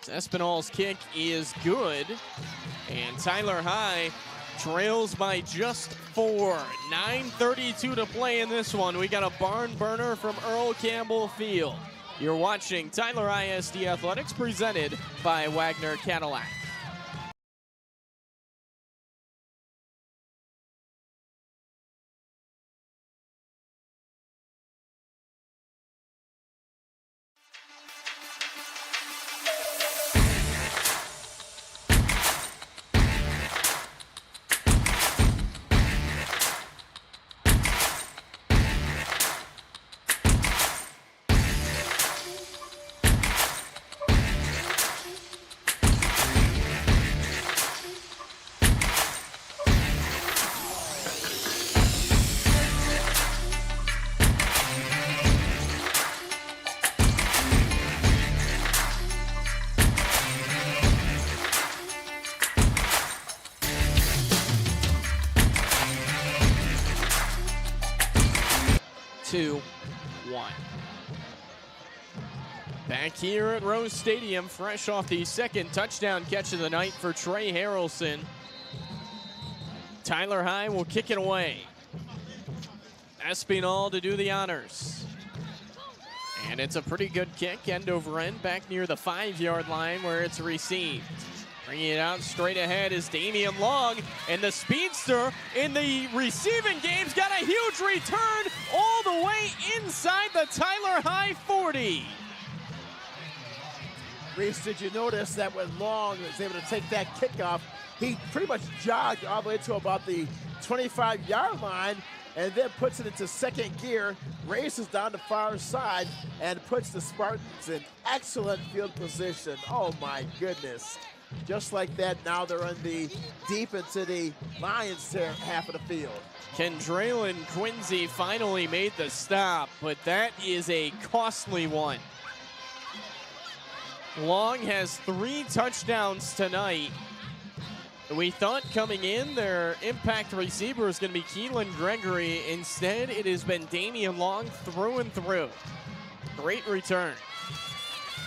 Speaker 1: Espinal's kick is good, and Tyler High trails by just 4. 9:32 to play in this one. We got a barn burner from Earl Campbell Field. You're watching Tyler ISD Athletics presented by Wagner Cadillac. Back here at Rose Stadium, fresh off the 2nd touchdown catch of the night for Trey Harrelson. Tyler High will kick it away. Espinal to do the honors. And it's a pretty good kick, end over end, back near the 5-yard line where it's received. Bringing it out straight ahead is Damian Long, and the speedster in the receiving game's got a huge return all the way inside the Tyler High 40.
Speaker 4: Reese, did you notice that when Long was able to take that kickoff, he pretty much jogged all the way to about the 25-yard line and then puts it into second gear, races down the far side, and puts the Spartans in excellent field position. Oh, my goodness. Just like that, now they're in the deep into the Lions half of the field.
Speaker 1: Kendralyn Quincy finally made the stop, but that is a costly one. Long has 3 touchdowns tonight. We thought coming in their impact receiver was going to be Keelan Gregory. Instead, it has been Damian Long through and through. Great return.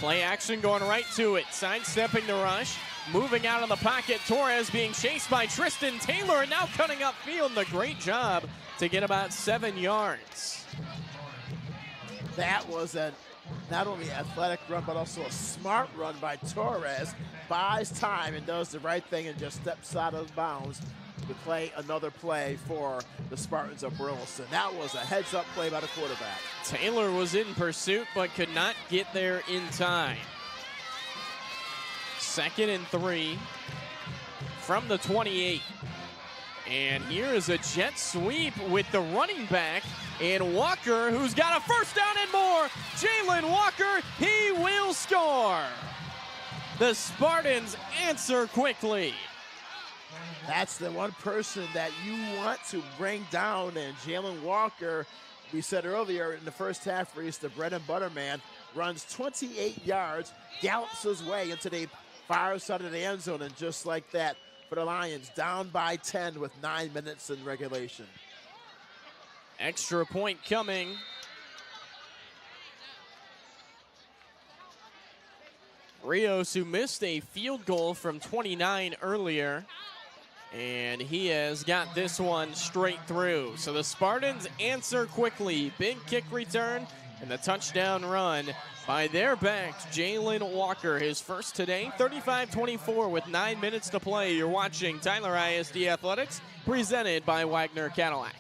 Speaker 1: Play action going right to it. Sidestepping the rush. Moving out of the pocket. Torres being chased by Tristan Taylor, and now cutting upfield. And a great job to get about 7 yards.
Speaker 4: That was a not only athletic run, but also a smart run by Torres. Buys time and does the right thing and just steps out of bounds to play another play for the Spartans of Burleson. That was a heads-up play by the quarterback.
Speaker 1: Taylor was in pursuit, but could not get there in time. 2nd and 3 from the 28. And here is a jet sweep with the running back and Walker, who's got a first down and more. Jalen Walker, he will score. The Spartans answer quickly.
Speaker 4: That's the one person that you want to bring down, and Jalen Walker, we said earlier in the first half, Reese, the bread and butter man, runs 28 yards, gallops his way into the far side of the end zone, and just like that, for the Lions, down by 10 with 9 minutes in regulation.
Speaker 1: Extra point coming. Rios, who missed a field goal from 29 earlier, and he has got this one straight through. So the Spartans answer quickly. Big kick return and the touchdown run by their back, Jalen Walker, his first today, 35-24 with 9 minutes to play. You're watching Tyler ISD Athletics, presented by Wagner Cadillac.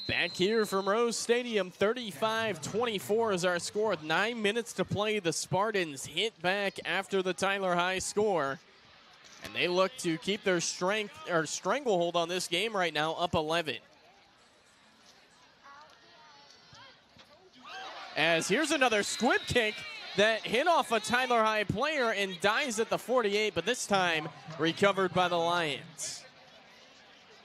Speaker 1: Back here from Rose Stadium, 35-24 is our score with 9 minutes to play. The Spartans hit back after the Tyler High score, and they look to keep their stranglehold on this game right now, up 11. As here's another squib kick that hit off a Tyler High player and dies at the 48, but this time recovered by the Lions.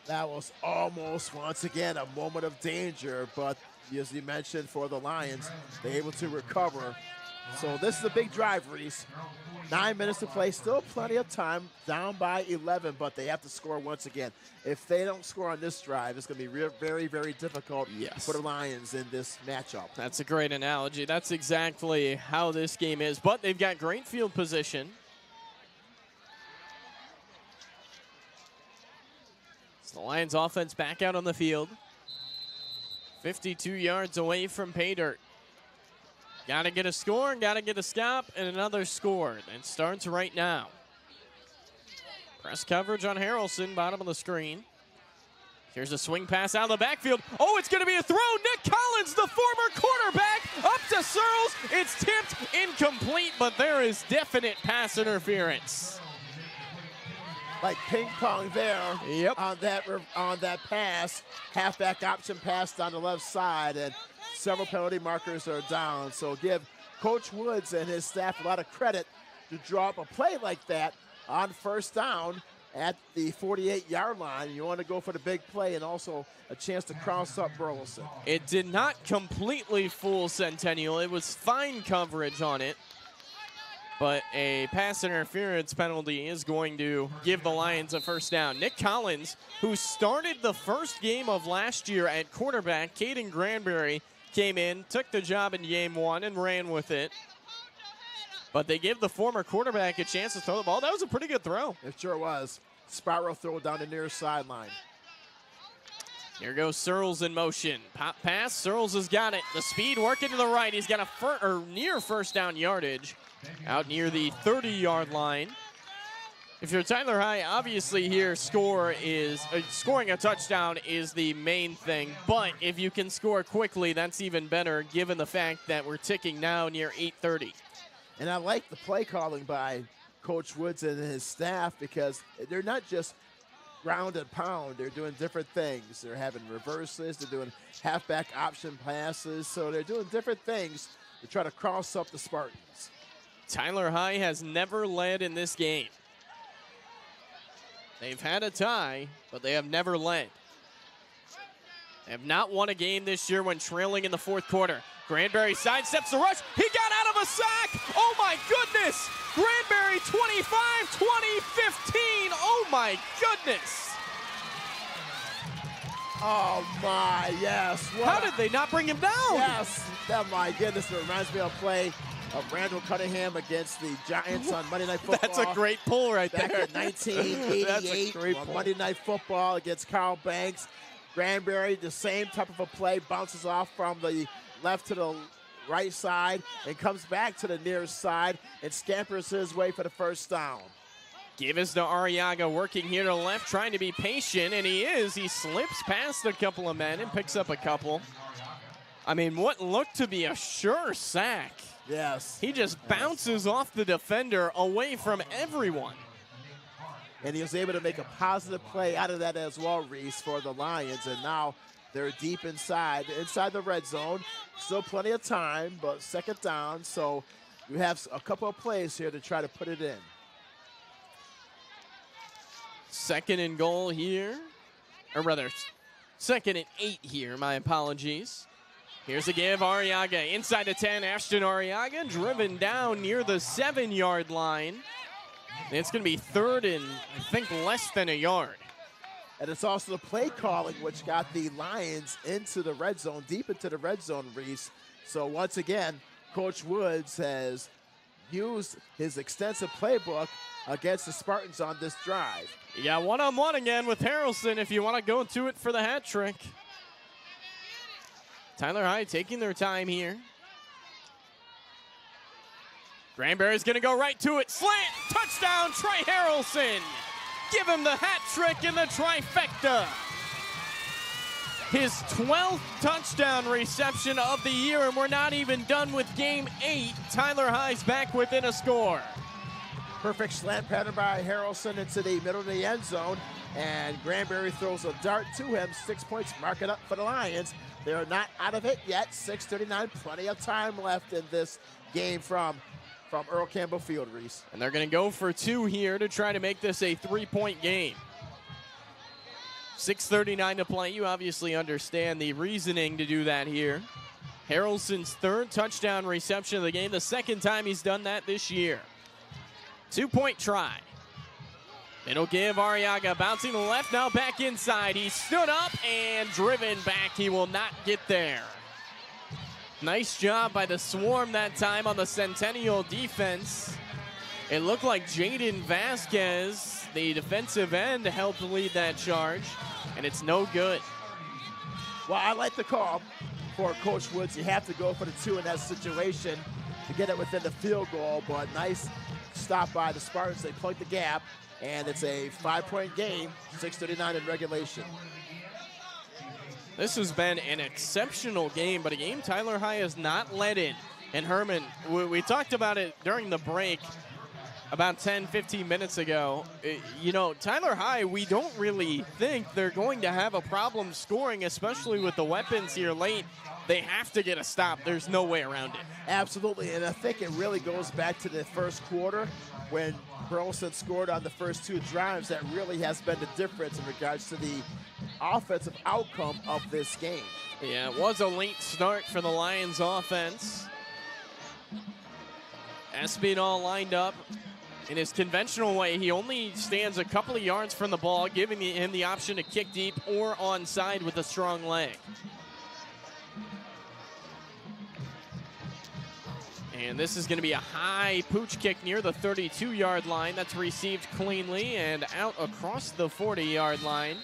Speaker 4: That was almost, once again, a moment of danger, but as you mentioned, for the Lions, they're able to recover. So this is a big drive, Reese. 9 minutes to play, still plenty of time, down by 11, but they have to score once again. If they don't score on this drive, it's going to be very, very difficult for the Lions in this matchup. That's
Speaker 1: a great analogy. That's exactly how this game is, but they've got great field position. The Lions offense back out on the field. 52 yards away from pay dirt. Got to get a score, got to get a stop, and another score. That starts right now. Press coverage on Harrelson, bottom of the screen. Here's a swing pass out of the backfield. Oh, it's going to be a throw. Nick Collins, the former quarterback, up to Searles. It's tipped, incomplete, but there is definite pass interference.
Speaker 4: like ping pong there.
Speaker 1: Yep.
Speaker 4: On that pass, halfback option pass down the left side, and several penalty markers are down. So give Coach Woods and his staff a lot of credit to draw up a play like that on first down at the 48-yard line. You want to go for the big play and also a chance to cross up Burleson.
Speaker 1: It did not completely fool Centennial. It was fine coverage on it. But a pass interference penalty is going to give the Lions a first down. Nick Collins, who started the first game of last year at quarterback, Caden Granberry, came in, took the job in game 1, and ran with it. But they give the former quarterback a chance to throw the ball. That was a pretty good throw.
Speaker 4: It sure was. Spiral throw down the near sideline.
Speaker 1: Here goes Searles in motion. Pop pass. Searles has got it. The speed working to the right. He's got a near first down yardage out near the 30-yard line. If you're Tyler High, obviously here scoring a touchdown is the main thing. But if you can score quickly, that's even better given the fact that we're ticking now near 8:30.
Speaker 4: And I like the play calling by Coach Woods and his staff because they're not just ground and pound. They're doing different things. They're having reverses. They're doing halfback option passes. So they're doing different things to try to cross up the Spartans.
Speaker 1: Tyler High has never led in this game. They've had a tie, but they have never led. They have not won a game this year when trailing in the fourth quarter. Granberry sidesteps the rush. He got out of a sack. Oh, my goodness. Granberry 25, 2015. Oh, my goodness.
Speaker 4: Oh, my, yes.
Speaker 1: How did they not bring him down?
Speaker 4: Yes. Oh, my goodness. It reminds me of a play of Randall Cunningham against the Giants on Monday Night Football.
Speaker 1: That's a great pull right
Speaker 4: back
Speaker 1: there.
Speaker 4: Back in 1988 on Monday Night Football against Carl Banks. Granberry, the same type of a play, bounces off from the left to the right side and comes back to the near side and scampers his way for the first down.
Speaker 1: Give us to Arriaga working here to the left, trying to be patient, and he is. He slips past a couple of men and picks up a couple. I mean, what looked to be a sure sack.
Speaker 4: Yes.
Speaker 1: He just bounces off the defender away from everyone.
Speaker 4: And he was able to make a positive play out of that as well, Reese, for the Lions. And now they're deep inside the red zone. Still plenty of time, but second down. So you have a couple of plays here to try to put it in.
Speaker 1: Second and goal here. Or rather, second and 8 here. My apologies. Here's a give, Arriaga inside the 10. Ashton Arriaga driven down near the 7-yard line. And it's going to be third and, I think, less than a yard.
Speaker 4: And it's also the play calling which got the Lions into the red zone, deep into the red zone, Reese. So once again, Coach Woods has used his extensive playbook against the Spartans on this drive.
Speaker 1: Yeah, one-on-one again with Harrelson if you want to go to it for the hat trick. Tyler High taking their time here. Granberry's going to go right to it. Slant, touchdown, Trey Harrelson. Give him the hat trick and the trifecta. His 12th touchdown reception of the year, and we're not even done with game 8. Tyler High's back within a score.
Speaker 4: Perfect slant pattern by Harrelson into the middle of the end zone, and Granberry throws a dart to him. 6 points, mark it up for the Lions. They are not out of it yet. 6:39, plenty of time left in this game from Earl Campbell Field, Reese.
Speaker 1: And they're going to go for 2 here to try to make this a 3-point game. 6:39 to play. You obviously understand the reasoning to do that here. Harrelson's 3rd touchdown reception of the game, the 2nd time he's done that this year. 2-point try. It'll give Arriaga bouncing to the left, now back inside. He stood up and driven back. He will not get there. Nice job by the Swarm that time on the Centennial defense. It looked like Jaden Vasquez, the defensive end, helped lead that charge, and it's no good.
Speaker 4: Well, I like the call for Coach Woods. You have to go for the 2 in that situation to get it within the field goal, but nice stop by the Spartans. They plugged the gap, and it's a 5-point game, 6:39 in regulation.
Speaker 1: This has been an exceptional game, but a game Tyler High has not led in. And Herman, we talked about it during the break. about 10, 15 minutes ago, you know, Tyler High, we don't really think they're going to have a problem scoring, especially with the weapons here late. They have to get a stop. There's no way around it.
Speaker 4: Absolutely, and I think it really goes back to the first quarter when Burleson scored on the first 2 drives. That really has been the difference in regards to the offensive outcome of this game.
Speaker 1: Yeah, it was a late start for the Lions offense. Espinal lined up in his conventional way. He only stands a couple of yards from the ball, giving him the option to kick deep or onside with a strong leg. And this is going to be a high pooch kick near the 32-yard line. That's received cleanly and out across the 40-yard line.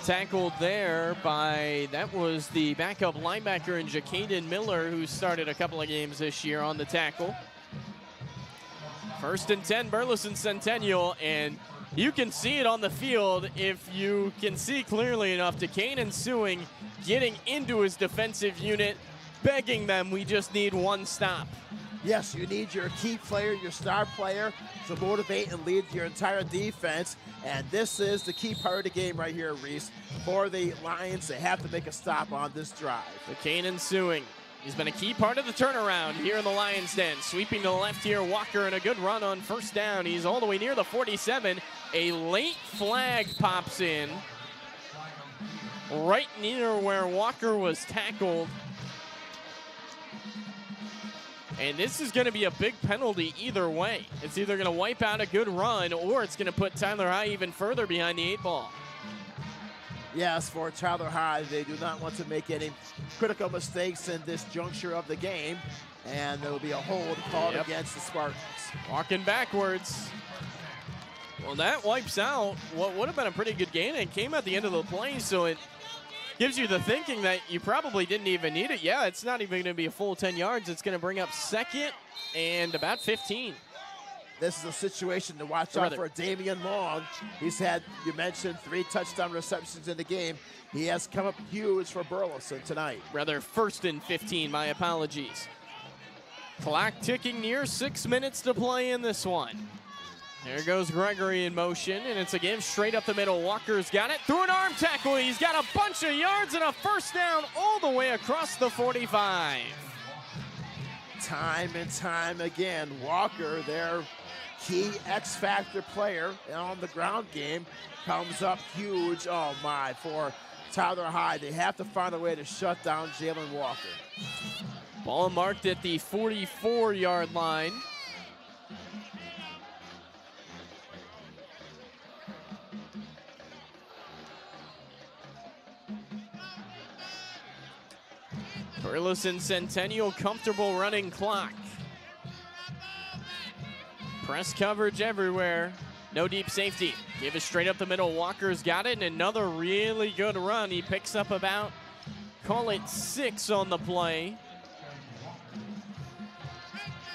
Speaker 1: Tackled there by, that was the backup linebacker in Jacaden Miller, who started a couple of games this year on the tackle. 1st and 10, Burleson Centennial, and you can see it on the field if you can see clearly enough. DeCane and Sewing getting into his defensive unit, begging them, we just need one stop.
Speaker 4: Yes, you need your key player, your star player, to motivate and lead your entire defense. And this is the key part of the game right here, Reese. For the Lions, they have to make a stop on this drive.
Speaker 1: DeCane and Sewing. He's been a key part of the turnaround here in the Lions' den. Sweeping to the left here, Walker, and a good run on 1st down. He's all the way near the 47. A late flag pops in right near where Walker was tackled. And this is going to be a big penalty either way. It's either going to wipe out a good run or it's going to put Tyler High even further behind the 8 ball.
Speaker 4: Yes, for Tyler High, they do not want to make any critical mistakes in this juncture of the game. And there will be a hold called against the Spartans.
Speaker 1: Walking backwards. Well, that wipes out what would have been a pretty good gain and came at the end of the play, so it gives you the thinking that you probably didn't even need it. Yeah, it's not even going to be a full 10 yards. It's going to bring up 2nd and about 15.
Speaker 4: This is a situation to watch out for Damian Long. He's had, you mentioned, 3 touchdown receptions in the game. He has come up huge for Burleson tonight.
Speaker 1: Rather, 1st and 15, my apologies. Clock ticking near 6 minutes to play in this one. There goes Gregory in motion, and it's a give straight up the middle. Walker's got it through an arm tackle. He's got a bunch of yards and a 1st down all the way across the 45.
Speaker 4: Time and time again, Walker, their key X-factor player on the ground game, comes up huge, oh my, for Tyler High. They have to find a way to shut down Jalen Walker.
Speaker 1: Ball marked at the 44-yard line. Burleson Centennial, comfortable running clock. Press coverage everywhere. No deep safety. Give it straight up the middle. Walker's got it, and another really good run. He picks up about, call it 6 on the play.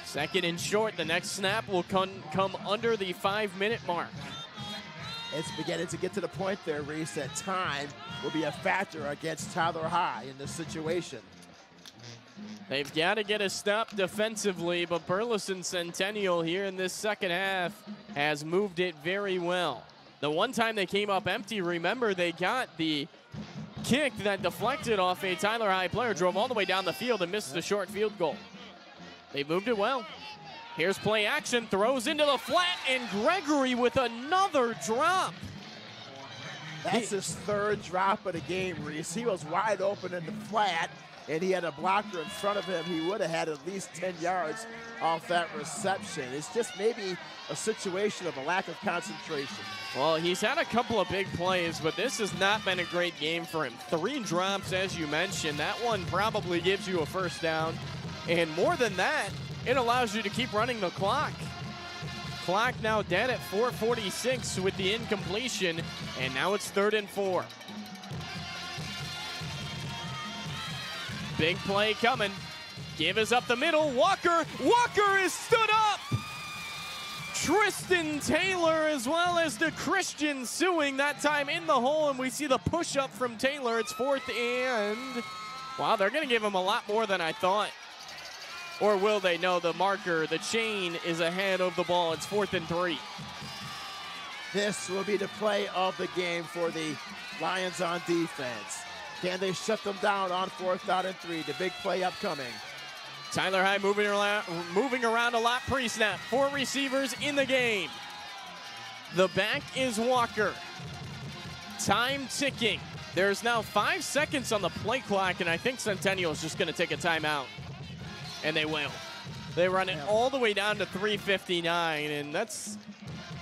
Speaker 1: 2nd and short. The next snap will come under the 5-minute mark.
Speaker 4: It's beginning to get to the point there, Reese, that time will be a factor against Tyler High in this situation.
Speaker 1: They've got to get a stop defensively, but Burleson Centennial here in this 2nd half has moved it very well. The one time they came up empty, remember, they got the kick that deflected off a Tyler High player, drove all the way down the field and missed the short field goal. They moved it well. Here's play action, throws into the flat, and Gregory with another drop.
Speaker 4: That's his 3rd drop of the game, Reese. He was wide open in the flat, and he had a blocker in front of him. He would have had at least 10 yards off that reception. It's just maybe a situation of a lack of concentration.
Speaker 1: Well, he's had a couple of big plays, but this has not been a great game for him. 3 drops, as you mentioned. That one probably gives you a 1st down. And more than that, it allows you to keep running the clock. Clock now dead at 4:46 with the incompletion, and now it's 3rd and 4. Big play coming. Give us up the middle. Walker is stood up. Tristan Taylor as well as the Christian Sewing, that time in the hole, and we see the push up from Taylor. It's 4th and, wow, they're going to give him a lot more than I thought. Or will they? No, the marker, the chain is ahead of the ball. It's 4th and 3.
Speaker 4: This will be the play of the game for the Lions on defense. Can they shut them down on 4th down and 3? The big play upcoming.
Speaker 1: Tyler High moving around a lot pre-snap. 4 receivers in the game. The back is Walker. Time ticking. There's now 5 seconds on the play clock, and I think Centennial is just going to take a timeout. And they will. They run it all the way down to 3:59, and that's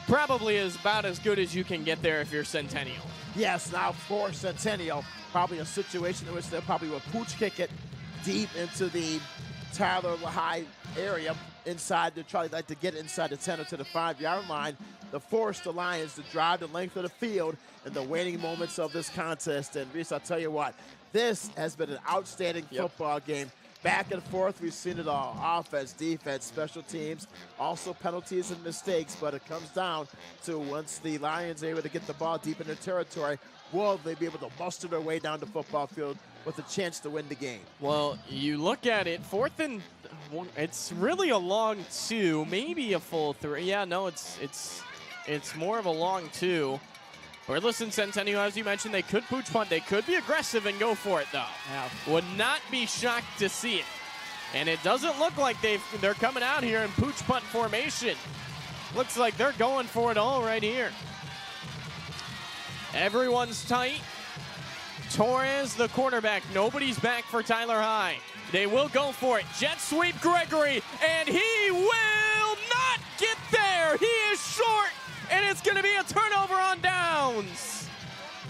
Speaker 1: probably about as good as you can get there if you're Centennial.
Speaker 4: Yes, now for Centennial, probably a situation in which they probably will pooch kick it deep into the Tyler High area inside to try to get inside the 10 or to the 5-yard line to force the Lions to drive the length of the field in the waning moments of this contest. And Reese, I'll tell you what, this has been an outstanding football game. Back and forth, we've seen it all. Offense, defense, special teams, also penalties and mistakes, but it comes down to once the Lions are able to get the ball deep in their territory, will they be able to muster their way down the football field with a chance to win the game? Well,
Speaker 1: you look at it, 4th and it's really a long 2, maybe a full 3. Yeah, no, it's more of a long 2. Burleson Centennial, as you mentioned, they could pooch punt. They could be aggressive and go for it, though. Yeah. Would not be shocked to see it. And it doesn't look like they're coming out here in pooch punt formation. Looks like they're going for it all right here. Everyone's tight. Torres, the quarterback. Nobody's back for Tyler High. They will go for it. Jet sweep Gregory, and he will not get there. He is short. And it's going to be a turnover on downs.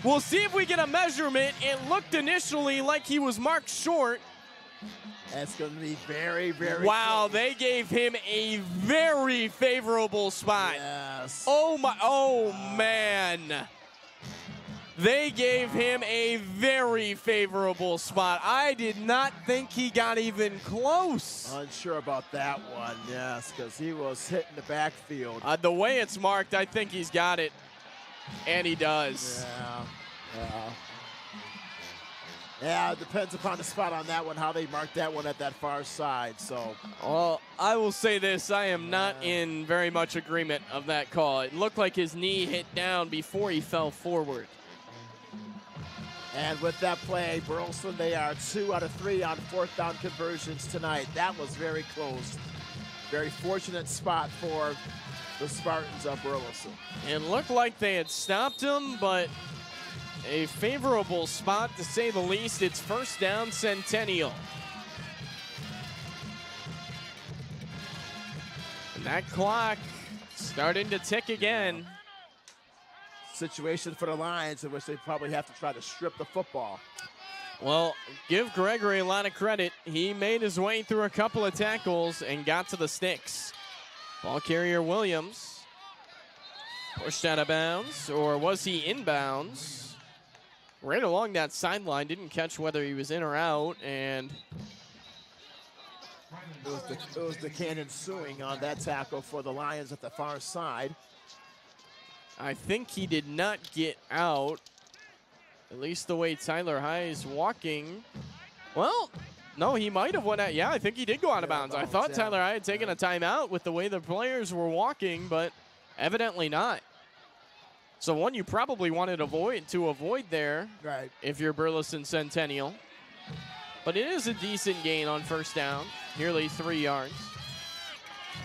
Speaker 1: We'll see if we get a measurement. It looked initially like he was marked short.
Speaker 4: That's going to be very, very
Speaker 1: wow,
Speaker 4: close.
Speaker 1: They gave him a very favorable spot.
Speaker 4: Yes.
Speaker 1: Oh, man. They gave him a very favorable spot. I did not think he got even close.
Speaker 4: Unsure about that one, yes, because he was hitting the backfield.
Speaker 1: The way it's marked, I think he's got it, and he does.
Speaker 4: Yeah, it depends upon the spot on that one, how they mark that one at that far side. So,
Speaker 1: well, I will say this. I am not in very much agreement of that call. It looked like his knee hit down before he fell forward.
Speaker 4: And with that play, Burleson, they are 2 out of 3 on 4th down conversions tonight. That was very close. Very fortunate spot for the Spartans of Burleson.
Speaker 1: It looked like they had stopped him, but a favorable spot to say the least. It's 1st down Centennial. And that clock starting to tick again.
Speaker 4: Situation for the Lions in which they probably have to try to strip the football.
Speaker 1: Well, give Gregory a lot of credit. He made his way through a couple of tackles and got to the sticks. Ball carrier Williams pushed out of bounds, or was he inbounds? Right along that sideline, didn't catch whether he was in or out, and
Speaker 4: it was the cannon suing on that tackle for the Lions at the far side.
Speaker 1: I think he did not get out, at least the way Tyler High is walking. Well, no, he might have went out. Yeah, I think he did go out of bounds. I thought Tyler High had taken a timeout with the way the players were walking, but evidently not. So one you probably wanted to avoid there,
Speaker 4: right,
Speaker 1: if you're Burleson Centennial. But it is a decent gain on 1st down, nearly 3 yards.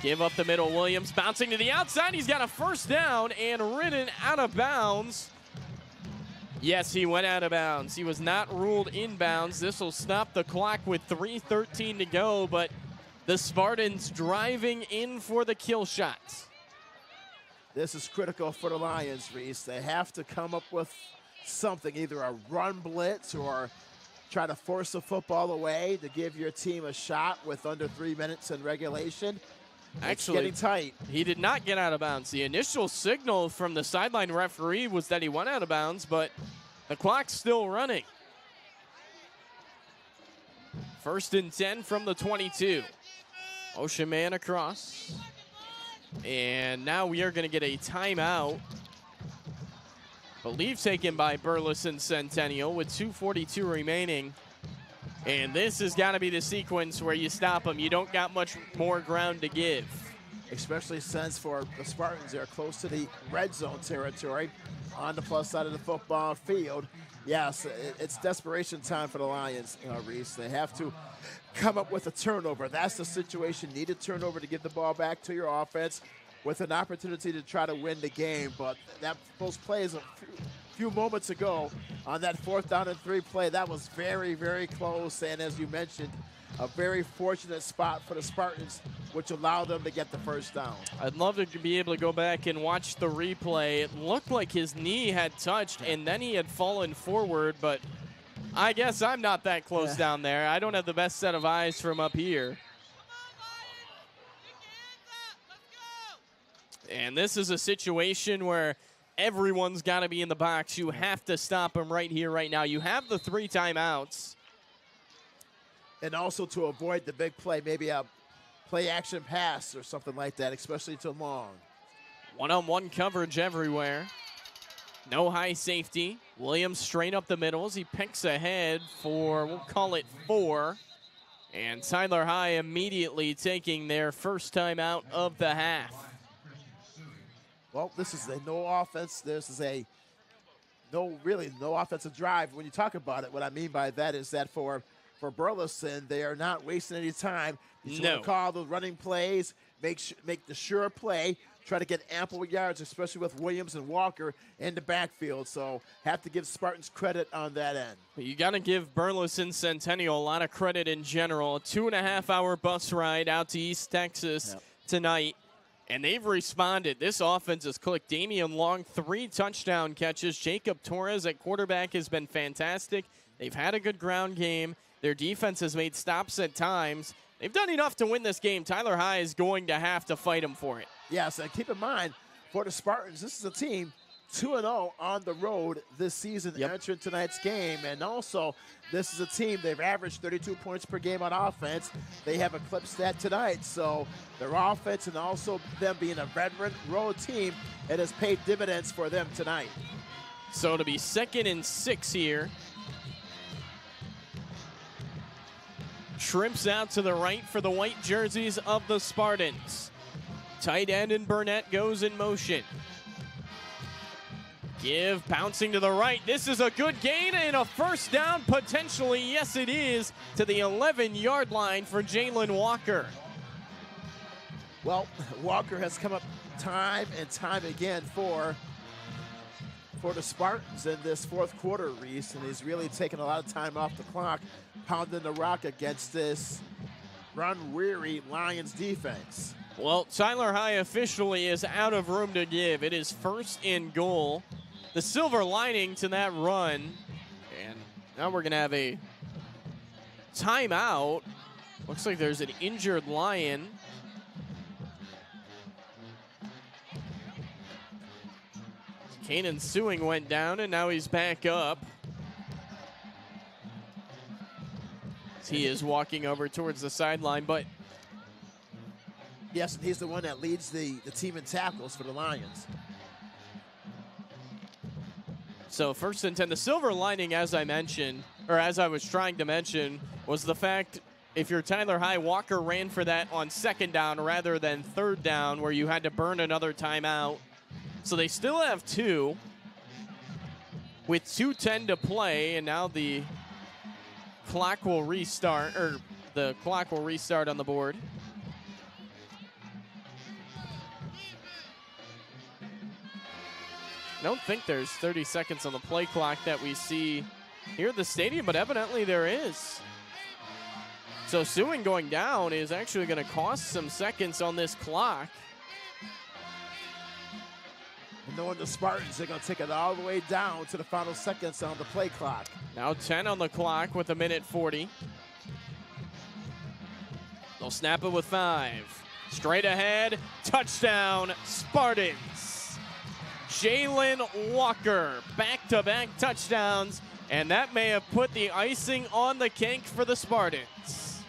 Speaker 1: Give up the middle. Williams bouncing to the outside. He's got a 1st down and ridden out of bounds. Yes, he went out of bounds. He was not ruled inbounds. This will stop the clock with 3:13 to go, but the Spartans driving in for the kill shots.
Speaker 4: This is critical for the Lions, Reese. They have to come up with something, either a run blitz or try to force the football away to give your team a shot with under 3 minutes in regulation.
Speaker 1: Actually,
Speaker 4: it's getting tight.
Speaker 1: He did not get out of bounds. The initial signal from the sideline referee was that he went out of bounds, but the clock's still running. 1st and 10 from the 22. Ocean man across. And now we are going to get a timeout. Believe taken by Burleson Centennial with 2:42 remaining And this has got to be the sequence where you stop them. You don't got much more ground to give.
Speaker 4: Especially since for the Spartans, they're close to the red zone territory on the plus side of the football field. Yes, it's desperation time for the Lions, Reese. They have to come up with a turnover. That's the situation. Need a turnover to give the ball back to your offense with an opportunity to try to win the game. But those plays a few moments ago on that 4th down and 3 play, that was very, very close. And as you mentioned, a very fortunate spot for the Spartans, which allowed them to get the first down.
Speaker 1: I'd love to be able to go back and watch the replay. It looked like his knee had touched, and then he had fallen forward, but I guess I'm not that close down there. I don't have the best set of eyes from up here. And this is a situation where everyone's got to be in the box. You have to stop him right here, right now. You have the 3 timeouts.
Speaker 4: And also to avoid the big play, maybe a play-action pass or something like that, especially to long.
Speaker 1: One-on-one coverage everywhere. No high safety. Williams straight up the middle as he picks ahead for, we'll call it 4. And Tyler High immediately taking their first time out of the half.
Speaker 4: Well, this is a no offense. This is a no offensive drive. When you talk about it, what I mean by that is that for Burleson, they are not wasting any time. You just want to call the running plays, make the sure play, try to get ample yards, especially with Williams and Walker in the backfield. So have to give Spartans credit on that end.
Speaker 1: You got to give Burleson Centennial a lot of credit in general. A 2.5-hour bus ride out to East Texas tonight, and they've responded. This offense has clicked. Damian Long, 3 touchdown catches. Jacob Torres at quarterback has been fantastic. They've had a good ground game. Their defense has made stops at times. They've done enough to win this game. Tyler High is going to have to fight him for it.
Speaker 4: Yes, and keep in mind, for the Spartans, this is a team 2-0 on the road this season entering tonight's game. And also, this is a team, they've averaged 32 points per game on offense. They have eclipsed that tonight. So their offense and also them being a veteran road team, it has paid dividends for them tonight.
Speaker 1: So to be 2nd and 6 here. Shrimps out to the right for the white jerseys of the Spartans. Tight end and Burnett goes in motion. Give bouncing to the right. This is a good gain and a first down potentially. Yes, it is, to the 11-yard line for Jalen Walker.
Speaker 4: Well, Walker has come up time and time again for the Spartans in this 4th quarter, Reese, and he's really taken a lot of time off the clock, pounding the rock against this run-weary Lions defense.
Speaker 1: Well, Tyler High officially is out of room to give. It is 1st and goal. The silver lining to that run, and now we're going to have a timeout. Looks like there's an injured Lion. Kanan Sewing went down, and now he's back up. He is walking over towards the sideline, but
Speaker 4: yes, he's the one that leads the team in tackles for the Lions.
Speaker 1: So 1st and 10. The silver lining, as I mentioned, or as I was trying to mention, was the fact if you're Tyler High, Walker ran for that on 2nd down rather than 3rd down where you had to burn another timeout. So they still have 2 with 2:10 to play, and now the clock will restart, or the clock will restart on the board. I don't think there's 30 seconds on the play clock that we see here at the stadium, but evidently there is. So Sewing going down is actually going to cost some seconds on this clock.
Speaker 4: And knowing the Spartans, they're going to take it all the way down to the final seconds on the play clock.
Speaker 1: Now 10 on the clock with 1:40. They'll snap it with 5. Straight ahead, touchdown, Spartans. Jalen Walker, back-to-back touchdowns, and that may have put the icing on the cake for the Spartans.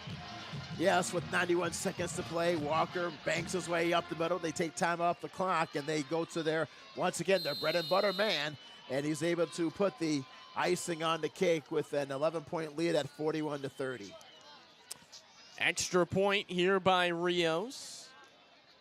Speaker 4: Yes, with 91 seconds to play, Walker banks his way up the middle. They take time off the clock, and they go to their, once again, their bread and butter man, and he's able to put the icing on the cake with an 11-point lead at 41-30.
Speaker 1: Extra point here by Rios.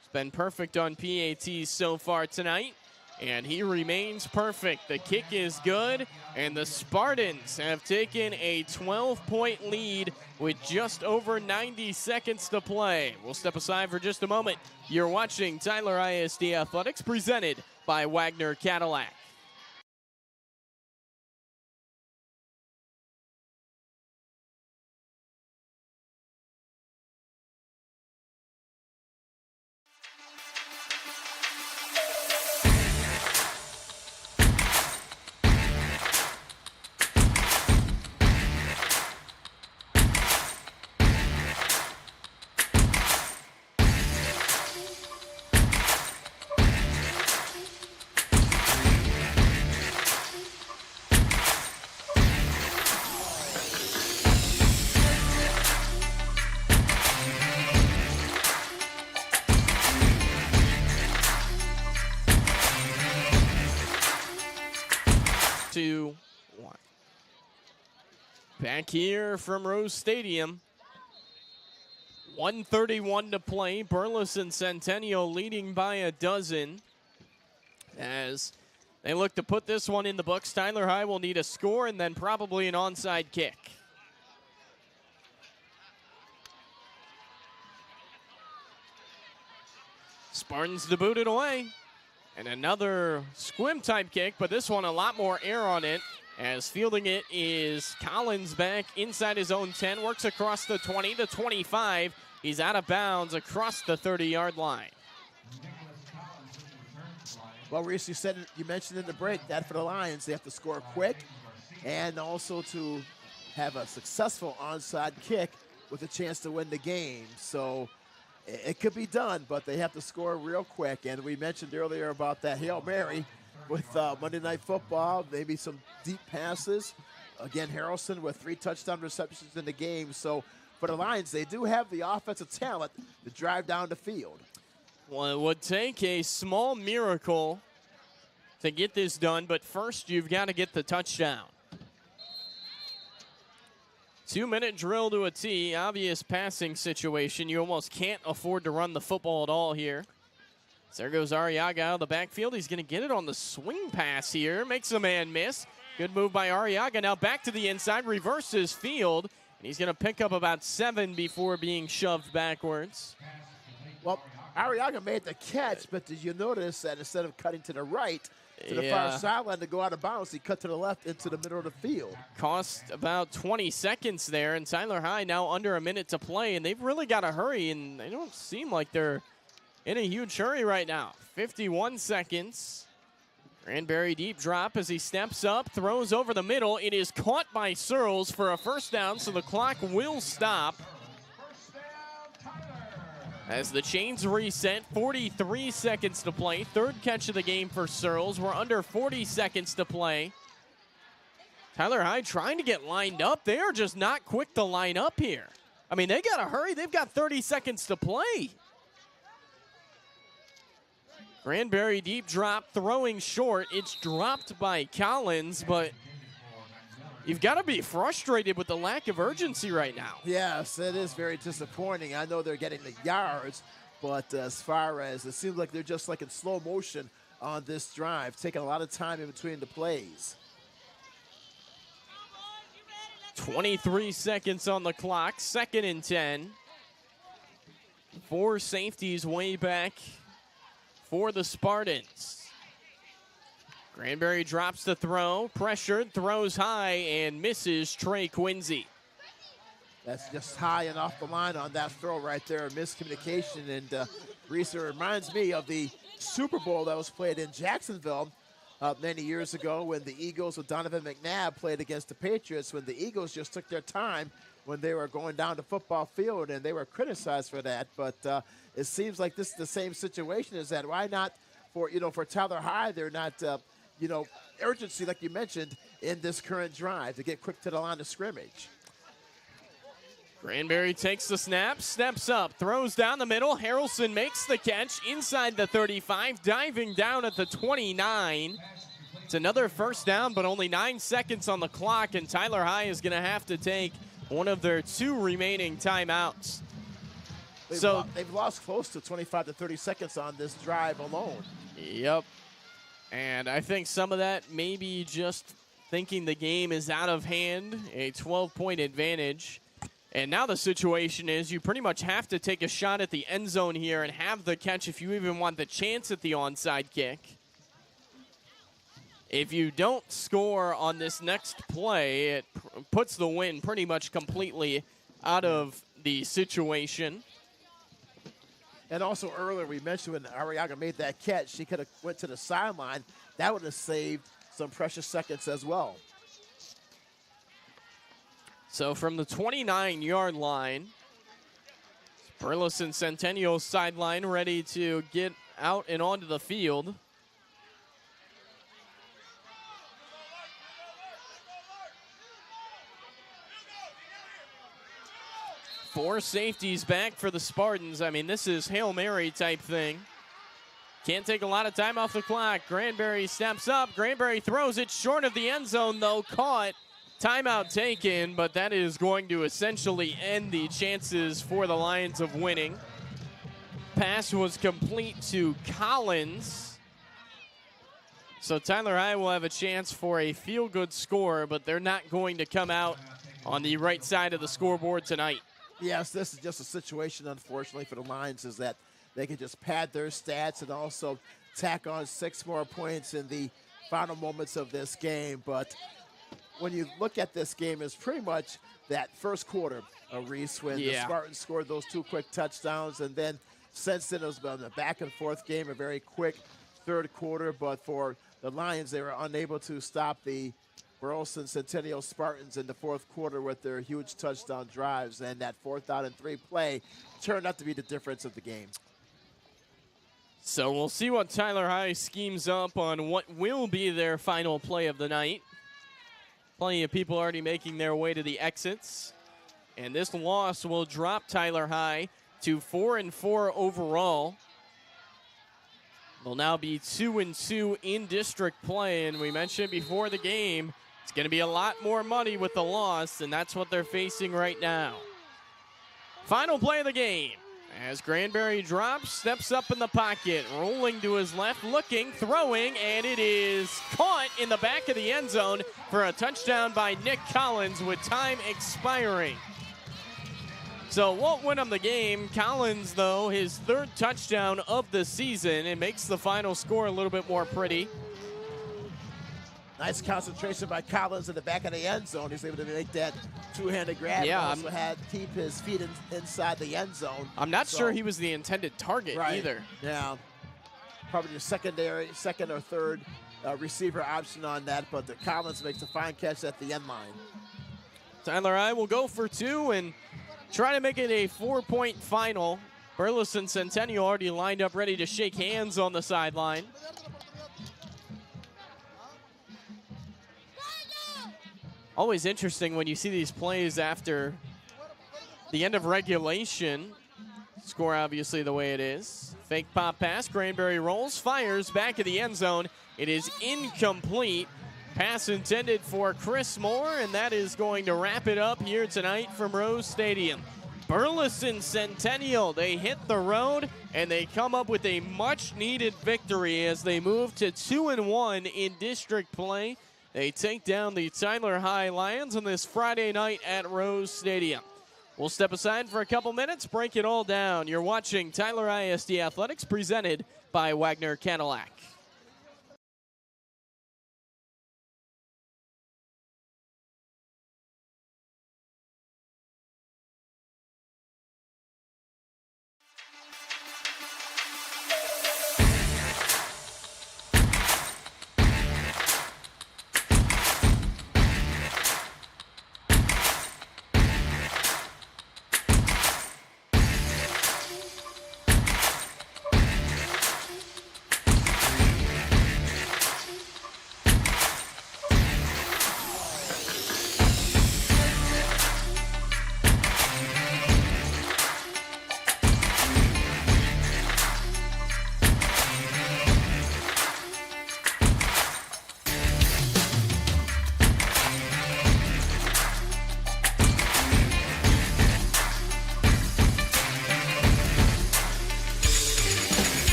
Speaker 1: He's been perfect on PATs so far tonight, and he remains perfect. The kick is good, and the Spartans have taken a 12-point lead with just over 90 seconds to play. We'll step aside for just a moment. You're watching Tyler ISD Athletics, presented by Wagner Cadillac. Back here from Rose Stadium. 1:31 to play. Burleson Centennial leading by a dozen as they look to put this one in the books. Tyler High will need a score and then probably an onside kick. Spartans to boot it away. And another squim-type kick, but this one a lot more air on it, as fielding it is Collins back inside his own 10, works across the 20 to 25. He's out of bounds across the 30-yard line.
Speaker 4: Well, Reese, you mentioned in the break that for the Lions, they have to score quick and also to have a successful onside kick with a chance to win the game. So it could be done, but they have to score real quick. And we mentioned earlier about that Hail Mary with Monday Night Football, maybe some deep passes. Again, Harrelson with 3 touchdown receptions in the game. So for the Lions, they do have the offensive talent to drive down the field.
Speaker 1: Well, it would take a small miracle to get this done, but first you've got to get the touchdown. 2-minute drill to a T, obvious passing situation. You almost can't afford to run the football at all here. So there goes Arriaga out of the backfield. He's going to get it on the swing pass here. Makes a man miss. Good move by Arriaga. Now back to the inside, reverses field. And he's going to pick up about 7 before being shoved backwards.
Speaker 4: Well, Arriaga made the catch, but did you notice that instead of cutting to the right, to the far sideline to go out of bounds, he cut to the left into the middle of the field.
Speaker 1: Cost about 20 seconds there, and Tyler High now under a minute to play, and they've really got to hurry, and they don't seem like they're in a huge hurry right now. 51 seconds. Granberry deep drop as he steps up, throws over the middle. It is caught by Searles for a first down, so the clock will stop. As the chains reset, 43 seconds to play. 3rd catch of the game for Searles. We're under 40 seconds to play. Tyler High trying to get lined up. They are just not quick to line up here. I mean, they got to hurry. They've got 30 seconds to play. Granberry deep drop, throwing short. It's dropped by Collins, but you've got to be frustrated with the lack of urgency right now.
Speaker 4: Yes, it is very disappointing. I know they're getting the yards, but as far as it seems like they're just like in slow motion on this drive, taking a lot of time in between the plays.
Speaker 1: 23 seconds on the clock, 2nd and 10. 4 safeties way back for the Spartans. Granberry drops the throw, pressured, throws high, and misses Trey Quincy.
Speaker 4: That's just high and off the line on that throw right there, miscommunication. And Reese, it reminds me of the Super Bowl that was played in Jacksonville many years ago when the Eagles with Donovan McNabb played against the Patriots, when the Eagles just took their time when they were going down the football field, and they were criticized for that. But it seems like this is the same situation. Is that why not for Tyler High? They're not urgency like you mentioned in this current drive to get quick to the line of scrimmage.
Speaker 1: Granberry takes the snap, steps up, throws down the middle. Harrelson makes the catch inside the 35, diving down at the 29. It's another first down, but only 9 seconds on the clock, and Tyler High is going to have to take one of their 2 remaining timeouts.
Speaker 4: They've lost close to 25 to 30 seconds on this drive alone.
Speaker 1: Yep. And I think some of that may be just thinking the game is out of hand, a 12-point advantage. And now the situation is you pretty much have to take a shot at the end zone here and have the catch if you even want the chance at the onside kick. If you don't score on this next play, it puts the win pretty much completely out of the situation.
Speaker 4: And also earlier we mentioned when Arriaga made that catch, she could have went to the sideline. That would have saved some precious seconds as well.
Speaker 1: So from the 29-yard line, Burleson Centennial sideline ready to get out and onto the field. Four safeties back for the Spartans. I mean, this is Hail Mary type thing. Can't take a lot of time off the clock. Granberry steps up. Granberry throws it short of the end zone, though. Caught. Timeout taken, but that is going to essentially end the chances for the Lions of winning. Pass was complete to Collins. So Tyler High will have a chance for a feel-good score, but they're not going to come out on the right side of the scoreboard tonight.
Speaker 4: Yes, this is just a situation, unfortunately, for the Lions, is that they can just pad their stats and also tack on 6 more points in the final moments of this game. But when you look at this game, it's pretty much that first quarter, Reese, when the Spartans scored those 2 quick touchdowns. And then since then, it's been a back-and-forth game, a very quick third quarter. But for the Lions, they were unable to stop the Burleson Centennial Spartans in the fourth quarter with their huge touchdown drives. And that 4th down and 3 play turned out to be the difference of the game.
Speaker 1: So we'll see what Tyler High schemes up on what will be their final play of the night. Plenty of people already making their way to the exits. And this loss will drop Tyler High to 4-4 overall. They'll now be 2-2 in district play. And we mentioned before the game, it's going to be a lot more money with the loss, and that's what they're facing right now. Final play of the game. As Granberry drops, steps up in the pocket, rolling to his left, looking, throwing, and it is caught in the back of the end zone for a touchdown by Nick Collins with time expiring. So won't win him the game. Collins, though, his 3rd touchdown of the season. It makes the final score a little bit more pretty.
Speaker 4: Nice concentration by Collins in the back of the end zone. He's able to make that 2-handed grab.
Speaker 1: Yeah,
Speaker 4: also had to keep his feet inside the end zone.
Speaker 1: I'm not sure he was the intended target either.
Speaker 4: Yeah, probably the second or third receiver option on that, but the Collins makes a fine catch at the end line.
Speaker 1: Tyler High will go for 2 and try to make it a 4-point final. Burleson Centennial already lined up ready to shake hands on the sideline. Always interesting when you see these plays after the end of regulation. Score obviously the way it is. Fake pop pass, Granberry rolls, fires back of the end zone. It is incomplete. Pass intended for Chris Moore, and that is going to wrap it up here tonight from Rose Stadium. Burleson Centennial, they hit the road, and they come up with a much-needed victory as they move to 2-1 in district play. They take down the Tyler High Lions on this Friday night at Rose Stadium. We'll step aside for a couple minutes, break it all down. You're watching Tyler ISD Athletics presented by Wagner Cadillac.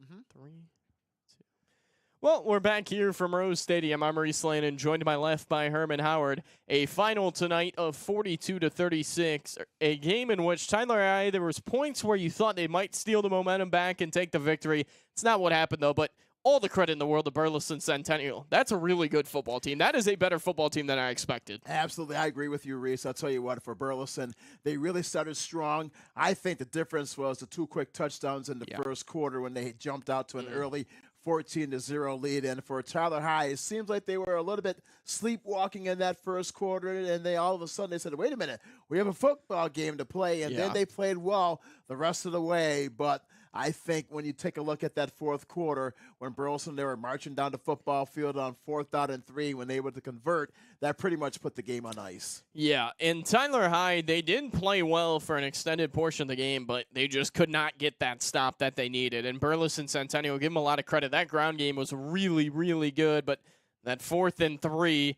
Speaker 1: 3, 2. Well, we're back here from Rose Stadium. I'm Maurice Lannon, joined to my left by Herman Howard. A final tonight of 42-36, a game in which Tyler High, there was points where you thought they might steal the momentum back and take the victory. It's not what happened, though, but all the credit in the world to Burleson Centennial. That's a really good football team. That is a better football team than I expected.
Speaker 4: Absolutely. I agree with you, Reese. I'll tell you what, for Burleson, they really started strong. I think the difference was the 2 quick touchdowns in the first quarter when they jumped out to an early 14-0 lead. And for Tyler High, it seems like they were a little bit sleepwalking in that first quarter, and they all of a sudden they said, wait a minute, we have a football game to play, and then they played well the rest of the way. But I think when you take a look at that fourth quarter, when Burleson, they were marching down the football field on 4th down and 3, when they were to convert, that pretty much put the game on ice.
Speaker 1: Yeah, and Tyler High, they didn't play well for an extended portion of the game, but they just could not get that stop that they needed. And Burleson Centennial, give them a lot of credit. That ground game was really, really good, but that 4th and 3,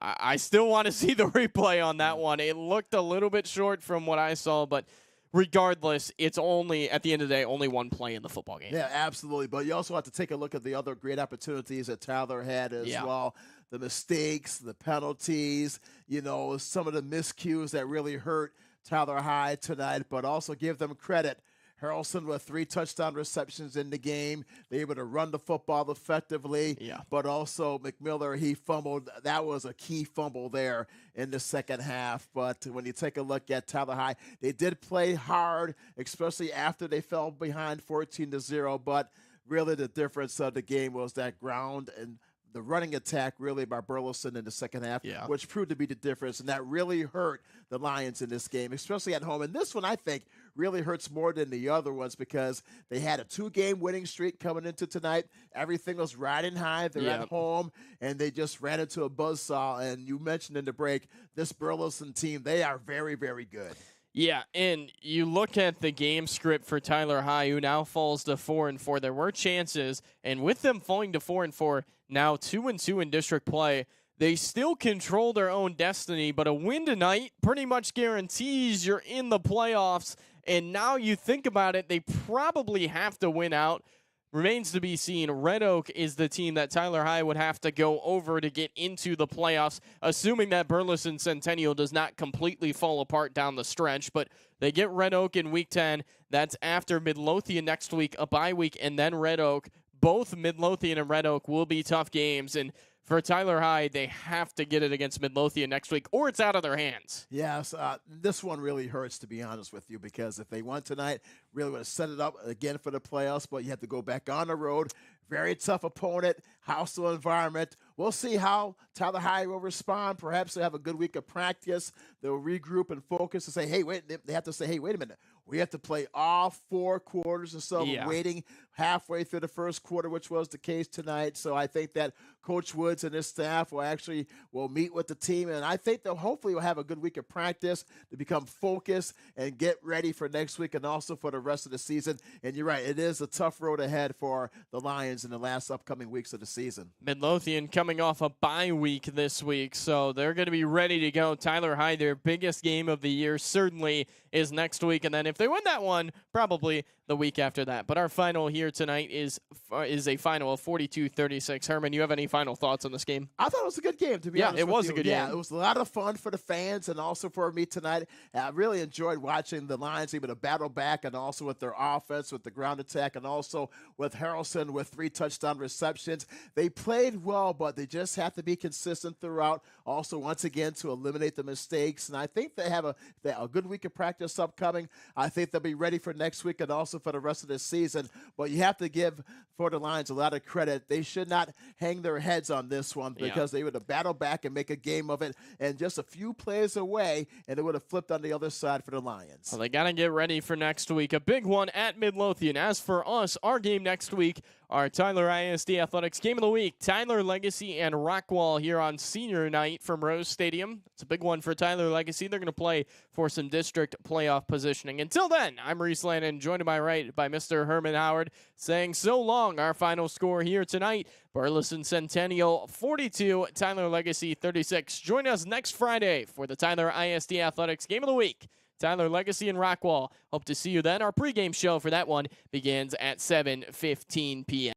Speaker 1: I still want to see the replay on that one. It looked a little bit short from what I saw, but regardless, it's only, at the end of the day, only one play in the football game.
Speaker 4: Yeah, absolutely. But you also have to take a look at the other great opportunities that Tyler had as well. The mistakes, the penalties, some of the miscues that really hurt Tyler High tonight, but also give them credit. Harrelson with 3 touchdown receptions in the game. They were able to run the football effectively. But also McMiller, he fumbled. That was a key fumble there in the second half. But when you take a look at Tyler High, they did play hard, especially after they fell behind 14-0. But really the difference of the game was that ground and the running attack really by Burleson in the second half, which proved to be the difference. And that really hurt the Lions in this game, especially at home. And this one, I think, really hurts more than the other ones because they had a 2-game winning streak coming into tonight. Everything was riding high. They're at home, and they just ran into a buzzsaw. And you mentioned in the break, this Burleson team, they are very, very good.
Speaker 1: Yeah, and you look at the game script for Tyler High, who now falls to 4-4. There were chances, and with them falling to 4-4, now 2-2 in district play, they still control their own destiny, but a win tonight pretty much guarantees you're in the playoffs. And now you think about it, they probably have to win out. Remains to be seen. Red Oak is the team that Tyler High would have to go over to get into the playoffs, assuming that Burleson Centennial does not completely fall apart down the stretch. But they get Red Oak in Week 10. That's after Midlothian next week, a bye week, and then Red Oak. Both Midlothian and Red Oak will be tough games, and for Tyler High, they have to get it against Midlothian next week, or it's out of their hands.
Speaker 4: Yes, this one really hurts, to be honest with you, because if they won tonight, really would have set it up again for the playoffs, but you have to go back on the road. Very tough opponent, hostile environment. We'll see how Tyler High will respond. Perhaps they'll have a good week of practice. They'll regroup and focus and say, hey, wait, they have to say, hey, wait a minute. We have to play all 4 quarters or so, waiting halfway through the first quarter, which was the case tonight. So I think that Coach Woods and his staff will meet with the team, and I think they'll hopefully will have a good week of practice to become focused and get ready for next week and also for the rest of the season. And you're right, it is a tough road ahead for the Lions in the last upcoming weeks of the season.
Speaker 1: Midlothian coming off a bye week this week, so they're going to be ready to go. Tyler High, their biggest game of the year, certainly is next week, and then if they win that one, probably the week after that. But our final here tonight is a final of 42-36. Herman, you have any final thoughts on this game?
Speaker 4: I thought it was a good game, to be honest.
Speaker 1: Yeah, it was
Speaker 4: a
Speaker 1: good game.
Speaker 4: Yeah, it was a lot of fun for the fans and also for me tonight. I really enjoyed watching the Lions able to battle back, and also with their offense, with the ground attack, and also with Harrelson with 3 touchdown receptions. They played well, but they just have to be consistent throughout. Also, once again, to eliminate the mistakes. And I think they have a good week of practice upcoming. I think they'll be ready for next week and also for the rest of the season. But you have to give for the Lions a lot of credit. They should not hang their heads on this one because they would have battled back and make a game of it, and just a few plays away, and it would have flipped on the other side for the Lions.
Speaker 1: Well, they got to get ready for next week. A big one at Midlothian. As for us, our game next week, our Tyler ISD Athletics Game of the Week, Tyler Legacy and Rockwall here on senior night from Rose Stadium. It's a big one for Tyler Legacy. They're going to play for some district playoff positioning. Until then, I'm Reese Lannon, joined to my right by Mr. Herman Howard, saying so long. Our final score here tonight, Burleson Centennial 42, Tyler Legacy 36. Join us next Friday for the Tyler ISD Athletics Game of the Week. Tyler Legacy and Rockwall. Hope to see you then. Our pregame show for that one begins at 7:15 p.m.